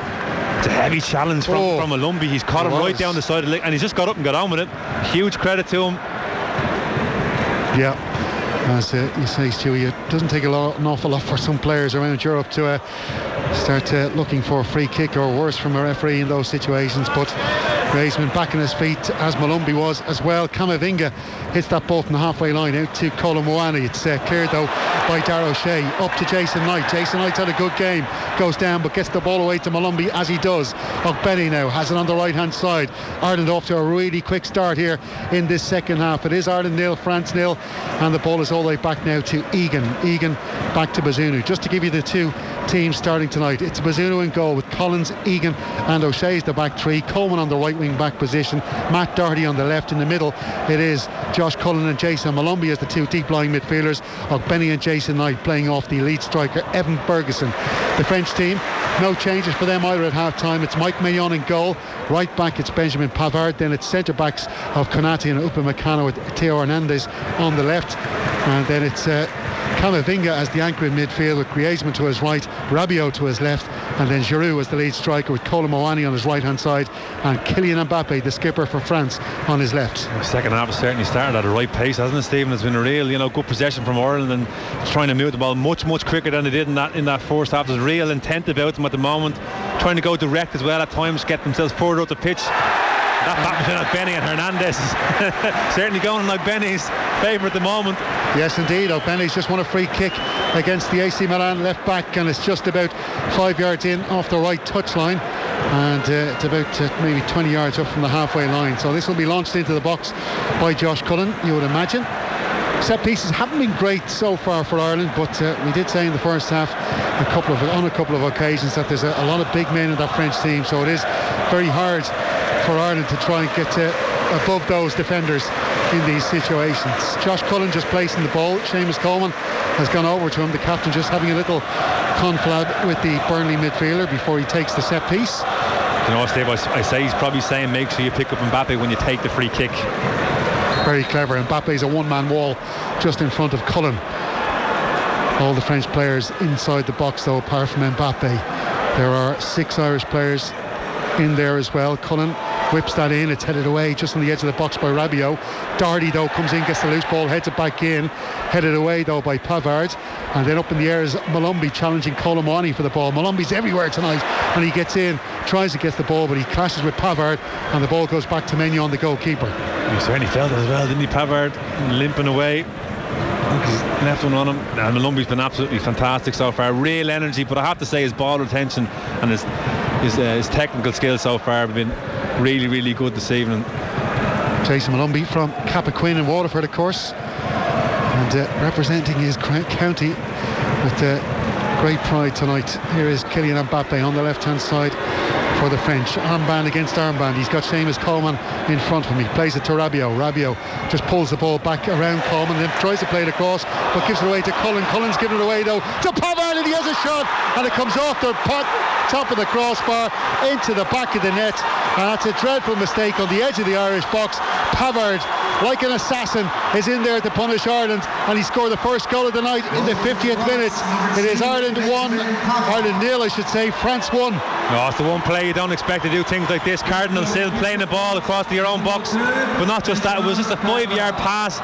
From Malumbi. He's caught him right down the side of the leg, and he's just got up and got on with it. Huge credit to him. Yeah, as you say, Stewie, it doesn't take an awful lot for some players around Europe to start looking for a free kick or worse from a referee in those situations, but Griezmann back on his feet, as Malumbi was as well. Camavinga hits that ball from the halfway line out to Colin Moani. It's cleared though by Darragh O'Shea, up to Jason Knight. Jason Knight's had a good game, goes down but gets the ball away to Malumbi as he does. Ogbeni now has it on the right hand side. Ireland off to a really quick start here in this second half. It is Ireland 0, France 0, and the ball is all the way back now to Egan back to Bazunu. Just to give you the two teams starting tonight, it's Bazunu in goal with Collins, Egan and O'Shea's the back three. Coleman on the right wing back position, Matt Doherty on the left. In the middle it is Josh Cullen and Jason Malumbi as the two deep lying midfielders. Ogbeni and Jason Knight playing off the lead striker Evan Ferguson. The French team, no changes for them either at half time. It's Mike Maignan in goal, right back it's Benjamin Pavard, then it's centre backs of Konate and Upamecano with Theo Hernandez on the left, and then it's Camavinga as the anchor in midfield with Griezmann to his right, Rabiot to his left, and then Giroud as the lead striker with Colin Moani on his right hand side and Kylian Mbappe, the skipper for France, on his left. The second half has certainly started at the right pace, hasn't it, Stephen? It's been a real good possession from Ireland and trying to move the ball much quicker than they did in that first half. There's real intent about them at the moment, trying to go direct as well at times, get themselves further up the pitch. That battle between O'Benny and Hernandez is certainly going in O'Benny's favour at the moment. Yes, indeed. O'Benny's just won a free kick against the AC Milan left back, and it's just about 5 yards in off the right touchline, and it's about maybe 20 yards up from the halfway line. So this will be launched into the box by Josh Cullen, you would imagine. Set pieces haven't been great so far for Ireland, but we did say in the first half on a couple of occasions that there's a lot of big men in that French team, so it is very hard for Ireland to try and get above those defenders in these situations. Josh Cullen just placing the ball. Seamus Coleman has gone over to him, the captain, just having a little confab with the Burnley midfielder before he takes the set piece. You know, Steve, I say he's probably saying make sure you pick up Mbappe when you take the free kick. Very clever. Mbappe's a one-man wall just in front of Cullen. All the French players inside the box though, apart from Mbappe. There are 6 Irish players in there as well. Cullen whips that in, it's headed away just on the edge of the box by Rabiot. Doherty though comes in, gets the loose ball, heads it back in, headed away though by Pavard, and then up in the air is Malumbi challenging Colomwani for the ball. Malumbi's everywhere tonight, and he gets in, tries to get the ball, but he clashes with Pavard, and the ball goes back to Mignon, the goalkeeper. He certainly felt it as well, didn't he? Pavard limping away. He's left one on him, and Malumbi's been absolutely fantastic so far. Real energy, but I have to say his ball retention and his technical skills so far have been really, really good this evening. Jason Malumbi from Cappoquin in Waterford, of course, and representing his county with great pride tonight. Here is Kylian Mbappe on the left-hand side for the French. Armband against armband. He's got Seamus Coleman in front of him. He plays it to Rabiot. Rabiot just pulls the ball back around Coleman, then tries to play it across, but gives it away to Cullen. Cullen's given it away though to Pavard, and he has a shot, and it comes off the top of the crossbar into the back of the net, and that's a dreadful mistake on the edge of the Irish box. Pavard, like an assassin, is in there to punish Ireland, and he scored the first goal of the night in the 50th minute. It is Ireland 1, Ireland 0 I should say, France 1. No, it's the one play you don't expect to do things like this. Cardinal still playing the ball across to your own box, but not just that, it was just a 5-yard pass.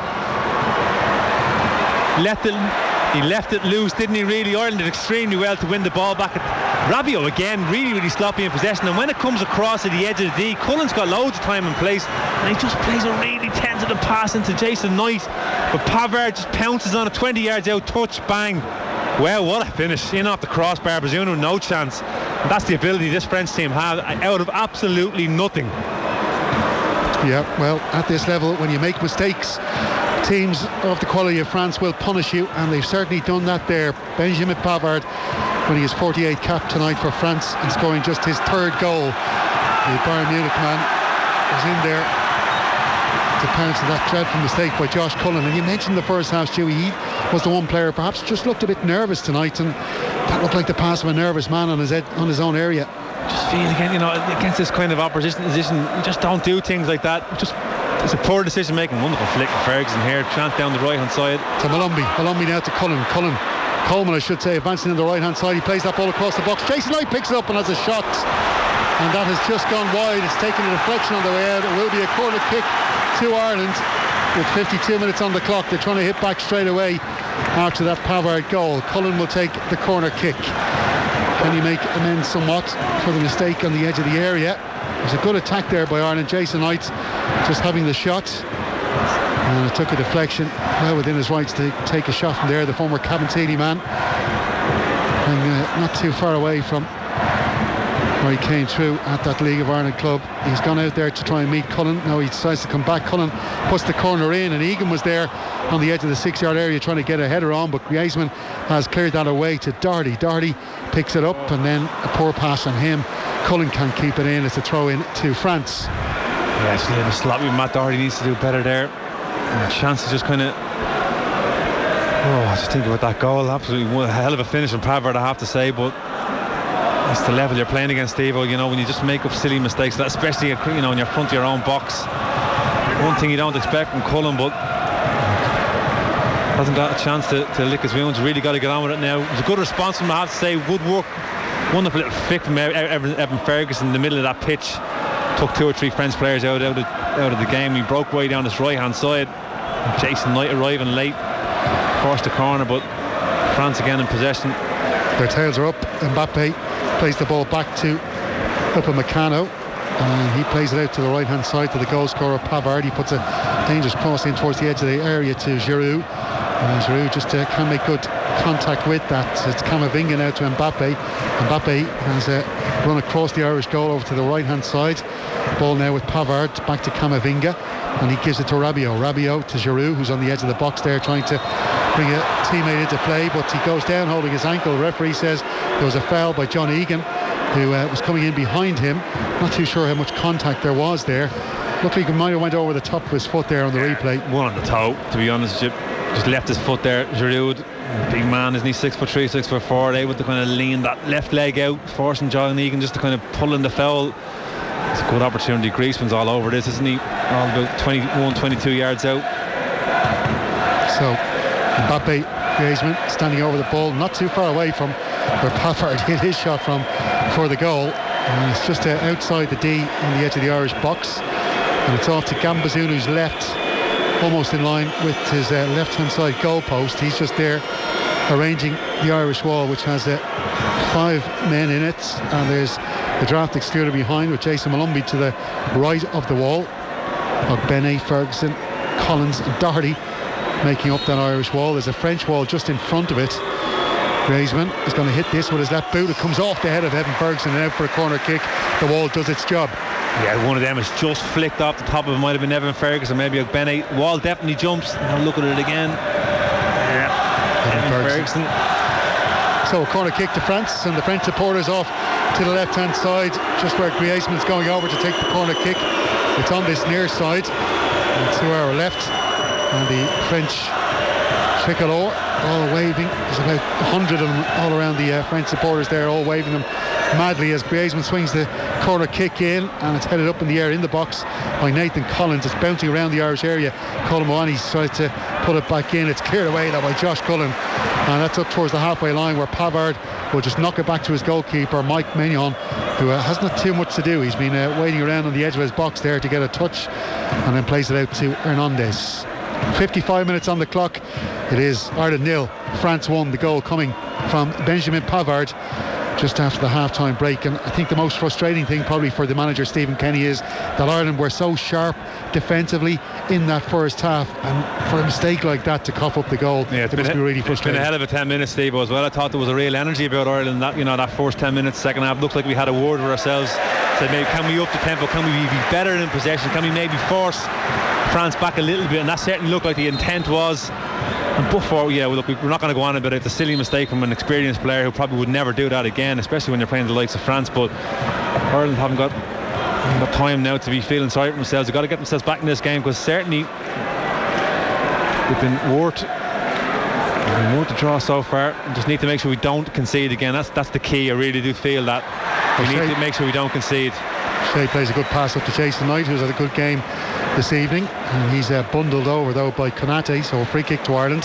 He left it loose, didn't he really? Ireland did extremely well to win the ball back. Rabiot again, really, really sloppy in possession, and when it comes across to the edge of the D, Cullen's got loads of time and place, and he just plays a really tentative pass into Jason Knight, but Pavard just pounces on it 20 yards out, touch, bang. Well, what a finish, in off the crossbar, presumably no chance. And that's the ability this French team have out of absolutely nothing. Yeah, well, at this level, when you make mistakes, teams of the quality of France will punish you, and they've certainly done that there. Benjamin Pavard, winning his 48th cap tonight for France and scoring just his 3rd goal. The Bayern Munich man was in there to pounce on that dreadful mistake by Josh Cullen. And you mentioned the first half, Stewie, he was the one player perhaps just looked a bit nervous tonight, and that looked like the pass of a nervous man on his own area. Just feel again, against this kind of opposition, you just don't do things like that. It's a poor decision making. Wonderful flick of Ferguson here, chant down the right hand side to Malumbi now to Coleman I should say, advancing on the right hand side. He plays that ball across the box. Jason Knight picks it up and has a shot, and that has just gone wide. It's taken a deflection on the way out. It will be a corner kick to Ireland with 52 minutes on the clock. They're trying to hit back straight away after that Pavard goal. Cullen will take the corner kick. Can he make amends somewhat for the mistake on the edge of the area? It was a good attack there by Ireland. Jason Knight just having the shot, and it took a deflection. Well within his rights to take a shot from there, the former Cabinteely man, and not too far away from where he came through at that League of Ireland club. He's gone out there to try and meet Cullen. Now he decides to come back. Cullen puts the corner in, and Egan was there on the edge of the 6-yard area trying to get a header on, but Griezmann has cleared that away to Doherty. Doherty picks it up, and then a poor pass on him. Cullen can't keep it in. It's a throw in to France. Yeah, it's a little sloppy. Matt Doherty needs to do better there. And the chance to just kind of... just think about that goal. Absolutely a hell of a finish from Pavard, I have to say, but it's the level you're playing against, Steve-O. When you just make up silly mistakes, especially in your front of your own box. One thing you don't expect from Cullen, but hasn't got a chance to lick his wounds. Really got to get on with it now. It was a good response from him, I have to say. Good work. Wonderful little flick from Evan Ferguson in the middle of that pitch. Took 2 or 3 French players out of the game. He broke way down his right hand side. Jason Knight arriving late, forced the corner, but France again in possession. Their tails are up. Mbappe plays the ball back to Upamecano. and he plays it out to the right hand side to the goal scorer Pavard. He puts a dangerous cross in towards the edge of the area to Giroud, and Giroud just can make good contact with that. It's Camavinga now to Mbappe. Mbappe has run across the Irish goal over to the right hand side. Ball now with Pavard, back to Camavinga, and he gives it to Rabiot to Giroud, who's on the edge of the box there trying to bring a teammate into play, but he goes down holding his ankle. The referee says there was a foul by John Egan, who was coming in behind him. Not too sure how much contact there was there. Looked like he might have went over the top of his foot there on the replay. One on the toe, to be honest. Just left his foot there. Giroud, big man, isn't he? 6'3", 6'4", able to kind of lean that left leg out, forcing John Egan just to kind of pull in the foul. It's a good opportunity. Griezmann's all over this, isn't he? All about 21, 22 yards out. So Mbappe, Griezmann standing over the ball, not too far away from where Pavard hit his shot from for the goal. And it's just outside the D on the edge of the Irish box. And it's off to Gambazunu's left, almost in line with his left-hand side goal post. He's just there arranging the Irish wall, which has 5 men in it. And there's the draft excluder behind with Jason Malumbi to the right of the wall. Ogbene, Ferguson, Collins and Doherty making up that Irish wall. There's a French wall just in front of it. Griezmann is going to hit this with his left boot. It comes off the head of Evan Ferguson and out for a corner kick. The wall does its job. Yeah, one of them has just flicked off the top of it. Might have been Evan Ferguson, maybe Ogbene. Wall definitely jumps. Now look at it again. Yeah, Evan Ferguson. So a corner kick to France, and the French supporters off to the left-hand side, just where Griezmann's going over to take the corner kick. It's on this near side, to our left, and the French tricolor all waving. There's about 100 of them all around the French supporters there, all waving them madly as Griezmann swings the corner kick in, and it's headed up in the air in the box by Nathan Collins. It's bouncing around the Irish area. Colin Moani's tried to put it back in. It's cleared away now by Josh Cullen, and that's up towards the halfway line where Pavard will just knock it back to his goalkeeper Mike Maignan, who has not too much to do. He's been waiting around on the edge of his box there to get a touch, and then plays it out to Hernandez. 55 minutes on the clock. It is Ireland 0, France 1. The goal coming from Benjamin Pavard just after the half-time break. And I think the most frustrating thing probably for the manager Stephen Kenny is that Ireland were so sharp defensively in that first half, and for a mistake like that to cough up the goal, it must be really frustrating. It's been a hell of a 10 minutes, Steve, as well. I thought there was a real energy about Ireland. That, that first 10 minutes, second half, looked like we had a word with ourselves. Said, maybe can we up the tempo? Can we be better in possession? Can we maybe force France back a little bit? And that certainly looked like the intent was. And before, look, we're not going to go on about it. It's a silly mistake from an experienced player who probably would never do that again, especially when you're playing the likes of France. But Ireland haven't got time now to be feeling sorry for themselves. They've got to get themselves back in this game, because certainly they've been worth the draw so far. We just need to make sure we don't concede again. That's the key. I really do feel that we need to make sure we don't concede. Shea plays a good pass up to Jason Knight, who's had a good game this evening, and he's bundled over though by Konate, so a free kick to Ireland.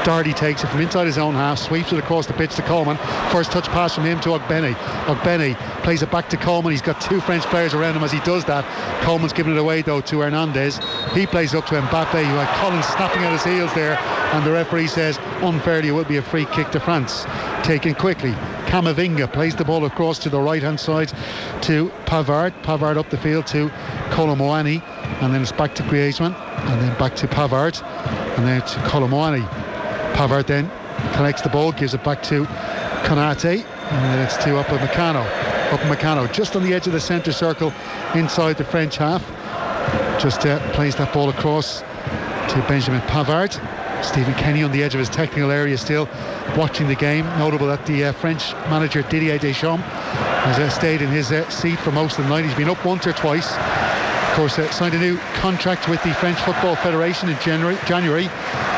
Doherty takes it from inside his own half, sweeps it across the pitch to Coleman. First touch pass from him to Ogbene. Ogbene plays it back to Coleman. He's got 2 French players around him as he does that. Coleman's giving it away though to Hernandez. He plays up to Mbappe, who had Collins snapping at his heels there, and the referee says unfairly it will be a free kick to France. Taken quickly. Camavinga plays the ball across to the right hand side to Pavard. Pavard up the field to Colin Moani, and then it's back to Griezmann, and then back to Pavard, and then to Colin Moani. Pavard then collects the ball, gives it back to Konate, and then it's to Upamecano just on the edge of the centre circle inside the French half. Just plays that ball across to Benjamin Pavard. Stephen Kenny on the edge of his technical area still watching the game. Notable that the French manager Didier Deschamps has stayed in his seat for most of the night. He's been up once or twice. Of course, signed a new contract with the French Football Federation in January.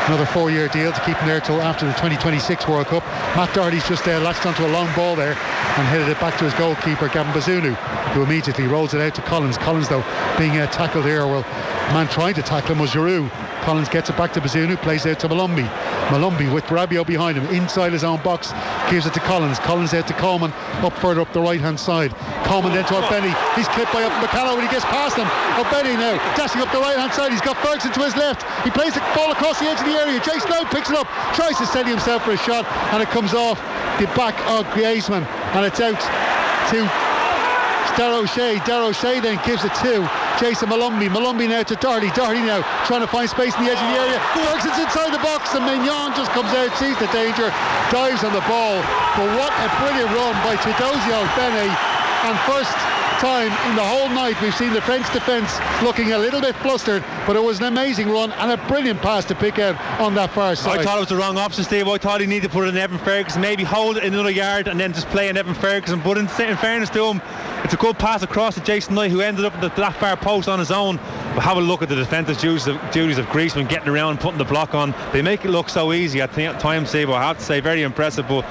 Another 4-year deal to keep him there till after the 2026 World Cup. Matt Doherty's just latched onto a long ball there and headed it back to his goalkeeper Gavin Bazunu, who immediately rolls it out to Collins. Collins though being tackled here, well, the man trying to tackle him was Giroud. Collins gets it back to Bazunu, plays out to Malumbi. Malumbi with Rabiot behind him, inside his own box, gives it to Collins. Collins out to Coleman, further up the right hand side. Coleman then to Ogbene. He's clipped by Upamecano when he gets past him. Ogbene now dashing up the right hand side. He's got Ferguson to his left. He plays the ball across the edge of the area. Jason Knight picks it up, tries to steady himself for a shot, and it comes off the back of Griezmann, and it's out to O'Shea then gives it to Jason Malumbi. Malumbi now to Doherty. Doherty now trying to find space in the edge of the area. Ferguson's inside the box and Mignon just comes out, sees the danger, dives on the ball. But what a brilliant run by Chiedozie Ogbene. And first time in the whole night we've seen the French defence looking a little bit flustered, but it was an amazing run and a brilliant pass to pick out on that far side. I thought it was the wrong option, Steve. I thought he needed to put it in Evan Ferguson, maybe hold it in another yard and then just play in Evan Ferguson. But in fairness to him, it's a good pass across to Jason Knight, who ended up at that far post on his own. But have a look at the defensive duties of Griezmann getting around and putting the block on. They make it look so easy at times, Steve. I have to say, very impressive. But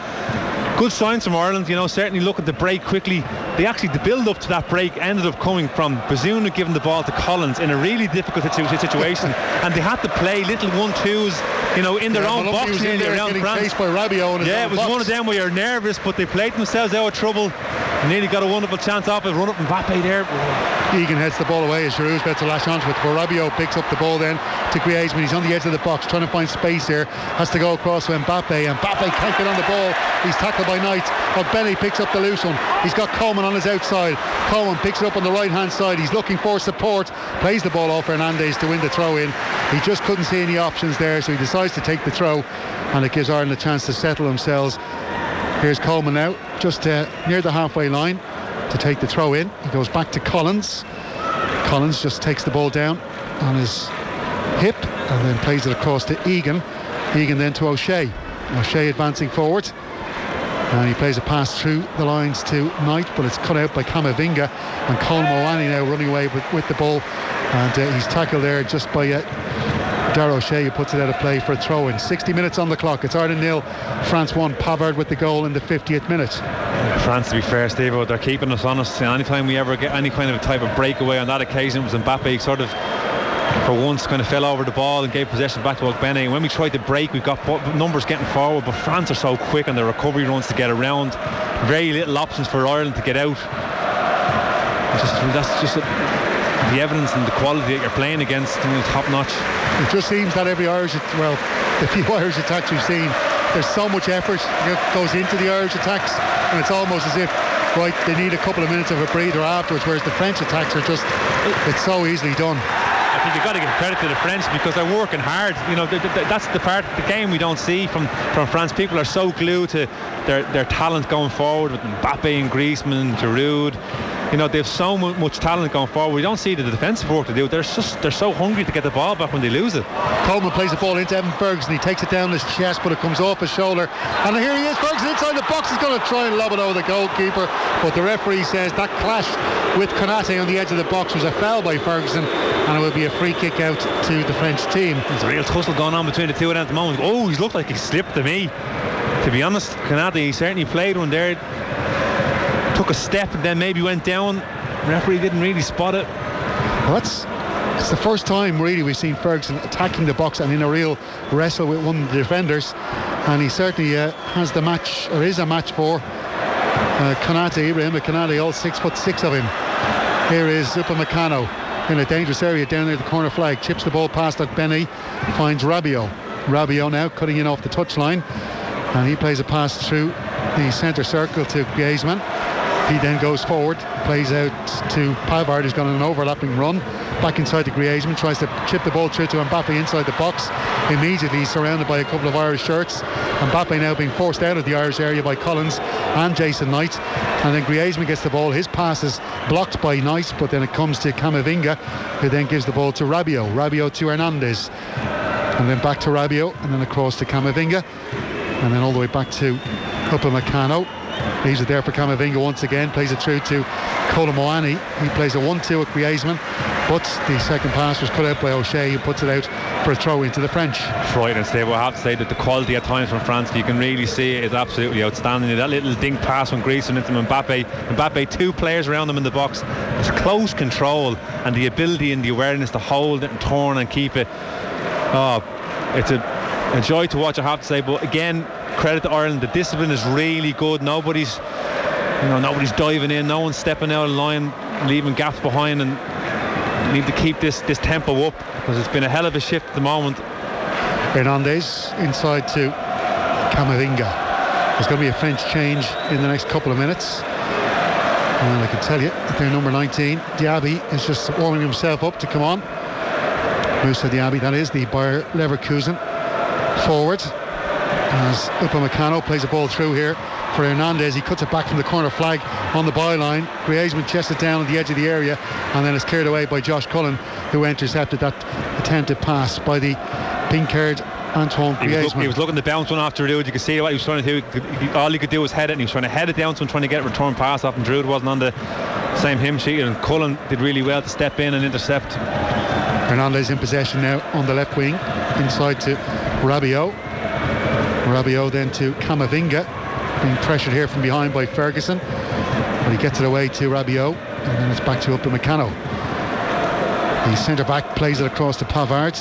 good signs from Ireland, certainly look at the break quickly. The build up to that break ended up coming from Bazunu giving the ball to Collins in a really difficult situation, and they had to play little 1-2s, in their own box nearly around France. By Rabiot in it was box. One of them where you're nervous, but they played themselves out of trouble. Nearly got a wonderful chance off it. Run up Mbappe there. Egan heads the ball away as Giroud's about to lash onto it, but Rabiot picks up the ball then to Griezmann. He's on the edge of the box trying to find space here, has to go across to Mbappe. Mbappe can't get on the ball, he's tackled by Knight. Ogbene picks up the loose one, he's got Coleman on his outside. Coleman picks it up on the right hand side, he's looking for support, plays the ball off Fernandes to win the throw in. He just couldn't see any options there, so he decides to take the throw, and it gives Ireland a chance to settle themselves. Here's Coleman now, just near the halfway line to take the throw in. He goes back to Collins. Collins just takes the ball down on his hip and then plays it across to Egan. Egan then to O'Shea. O'Shea advancing forward. And he plays a pass through the lines to Knight, but it's cut out by Camavinga. And Colm Moani now running away with the ball. And he's tackled there just by Dara O'Shea, who puts it out of play for a throw-in. 60 minutes on the clock. It's Ireland 0, France 1. Pavard with the goal in the 50th minute. France, to be fair, Steve, they're keeping us honest. Anytime we ever get any kind of type of breakaway, on that occasion it was Mbappe sort of, for once, kind of fell over the ball and gave possession back to Ogbene. And when we tried to break, we got numbers getting forward, but France are so quick on their recovery runs to get around. Very little options for Ireland to get out. That's just the evidence and the quality that you're playing against, top notch. It just seems that every the few Irish attacks we've seen, there's so much effort that goes into the Irish attacks, and it's almost as if they need a couple of minutes of a breather afterwards, whereas the French attacks are just, it's so easily done. I think you've got to give credit to the French because they're working hard. That's the part of the game we don't see from France. People are so glued to their talent going forward with Mbappe and Griezmann, Giroud. They have so much talent going forward. We don't see the defensive work to do. They're so hungry to get the ball back when they lose it. Coleman plays the ball into Evan Ferguson. He takes it down his chest, but it comes off his shoulder. And here he is. Ferguson inside the box. He's going to try and lob it over the goalkeeper, but the referee says that clash with Konate on the edge of the box was a foul by Ferguson, and it will be a free kick out to the French team. There's a real tussle going on between the two of them at the moment. Oh, he's looked like he slipped to me. To be honest, Konate, he certainly played one there. Took a step and then maybe went down. The referee didn't really spot it. Well, it's the first time really we've seen Ferguson attacking the box and in a real wrestle with one of the defenders, and he certainly has the match, or is a match for Konate, Ibrahim Konate, all 6'6" of him. Here is Upamecano in a dangerous area down near the corner flag, chips the ball past Ogbene, finds Rabiot now cutting in off the touchline, and he plays a pass through the centre circle to Griezmann. He then goes forward, plays out to Pavard, who's got an overlapping run back inside to Griezmann, tries to chip the ball through to Mbappe inside the box. Immediately he's surrounded by a couple of Irish shirts. Mbappe now being forced out of the Irish area by Collins and Jason Knight, and then Griezmann gets the ball. His pass is blocked by Knight, but then it comes to Camavinga, who then gives the ball to Rabiot to Hernandez, and then back to Rabiot, and then across to Camavinga, and then all the way back to Upamecano. Leaves it there for Camavinga once again, plays it through to Colm Moani. He plays a 1-2 with Griezmann, but the second pass was cut out by O'Shea, who puts it out for a throw into the French. Frightening, Steve. I have to say that the quality at times from France, you can really see it, is absolutely outstanding. That little dink pass from Griezmann into Mbappe, two players around him in the box. It's close control and the ability and the awareness to hold it and turn and keep it. Oh, it's a joy to watch, I have to say. But again, credit to Ireland, the discipline is really good. Nobody's diving in, no one's stepping out of line, leaving gaps behind, and need to keep this tempo up because it's been a hell of a shift at the moment. Hernandez inside to Camavinga. There's going to be a French change in the next couple of minutes. And I can tell you that their number 19, Diaby, is just warming himself up to come on. Moussa Diaby, that is, the Bayer Leverkusen forward. As Upamecano plays a ball through here for Hernandez. He cuts it back from the corner flag on the byline. Griezmann chests it down on the edge of the area, and then it's cleared away by Josh Cullen, who intercepted that attempted pass by the pink-haired Antoine Griezmann. He was looking to bounce one after Druid. You could see what he was trying to do. All he could do was head it, and he was trying to head it down to him, trying to get a return pass off, and Druid wasn't on the same hymn sheet, and Cullen did really well to step in and intercept. Hernandez in possession now on the left wing, inside to Rabiot. Rabiot then to Camavinga, being pressured here from behind by Ferguson, but he gets it away to Rabiot, and then it's back to Upamecano. The centre back plays it across to Pavard.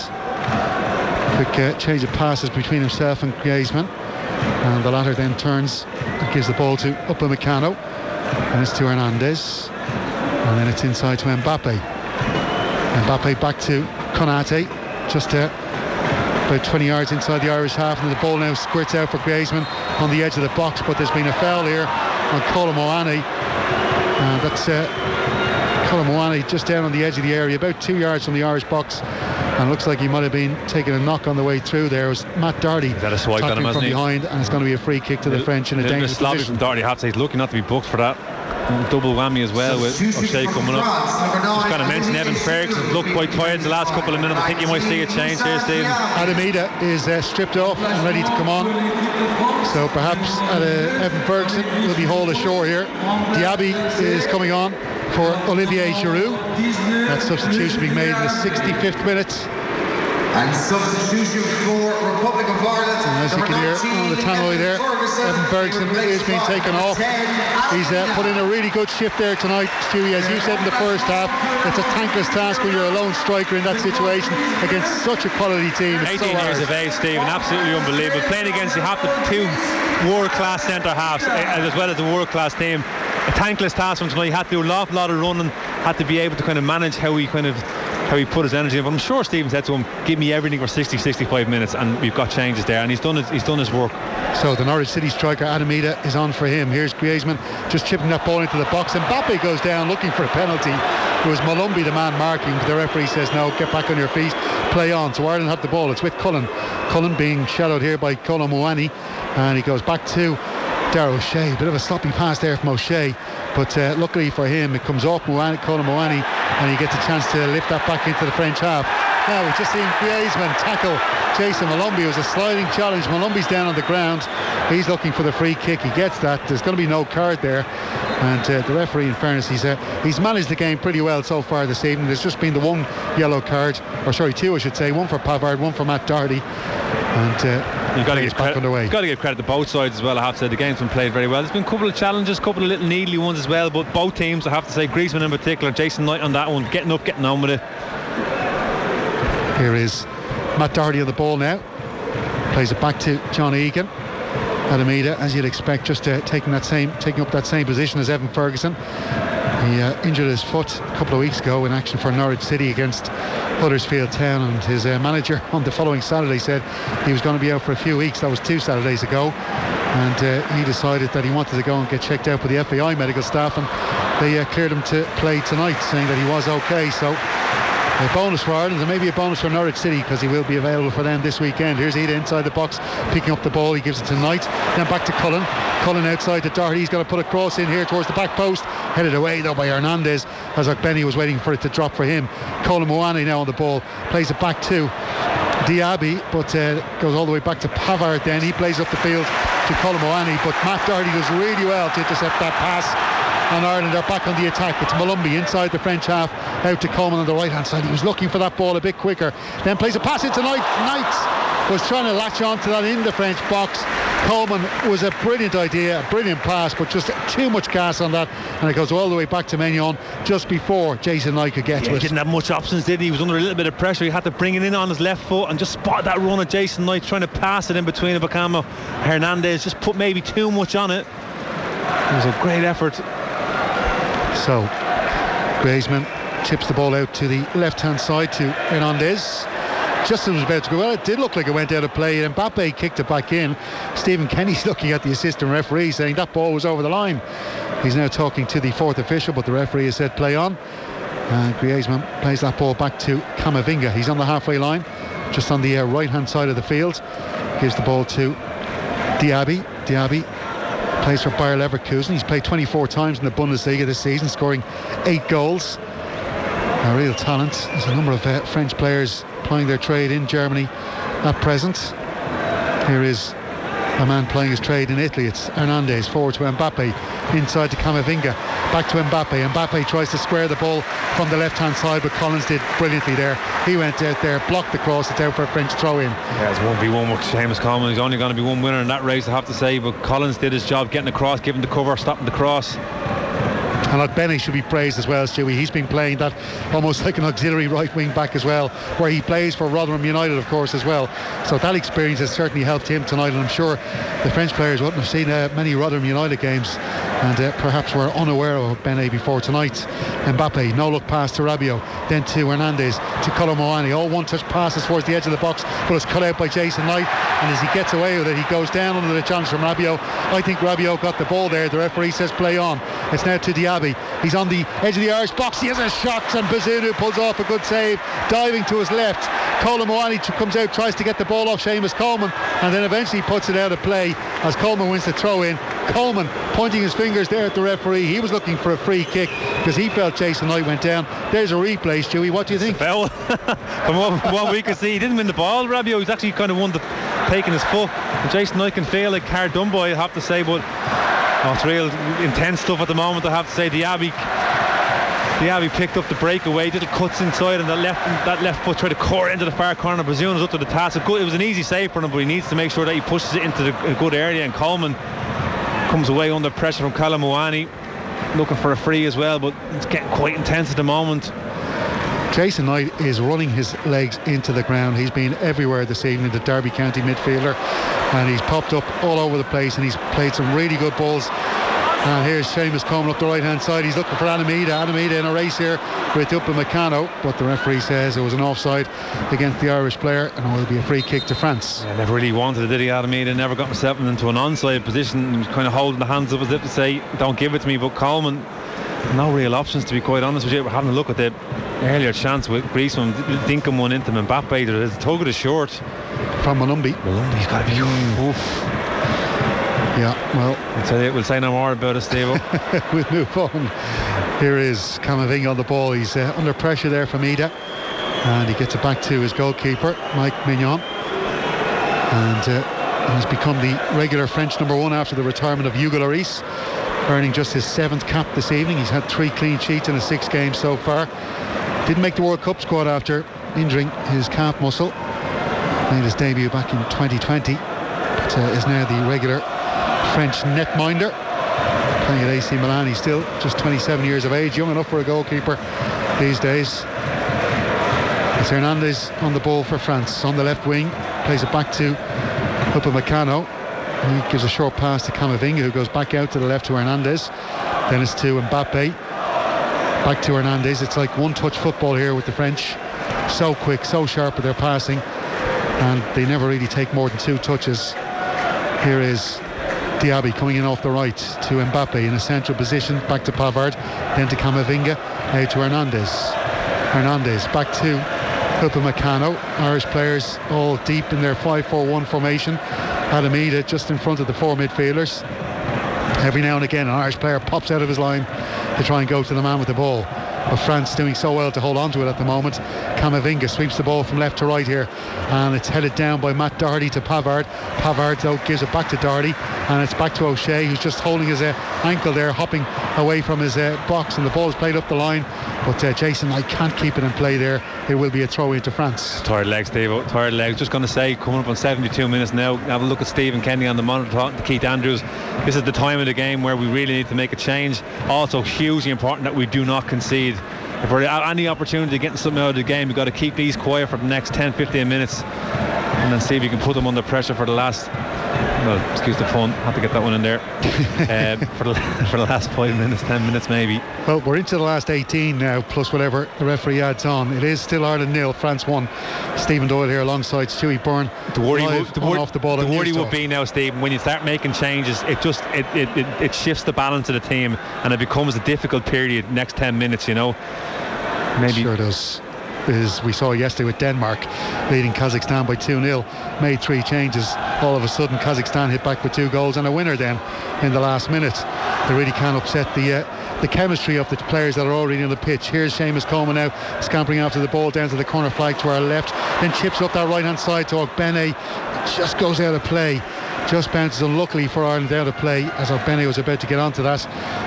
Quick change of passes between himself and Griezmann, and the latter then turns and gives the ball to Upamecano, and it's to Hernandez, and then it's inside to Mbappe. Mbappe back to Konate, just about 20 yards inside the Irish half, and the ball now squirts out for Griezmann on the edge of the box, but there's been a foul here on Colm Moani, and that's Colm Moani just down on the edge of the area, about 2 yards from the Irish box, and looks like he might have been taking a knock on the way through there. It was Matt Doherty tackling from behind, and it's going to be a free kick to the French in a dangerous position. From Doherty, I have to say, he's lucky not to be booked for that. Double whammy as well with O'Shea coming up. Just going to mention Evan Ferguson looked quite tired the last couple of minutes. I think you might see a change here, Stephen. Adamida is stripped off and ready to come on, so perhaps Evan Ferguson will be hauled ashore here. Diaby is coming on for Olivier Giroud. That substitution being made in the 65th minute. And substitution for Republic of Ireland. And as you can hear on the tannoy there, Evan Ferguson is being taken off. He's put in a really good shift there tonight, Stewie. As you said in the first half, it's a thankless task when you're a lone striker in that situation against such a quality team. It's 18 years of age, Stephen, absolutely unbelievable. Playing against, you have the two world-class centre halves as well as the world-class team. A thankless task from tonight. He had to do an awful lot of running, had to be able to kind of manage how he put his energy in. But I'm sure Stephen said to him, give me everything for 60-65 minutes, and we've got changes there, and he's done his work. So the Norwich City striker Adamida is on for him. Here's Griezmann just chipping that ball into the box, and Mbappe goes down looking for a penalty. It was Malumbi the man marking, but the referee says no, get back on your feet, play on. So Ireland have the ball. It's with Cullen being shadowed here by Colm Moani, and he goes back to Darragh O'Shea. Bit of a sloppy pass there from O'Shea, but luckily for him it comes off Colm Moani, and he gets a chance to lift that back into the French half. Now we've just seen Griezmann tackle Jason Malumbi. It was a sliding challenge. Malumbi's down on the ground. He's looking for the free kick. He gets that. There's going to be no card there, and the referee, in fairness, he's managed the game pretty well so far this evening. There's just been the one yellow card, or sorry, two I should say, one for Pavard, one for Matt Doherty, and you've got to give credit. Underway. You've got to give credit to both sides as well. I have to say the game's been played very well. There's been a couple of challenges, a couple of little needly ones as well, but both teams, I have to say, Griezmann in particular, Jason Knight on that one, getting up, getting on with it. Here is Matt Doherty on the ball now. Plays it back to John Egan. Adamida, as you'd expect, just taking up that same position as Evan Ferguson. He injured his foot a couple of weeks ago in action for Norwich City against Huddersfield Town, and his manager on the following Saturday said he was going to be out for a few weeks. That was 2 Saturdays ago, and he decided that he wanted to go and get checked out by the FAI medical staff, and they cleared him to play tonight, saying that he was okay. So a bonus for Ireland, and maybe a bonus for Norwich City, because he will be available for them this weekend. Here's Ida inside the box, picking up the ball. He gives it to Knight, then back to Cullen outside to Doherty. He's going to put a cross in here towards the back post, headed away though by Hernandez, as Benny was waiting for it to drop for him. Colm Moani now on the ball, plays it back to Diaby, but goes all the way back to Pavard. Then he plays up the field to Colm Moani, but Matt Doherty does really well to intercept that pass, and Ireland are back on the attack. It's Malumbi inside the French half, out to Coleman on the right hand side. He was looking for that ball a bit quicker, then plays a pass into Knight. Knight was trying to latch on to that in the French box. Coleman was a brilliant idea, a brilliant pass, but just too much gas on that, and it goes all the way back to Maignan just before Jason Knight could get to it. He didn't have much options, did he? He was under a little bit of pressure. He had to bring it in on his left foot and just spot that run of Jason Knight trying to pass it in between Bacamo. Hernandez just put maybe too much on it. It was a great effort. So Griezmann chips the ball out to the left hand side to Hernandez. just as it was about to go, well, it did look like it went out of play. Mbappe kicked it back in. Stephen Kenny's looking at the assistant referee saying that ball was over the line. He's now talking to the fourth official, but the referee has said play on. And Griezmann plays that ball back to Camavinga. He's on the halfway line, just on the right hand side of the field. Gives the ball to Diaby. Diaby plays for Bayer Leverkusen. He's played 24 times in the Bundesliga this season, scoring 8 goals. A real talent. There's a number of French players plying their trade in Germany at present. Here is a man playing his trade in Italy. It's Hernandez, forward to Mbappe, inside to Camavinga, back to Mbappe. Mbappe tries to square the ball from the left hand side, but Collins did brilliantly there. He went out there, blocked the cross. It's out for a French throw in. Yeah, it's 1v1 with Seamus Coleman. He's only going to be one winner in that race, I have to say, but Collins did his job getting across, giving the cover, stopping the cross. And like Benny should be praised as well, Stewie. He's been playing that almost like an auxiliary right wing back as well, where he plays for Rotherham United, of course, as well. So that experience has certainly helped him tonight, and I'm sure the French players wouldn't have seen many Rotherham United games, and perhaps were unaware of Benny before tonight. Mbappe, no look pass to Rabiot, then to Hernandez, to Colomboani. All one touch passes towards the edge of the box, but it's cut out by Jason Knight, and as he gets away with it, he goes down under the challenge from Rabiot. I think Rabiot got the ball there. The referee says play on. It's now to Diaby. He's on the edge of the Irish box. He has a shot, and Bazunu pulls off a good save, diving to his left. Colomboani comes out, tries to get the ball off Seamus Coleman, and then eventually puts it out of play as Coleman wins the throw in. Coleman pointing his fingers there at the referee. He was looking for a free kick because he felt Jason Knight went down. There's a replay, Stewie. What do you think? Foul. From what we could see, he didn't win the ball, Rabiot. He's actually kind of won taking his foot. And Jason Knight can feel like hard done by, I have to say, but it's real intense stuff at the moment, I have to say. Diaby picked up the breakaway, did the cuts inside, and that left foot tried to core into the far corner. Bazunu was up to the task. It was an easy save for him, but he needs to make sure that he pushes it into a good area, and Coleman comes away under pressure from Colomboani, looking for a free as well, but it's getting quite intense at the moment. Jason Knight is running his legs into the ground. He's been everywhere this evening, the Derby County midfielder, and he's popped up all over the place, and he's played some really good balls. And here's Seamus Coleman up the right hand side. He's looking for Alameda in a race here with Upamecano, but the referee says it was an offside against the Irish player, and it will be a free kick to France. Yeah, never really wanted it, did he, Alameda? Never got himself into an onside position. He was kind of holding the hands up as if to say, don't give it to me. But Coleman, no real options, to be quite honest with you. We're having a look at the earlier chance with Griezmann dinking one into Mbappe. There's a tug of the short from Malumbi. Malumbi's got to be oof. Yeah, well, we'll say no more about it, Steve. We'll move on. Here is Camavinga on the ball. He's under pressure there from Ida, and he gets it back to his goalkeeper, Mike Mignon, and he's become the regular French number 1 after the retirement of Hugo Lloris, earning just his 7th cap this evening. He's had 3 clean sheets in his 6 games so far. Didn't make the World Cup squad after injuring his calf muscle. Made his debut back in 2020, but is now the regular French netminder, playing at AC Milan. He's still just 27 years of age, young enough for a goalkeeper these days. It's Hernandez on the ball for France, on the left wing, plays it back to Upamecano. He gives a short pass to Camavinga, who goes back out to the left to Hernandez. Then it's to Mbappe, back to Hernandez. It's like one-touch football here with the French. So quick, so sharp with their passing, and they never really take more than 2 touches. Here is Diaby coming in off the right to Mbappe in a central position, back to Pavard, then to Camavinga, out to Hernandez back to Upamecano. Irish players all deep in their 5-4-1 formation. Alameda just in front of the 4 midfielders. Every now and again an Irish player pops out of his line to try and go to the man with the ball, but France doing so well to hold on to it at the moment. Camavinga sweeps the ball from left to right here, and it's headed down by Matt Doherty to Pavard. Pavard though gives it back to Doherty, and it's back to O'Shea, who's just holding his ankle there, hopping away from his box, and the ball's played up the line, but Jason Knight can't keep it in play there. It will be a throw into France. Tired legs, Steve. Tired legs. Just going to say, coming up on 72 minutes now, have a look at Stephen Kenny on the monitor talking to Keith Andrews. This is the time of the game where we really need to make a change. Also hugely important that we do not concede. If we're any opportunity of getting something out of the game, we've got to keep these quiet for the next 10-15 minutes. and then see if you can put them under pressure for the last, well, excuse the pun, had to get that one in there, for the last 5 minutes, 10 minutes maybe. Well, we're into the last 18 now, plus whatever the referee adds on. It is still Ireland 0, France 1. Stephen Doyle here alongside Stuey Byrne. The worry would would be now, Stephen, when you start making changes, it shifts the balance of the team, and it becomes a difficult period next 10 minutes, you know. Maybe. Sure does. As we saw yesterday with Denmark leading Kazakhstan by 2-0, made 3 changes. All of a sudden Kazakhstan hit back with 2 goals and a winner then in the last minute. They really can upset the chemistry of the players that are already on the pitch. Here's Seamus Coleman now scampering after the ball down to the corner flag to our left, then chips up that right hand side to Ogbene. Just goes out of play, just bounces unluckily for Ireland out of play as Ogbene was about to get onto that,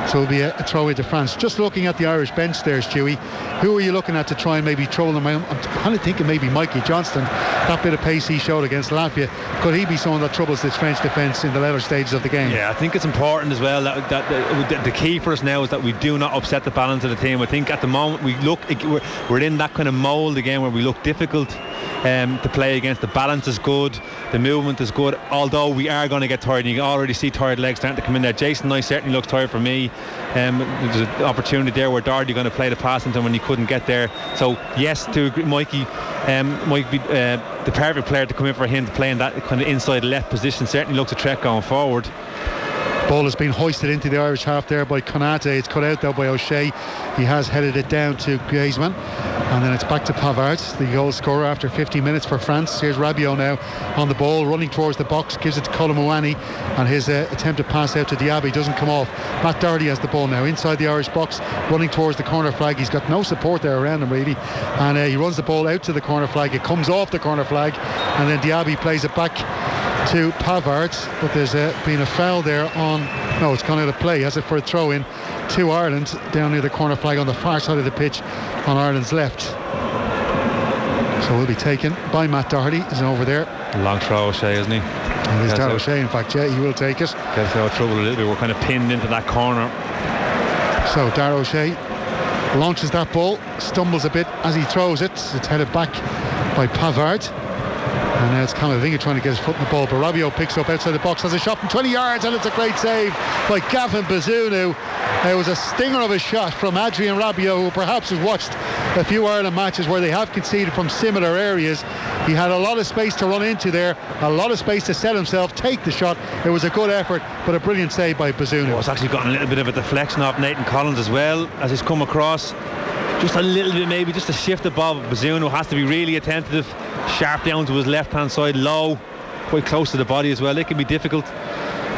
so it'll be a throw into France. Just looking at the Irish bench there, Stewie, who are you looking at to try and maybe trouble them? I'm kind of thinking maybe Mikey Johnston. That bit of pace he showed against Latvia, could he be someone that troubles this French defence in the later stages of the game? Yeah, I think it's important as well that the key for us now is that we do not upset the balance of the team. I think at the moment we're in that kind of mould again where we look difficult to play against. The balance is good, the movement is good, although we are going to get tired, and you can already see tired legs starting to come in there. Jason Knight certainly looks tired for me. There's an opportunity there where Doherty going to play the pass into him when he couldn't get there. So yes, to agree, Mikey might be the perfect player to come in for him to play in that kind of inside left position. Certainly looks a threat going forward. Ball has been hoisted into the Irish half there by Konate. It's cut out though by O'Shea. He has headed it down to Griezmann, and then it's back to Pavard, the goal scorer after 50 minutes for France. Here's Rabiot now on the ball, running towards the box, gives it to Colomouani, and his attempted pass out to Diaby doesn't come off. Matt Doherty has the ball now inside the Irish box, running towards the corner flag. He's got no support there around him really, and he runs the ball out to the corner flag. It comes off the corner flag, and then Diaby plays it back to Pavard, but there's been a foul there on, no, it's gone out of play, has it, for a throw in to Ireland down near the corner flag on the far side of the pitch on Ireland's left. So will be taken by Matt Doherty. He's over there. Long throw, O'Shea, isn't he? It is Darragh O'Shea, in fact. Yeah, he will take it. Gets out of trouble a little bit. We're kind of pinned into that corner. So Darragh O'Shea launches that ball, stumbles a bit as he throws it. It's headed back by Pavard. And now it's Camavinga trying to get his foot in the ball, but Rabiot picks up outside the box, has a shot from 20 yards, and it's a great save by Gavin Bazunu. It was a stinger of a shot from Adrian Rabiot, who perhaps has watched a few Ireland matches where they have conceded from similar areas. He had a lot of space to run into there, a lot of space to set himself, take the shot. It was a good effort, but a brilliant save by Bazunu. It's actually gotten a little bit of a deflection off Nathan Collins as well as he's come across. Just a little bit, maybe just a shift above. Bazunu has to be really attentive, sharp down to his left hand side, low, quite close to the body as well. It can be difficult.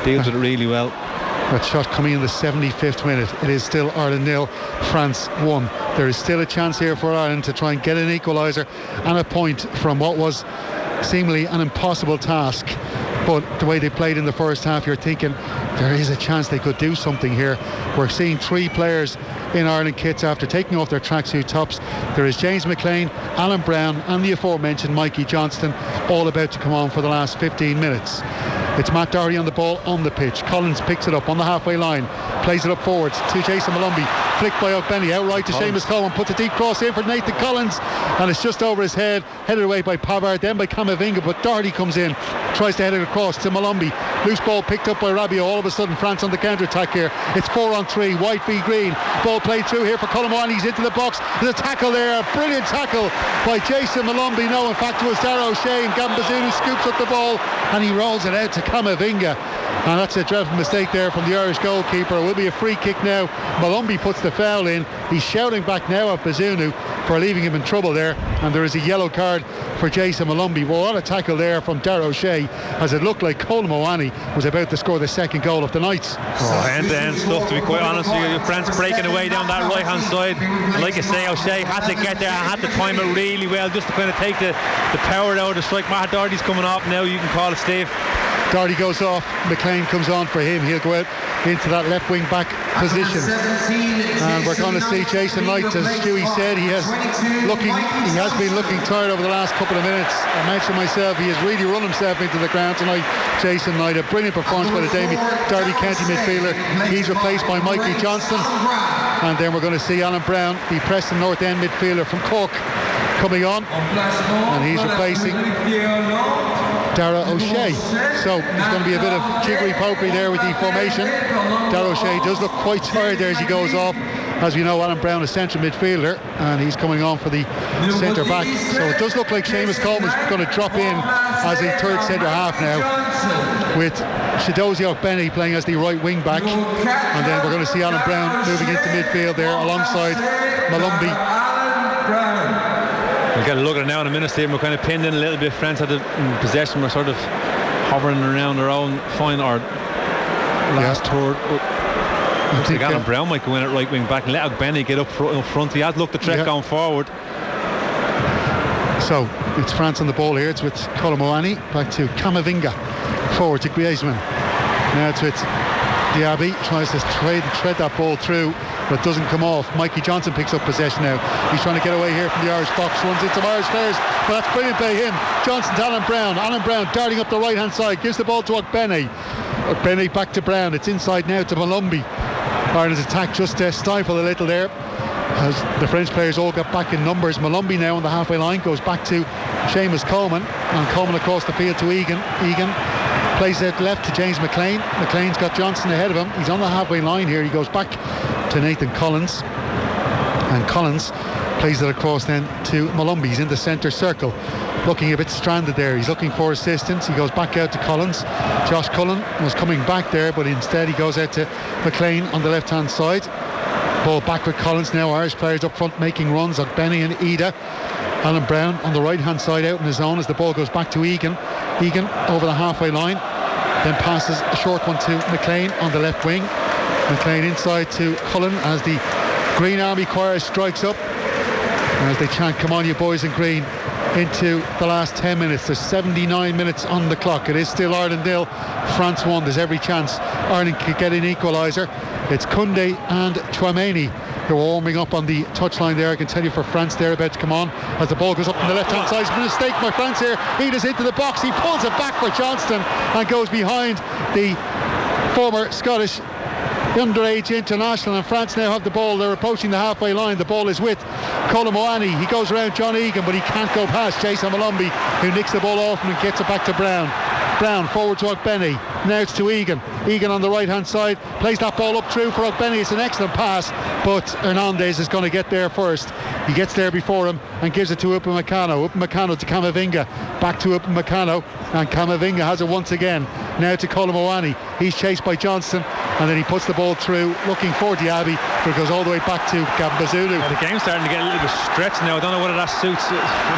Deals with it really well. That shot coming in the 75th minute. It is still Ireland 0, France 1. There is still a chance here for Ireland to try and get an equaliser and a point from what was seemingly an impossible task. But the way they played in the first half, you're thinking there is a chance they could do something here. We're seeing 3 players in Ireland kits after taking off their tracksuit tops. There is James McLean, Alan Brown and the aforementioned Mikey Johnston, all about to come on for the last 15 minutes. It's Matt Doherty on the ball on the pitch. Collins picks it up on the halfway line, plays it up forwards to Jason Malumbi, flicked by Ogbene, outright to Seamus Coleman, puts a deep cross in for Nathan Collins, and it's just over his head, headed away by Pavard, then by Camavinga, but Doherty comes in, tries to head it across to Malumbi. Loose ball picked up by Rabiot. All of a sudden France on the counter-attack here. It's 4-on-3, white v green. Ball played through here for Colomouani. He's into the box. There's a tackle there, a brilliant tackle by Jason Malumbi. No, in fact it was Darragh O'Shea, and Gavin Bazunu scoops up the ball and he rolls it out to Camavinga. And that's a dreadful mistake there from the Irish goalkeeper. It will be a free kick now. Malumbi puts the foul in. He's shouting back now at Bazunu for leaving him in trouble there, and there is a yellow card for Jason Malumbi. Well, what a tackle there from Darragh O'Shea, as it looked like Colomouani was about to score the second goal of the night. End-to-end stuff, to be quite honest with you. France breaking away down that right hand side, and like I say, O'Shea had to get there and had to time it really well just to kind of take the power out of the strike. Matt Doherty's coming off now, you can call it, Steve. Doherty goes off, McLean comes on for him. He'll go out into that left wing back position, and we're going to see Jason Knight, as Stewie said, he has been looking tired over the last couple of minutes. I mentioned myself, he has really run himself into the ground tonight. Jason Knight, a brilliant performance by the Derby County midfielder. He's replaced by Mikey Johnston, and then we're going to see Alan Brown, the Preston North End midfielder from Cork, coming on, and he's replacing Dara O'Shea. So there's going to be a bit of jiggery-pokery there with the formation. Dara O'Shea does look quite tired there as he goes off. As we know, Alan Brown is central midfielder, and he's coming on for the centre back. So it does look like Seamus Coleman's going to drop in as a third centre half now, with Shadozie Ogbenny playing as the right wing back, and then we're going to see Alan Brown moving into midfield there alongside Malumbi. We'll get a look at it now in a minute, Stephen. We're kind of pinned in a little bit. France had it in possession. We're sort of hovering around their own last third. I think Alan Brown might go in at right wing back and let Ogbenny get up front. He has looked the threat going forward. So it's France on the ball here. It's with Colomoani, back to Camavinga, forward to Griezmann. Now it's with Diaby, tries to tread that ball through, but doesn't come off. Mikey Johnson picks up possession now. He's trying to get away here from the Irish box, runs into Irish players, but that's brilliant by him. Johnson to Alan Brown. Alan Brown darting up the right hand side, gives the ball to Ogbenny. Ogbenny back to Brown. It's inside now to Malumbi. Ireland's attack just stifled a little there as the French players all got back in numbers. Malumbi now on the halfway line goes back to Seamus Coleman, and Coleman across the field to Egan. Egan plays it left to James McLean. McLean's got Johnson ahead of him. He's on the halfway line here. He goes back to Nathan Collins, and Collins plays it across then to Malumbi. He's in the centre circle, looking a bit stranded there. He's looking for assistance. He goes back out to Collins. Josh Cullen was coming back there, but instead he goes out to McLean on the left hand side. Ball back with Collins now. Irish players up front making runs. Ogbenny and Ida. Alan Brown on the right hand side out in his own as the ball goes back to Egan. Egan over the halfway line, then passes a short one to McLean on the left wing. McLean inside to Cullen as the Green Army choir strikes up, as they chant "Come on you boys in green" into the last 10 minutes. There's 79 minutes on the clock. It is still Ireland 0, France 1. There's every chance Ireland could get an equaliser. It's Koundé and Chouameni who are warming up on the touchline there. I can tell you for France they're about to come on as the ball goes up on the left hand side. It's a mistake by France here. Eda's into the box. He pulls it back for Johnston and goes behind the former Scottish underage international, and France now have the ball. They're approaching the halfway line. The ball is with Colomoani. He goes around John Egan, but he can't go past Jason Malumbi, who nicks the ball off him and gets it back to Brown. Brown forward to Ogbenny. Now it's to Egan. Egan on the right hand side plays that ball up through for Ogbenny. It's an excellent pass, but Hernandez is going to get there first. He gets there before him and gives it to Upamecano. Upamecano to Camavinga. Back to Upamecano, and Camavinga has it once again. Now to Colomoani. He's chased by Johnston, and then he puts the ball through looking for Diaby, but it goes all the way back to Gambazulu. The game's starting to get a little bit stretched now. I don't know whether that suits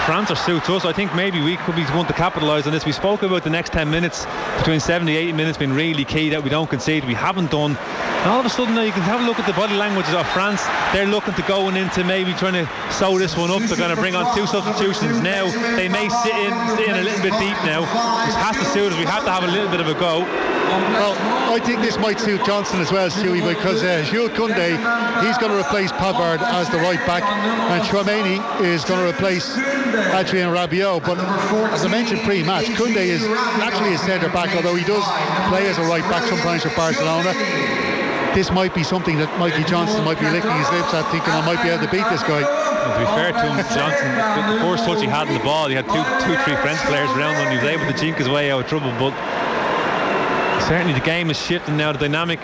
France or suits us. I think maybe we could be one to capitalise on this. We spoke about the next 10 minutes, between 70 and 80 minutes being really key, that we don't concede. We haven't done. And all of a sudden now you can have a look at the body languages of France. They're looking to going into maybe trying to sew this one up. They're going to bring on 2 substitutions now. They may sit in a little bit deep now. This has to suit us. We have to have a little bit of a go. Well, I think this might suit Johnson as well, Stewie, because Jules Koundé, he's going to replace Pavard as the right back, and Chouameni is going to replace Adrien Rabiot. But as I mentioned pre-match, Koundé is actually a centre back, although he does play as a right back sometimes for Barcelona. This might be something that Mikey Johnson might be licking his lips at, thinking I might be able to beat this guy. Well, to be fair to him, Johnson, the first touch he had in the ball, he had two, 3 French players around him. He was able to jink his way out of trouble, but certainly the game is shifting now. The dynamic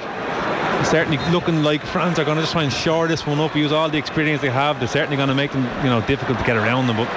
is certainly looking like France are going to just try and shore this one up, use all the experience they have. They're certainly going to make them, difficult to get around them. But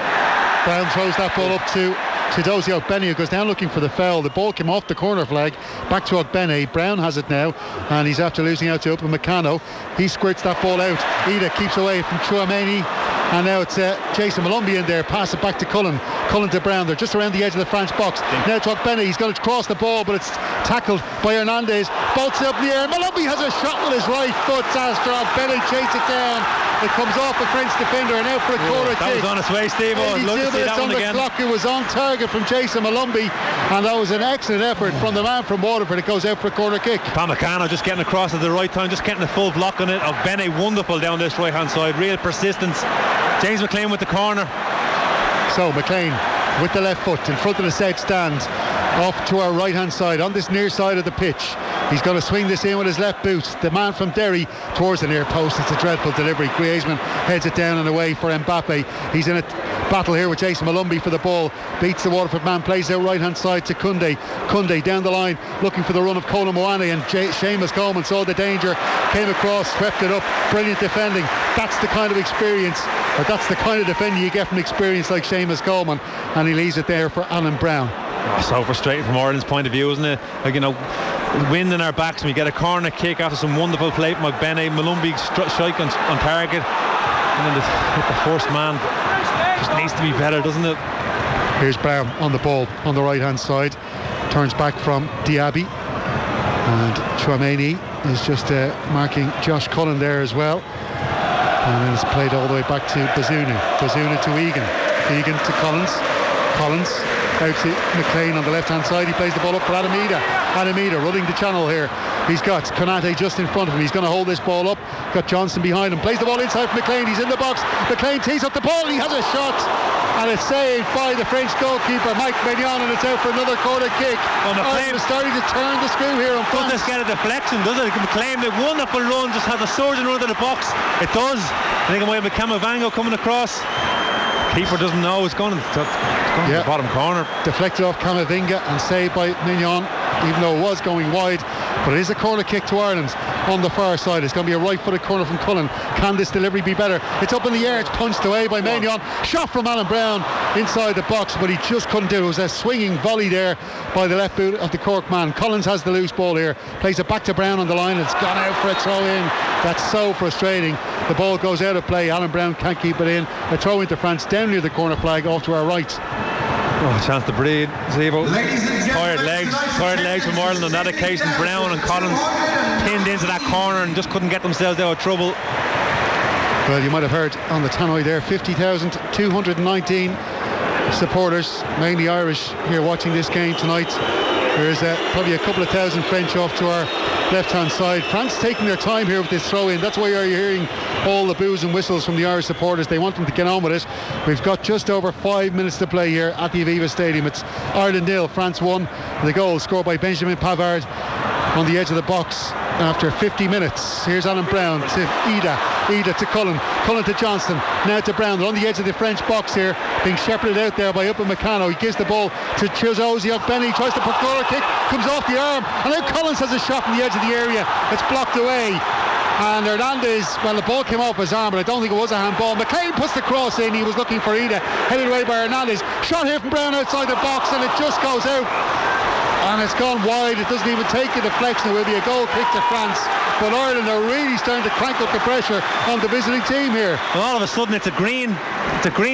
Brown throws that ball up to Shadozie Ogbenny, who goes down looking for the foul. The ball came off the corner flag, back to Ogbenny. Brown has it now, and he's after losing out to Upamecano. He squirts that ball out. Ida keeps away from Chouameni, and now it's Jason Malumbi in there. Pass it back to Cullen. Cullen to Brown. They're just around the edge of the France box. Now to Ogbenny. He's going to cross the ball, but it's tackled by Hernandez. Bolts it up in the air. Malumbi has a shot with his right foot. After Ogbenny chases it down. It comes off a French defender and out for a corner kick. That was on its way, Steve. I'd love to see that one again. Clock. It was on target from Jason Malumbi, and that was an excellent effort from the man from Waterford. It goes out for a corner kick. Upamecano just getting across at the right time, just getting a full block on it. Ogbenny wonderful down this right hand side, real persistence. James McLean with the corner. So McLean with the left foot in front of the set stand, off to our right hand side on this near side of the pitch. He's going to swing this in with his left boot. The man from Derry towards the near post. It's a dreadful delivery. Griezmann heads it down and away for Mbappe. He's in it battle here with Jason Malumbi for the ball. Beats the Waterford man, plays out right hand side to Kunde. Kunde down the line looking for the run of Colin Moani, and Seamus Coleman saw the danger, came across, swept it up. Brilliant defending. That's the kind of experience, or that's the kind of defending you get from experience like Seamus Coleman, and he leaves it there for Alan Brown. So frustrating from Ireland's point of view, isn't it? Like, you know, wind in our backs, and we get a corner kick after some wonderful play from McBenney. Malumbi strike on target, and then the first man just needs to be better, doesn't it? Here's Brown on the ball on the right hand side, turns back from Diaby, and Chouameni is just marking Josh Cullen there as well, and then it's played all the way back to Bazunu to Egan to Collins out to McLean on the left hand side. He plays the ball up for Adamida running the channel here. He's got Konate just in front of him. He's going to hold this ball up. Got Johnson behind him. Plays the ball inside for McLean. He's in the box. McLean tees up the ball. He has a shot, and it's saved by the French goalkeeper Mike Maignan, and it's out for another corner kick. McLean is starting to turn the screw here on France. Does this get a deflection, does it? McLean, the wonderful run, just has a surging run to the box. It does. I think it might have been Camavinga coming across. Keeper doesn't know. It's going to the bottom corner. Deflected off Camavinga and saved by Maignan, even though it was going wide. But it is a corner kick to Ireland on the far side. It's going to be a right-footed corner from Cullen. Can this delivery be better? It's up in the air. It's punched away by Maignan. Shot from Alan Brown inside the box, but he just couldn't do it. It was a swinging volley there by the left boot of the Cork man. Collins has the loose ball here. Plays it back to Brown on the line. It's gone out for a throw-in. That's so frustrating. The ball goes out of play. Alan Brown can't keep it in. A throw into France down near the corner flag off to our right. Oh, chance to breathe. Zebo. Tired legs from Ireland on that occasion. Brown and Collins pinned into that corner and just couldn't get themselves out of trouble. Well, you might have heard on the tannoy there, 50,219 supporters, mainly Irish, here watching this game tonight. There's probably a couple of thousand French off to our left-hand side. France taking their time here with this throw-in. That's why you're hearing all the boos and whistles from the Irish supporters. They want them to get on with it. We've got just over 5 minutes to play here at the Aviva Stadium. It's Ireland 0, France 1. The goal scored by Benjamin Pavard on the edge of the box after 50 minutes. Here's Alan Brown to Ida to Cullen to Johnston, now to Brown. They're on the edge of the French box here, being shepherded out there by Upamecano. He gives the ball to Chiozzi Benny, tries to put corner kick, comes off the arm, and now Collins has a shot from the edge of the area. It's blocked away, and Hernandez, well, the ball came off his arm, but I don't think it was a handball. McLean puts the cross in. He was looking for Ida, headed away by Hernandez. Shot here from Brown outside the box, and it just goes out, and it's gone wide. It doesn't even take a deflection. It will be a goal kick to France, but Ireland are really starting to crank up the pressure on the visiting team here. Well, all of a sudden it's a green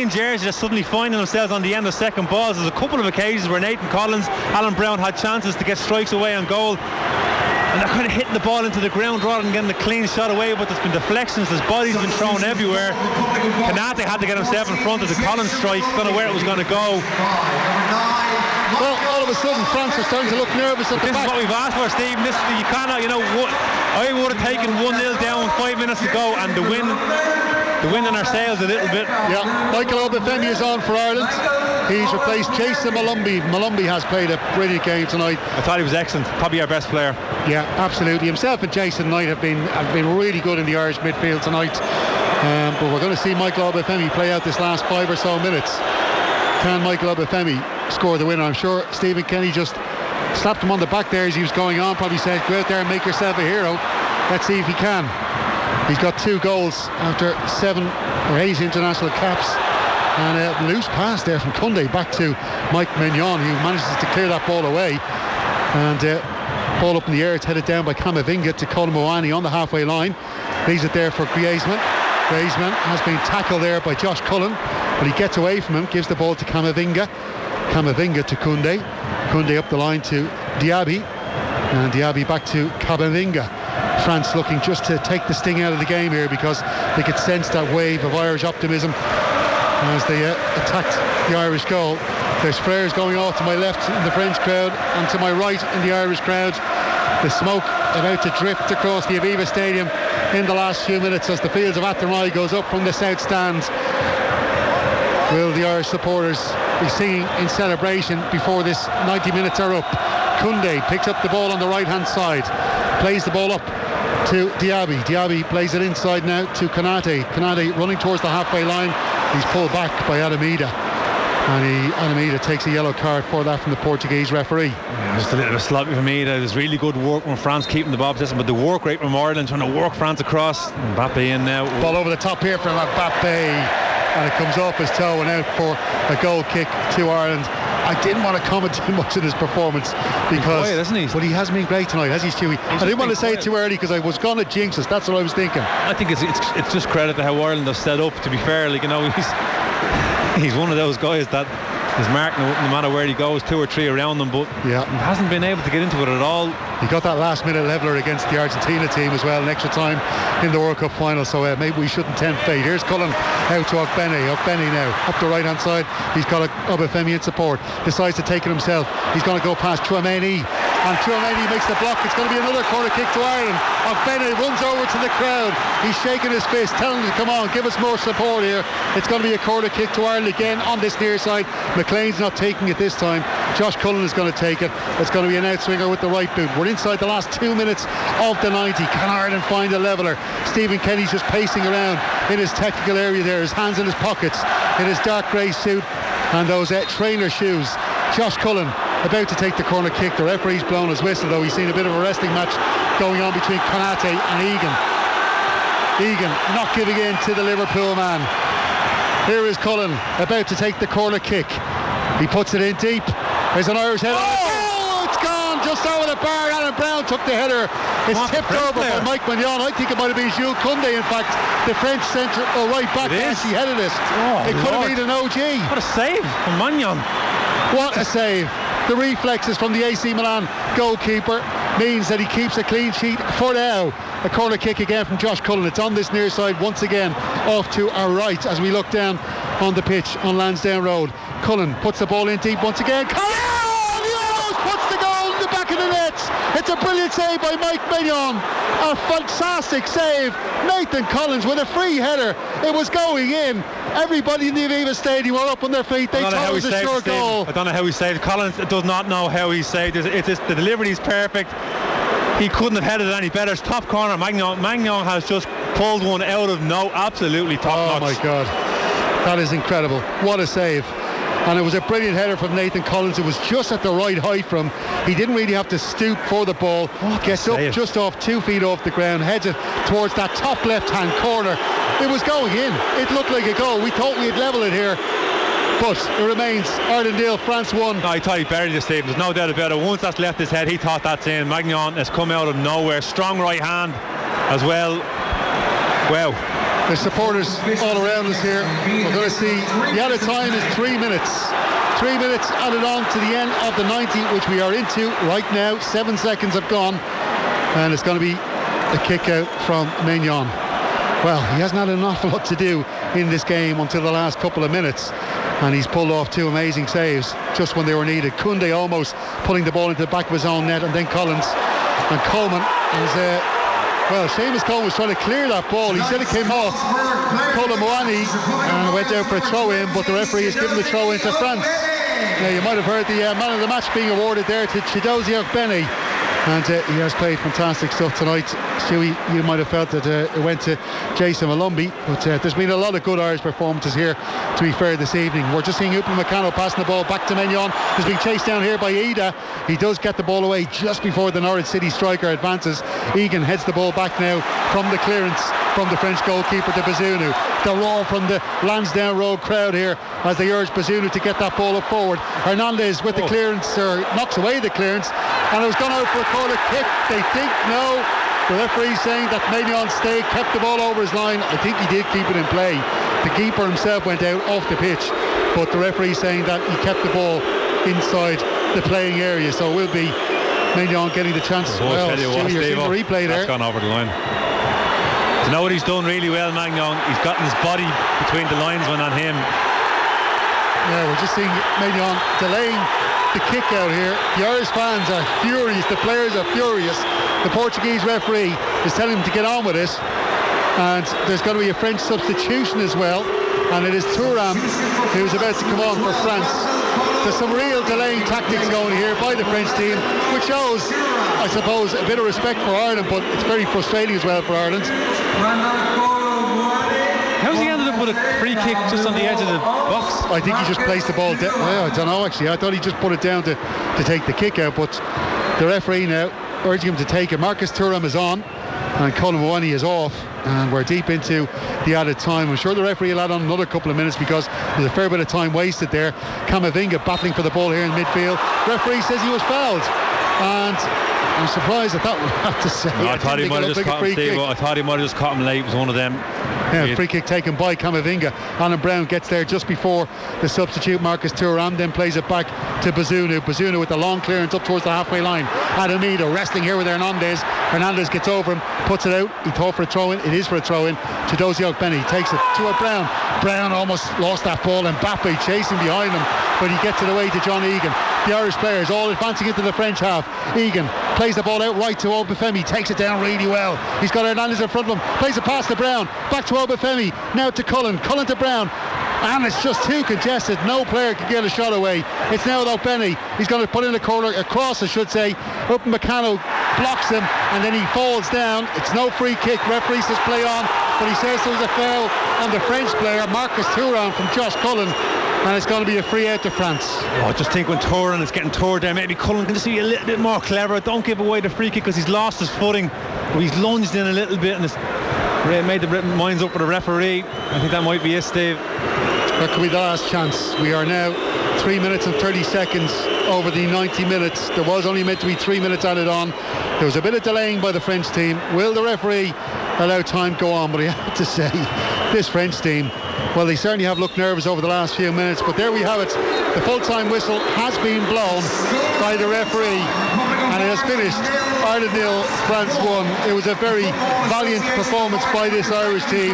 jersey that's suddenly finding themselves on the end of second balls. There's a couple of occasions where Nathan Collins, Alan Brown had chances to get strikes away on goal, and they're kind of hitting the ball into the ground rather than getting the clean shot away. But there's been deflections, there's bodies been thrown everywhere. Konate had to get himself in front of the Collins strike. Don't know where it was going to go. Well, all of a sudden France are starting to look nervous at the back. This is what we've asked for, Stephen. You cannot, I would have taken 1-0 down 5 minutes to go, and the wind in our sails a little bit. Yeah, Michael Obafemi is on for Ireland. He's replaced Jason Malumbi. Malumbi has played a brilliant game tonight. I thought he was excellent, probably our best player. Yeah, absolutely. Himself and Jason Knight have been really good in the Irish midfield tonight. But we're going to see Michael Obafemi play out this last 5 or so minutes. Can Michael Obafemi score the winner? I'm sure Stephen Kenny just slapped him on the back there as he was going on, probably said, go out there and make yourself a hero. Let's see if he can. He's got 2 goals after 7 or 8 international caps, and a loose pass there from Kunde back to Mike Maignan, who manages to clear that ball away, and ball up in the air. It's headed down by Camavinga to Colin Moani on the halfway line. Leaves it there for Griezmann. Griezmann has been tackled there by Josh Cullen, but he gets away from him, gives the ball to Camavinga. Camavinga to Kunde. Kunde up the line to Diaby, and Diaby back to Camavinga. France looking just to take the sting out of the game here, because they could sense that wave of Irish optimism as they attacked the Irish goal. There's flares going off to my left in the French crowd and to my right in the Irish crowd. The smoke about to drift across the Aviva Stadium in the last few minutes as the Fields of Athenry goes up from the south stands. Will the Irish supporters be singing in celebration before this 90 minutes are up? Kunde picks up the ball on the right hand side, plays the ball up to Diaby. Diaby plays it inside now to Konate. Konate running towards the halfway line. He's pulled back by Adamida, and Adamida takes a yellow card for that from the Portuguese referee. Yeah, just a little bit sloppy for me. There's really good work from France keeping the ball possession, but the work rate from Ireland trying to work France across. Mbappe in now. Ball over the top here from Mbappe, and it comes off his toe and out for a goal kick to Ireland. I didn't want to comment too much on his performance because, quiet, isn't he? But he hasn't been great tonight, has he, Stewie? I didn't want to say it too early because I was going to jinx us. That's what I was thinking. I think it's just credit to how Ireland have set up. To be fair, like, you know, he's one of those guys that is marked no matter where he goes, 2 or 3 around him, but he hasn't been able to get into it at all. He got that last minute leveller against the Argentina team as well, an extra time in the World Cup final, so maybe we shouldn't tempt fate. Here's Cullen out to Ogbene now up the right hand side. He's got Obafemi in support, decides to take it himself. He's going to go past Chouameni, and Chouameni makes the block. It's going to be another corner kick to Ireland. Ogbene runs over to the crowd, he's shaking his fist, telling them, come on, give us more support here. It's going to be a corner kick to Ireland again on this near side. McLean's not taking it this time. Josh Cullen is going to take it. It's going to be an outswinger with the right boot. We're inside the last 2 minutes of the 90. Can Ireland find a leveller? Stephen Kenny's just pacing around in his technical area there, his hands in his pockets, in his dark grey suit and those trainer shoes. Josh Cullen about to take the corner kick. The referee's blown his whistle, though. He's seen a bit of a wrestling match going on between Konate and Egan. Egan not giving in to the Liverpool man. Here is Cullen about to take the corner kick. He puts it in deep. There's an Irish header. Oh, it's gone just over the bar. Alan Brown took the header. It's tipped over by Mike Mignon. I think it might have been Jules Koundé, in fact, the French centre or right back as he headed it. It could have been an OG. What a save from Mignon. What a save. The reflexes from the AC Milan goalkeeper means that he keeps a clean sheet for now. A corner kick again from Josh Cullen. It's on this near side once again, off to our right as we look down on the pitch on Lansdowne Road. Cullen puts the ball in deep once again. Puts the goal in the back of the net. It's a brilliant save by Mike Mignon. A fantastic save. Nathan Collins with a free header. It was going in. Everybody in the Aviva Stadium were up on their feet. They thought it was a sure goal. I don't know how he saved. Collins does not know how he saved it. The delivery is perfect. He couldn't have headed it any better. It's top corner. Magnon has just pulled one out of absolutely top notch. Oh my God, that is incredible. What a save. And it was a brilliant header from Nathan Collins. It was just at the right height from him. He didn't really have to stoop for the ball. Gets up just off 2 feet off the ground, heads it towards that top left hand corner. It was going in. It looked like a goal. We thought we'd level it here, but it remains Ireland 0, France 1. No, I thought he buried the save. There's no doubt about it. Once that's left his head, he thought that's in. Magnon has come out of nowhere. Strong right hand as well. Wow. There's supporters all around us here. We're going to see the added time is 3 minutes. 3 minutes added on to the end of the 90, which we are into right now. 7 seconds have gone, and it's going to be a kick out from Mignon. Well, he hasn't had an awful lot to do in this game until the last couple of minutes, and he's pulled off 2 amazing saves just when they were needed. Koundé almost pulling the ball into the back of his own net, and then Collins and Coleman is Seamus Coleman was trying to clear that ball. He said it came off Colomwani and went down for a throw in, but the referee has given the throw in to France. Now you might have heard the man of the match being awarded there to Chidozie Ogbene, and he has played fantastic stuff tonight. Stewie, you might have felt that it went to Jason Malumbi, but there's been a lot of good Irish performances here, to be fair, this evening. We're just seeing Upamecano passing the ball back to Mignon, who's being chased down here by Ida. He does get the ball away just before the Norwich City striker advances. Egan heads the ball back now from the clearance from the French goalkeeper to Bazunu. The roar from the Lansdowne Road crowd here as they urge Bazunu to get that ball up forward. Hernandez with the clearance, knocks away the clearance, and it was gone out for a corner kick. They think no. The referee saying that Mignon stayed, kept the ball over his line. I think he did keep it in play. The keeper himself went out off the pitch, but the referee saying that he kept the ball inside the playing area. So it will be Mignon getting the chance. Well, you're seeing the replay there. That's gone over the line. You know what he's done really well, Magnon? He's gotten his body between the linesman and him. Yeah, we're just seeing Mignon delaying the kick out here. The Irish fans are furious. The players are furious. The Portuguese referee is telling him to get on with it, and there's going to be a French substitution as well, and it is Thuram who's about to come on for France. There's some real delaying tactics going here by the French team, which shows, I suppose, a bit of respect for Ireland, but it's very frustrating as well for Ireland. How's he ended up put a free kick just on the edge of the box? I think he just placed the ball down. Well, I don't know actually. I thought he just put it down to take the kick out, but the referee now urging him to take it. Marcus Thuram is on and Colin Mawani is off, and we're deep into the added time. I'm sure the referee will add on another couple of minutes because there's a fair bit of time wasted there. Camavinga battling for the ball here in midfield. Referee says he was fouled, and I'm surprised at that one, I have to say. No, I thought he might have just caught him, Steve. I thought he might have just caught him late. It was one of them. Yeah, free kick taken by Camavinga. Alan Brown gets there just before the substitute Marcus Thuram, then plays it back to Bazunu. Bazunu with the long clearance up towards the halfway line. Adamido wrestling here with Hernandez. Hernandez gets over him, puts it out. He thought for a throw-in. It is for a throw-in. Chidozie Ogbeni takes it to a Brown. Brown almost lost that ball, and Mbappe chasing behind him, but he gets it away to John Egan. The Irish players all advancing into the French half. Egan plays the ball out right to Obafemi, takes it down really well. He's got Hernandez in front of him, plays it past to Brown, back to Obafemi, now to Cullen to Brown, and it's just too congested. No player can get a shot away. It's now with Ogbeni. He's going to put in a corner, a cross I should say. Up Meccano blocks him, and then he falls down. It's no free kick. Referee says play on, but he says there was a foul on the French player Marcus Thuram from Josh Cullen, and it's going to be a free out to France. I just think when Thuram is getting tore down, maybe Cullen can just be a little bit more clever. Don't give away the free kick because he's lost his footing. He's lunged in a little bit and it's made the minds up for the referee. I think that might be it, Steve. That could be the last chance. We are now 3 minutes and 30 seconds over the 90 minutes. There was only meant to be 3 minutes added on. There was a bit of delaying by the French team. Will the referee allow time go on? But I have to say, this French team, well, they certainly have looked nervous over the last few minutes, but there we have it. The full-time whistle has been blown by the referee, and it has finished. Ireland 0, France 1. It was a very valiant performance by this Irish team.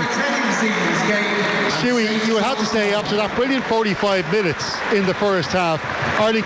Stewie, you would have to say, after that brilliant 45 minutes in the first half, Ireland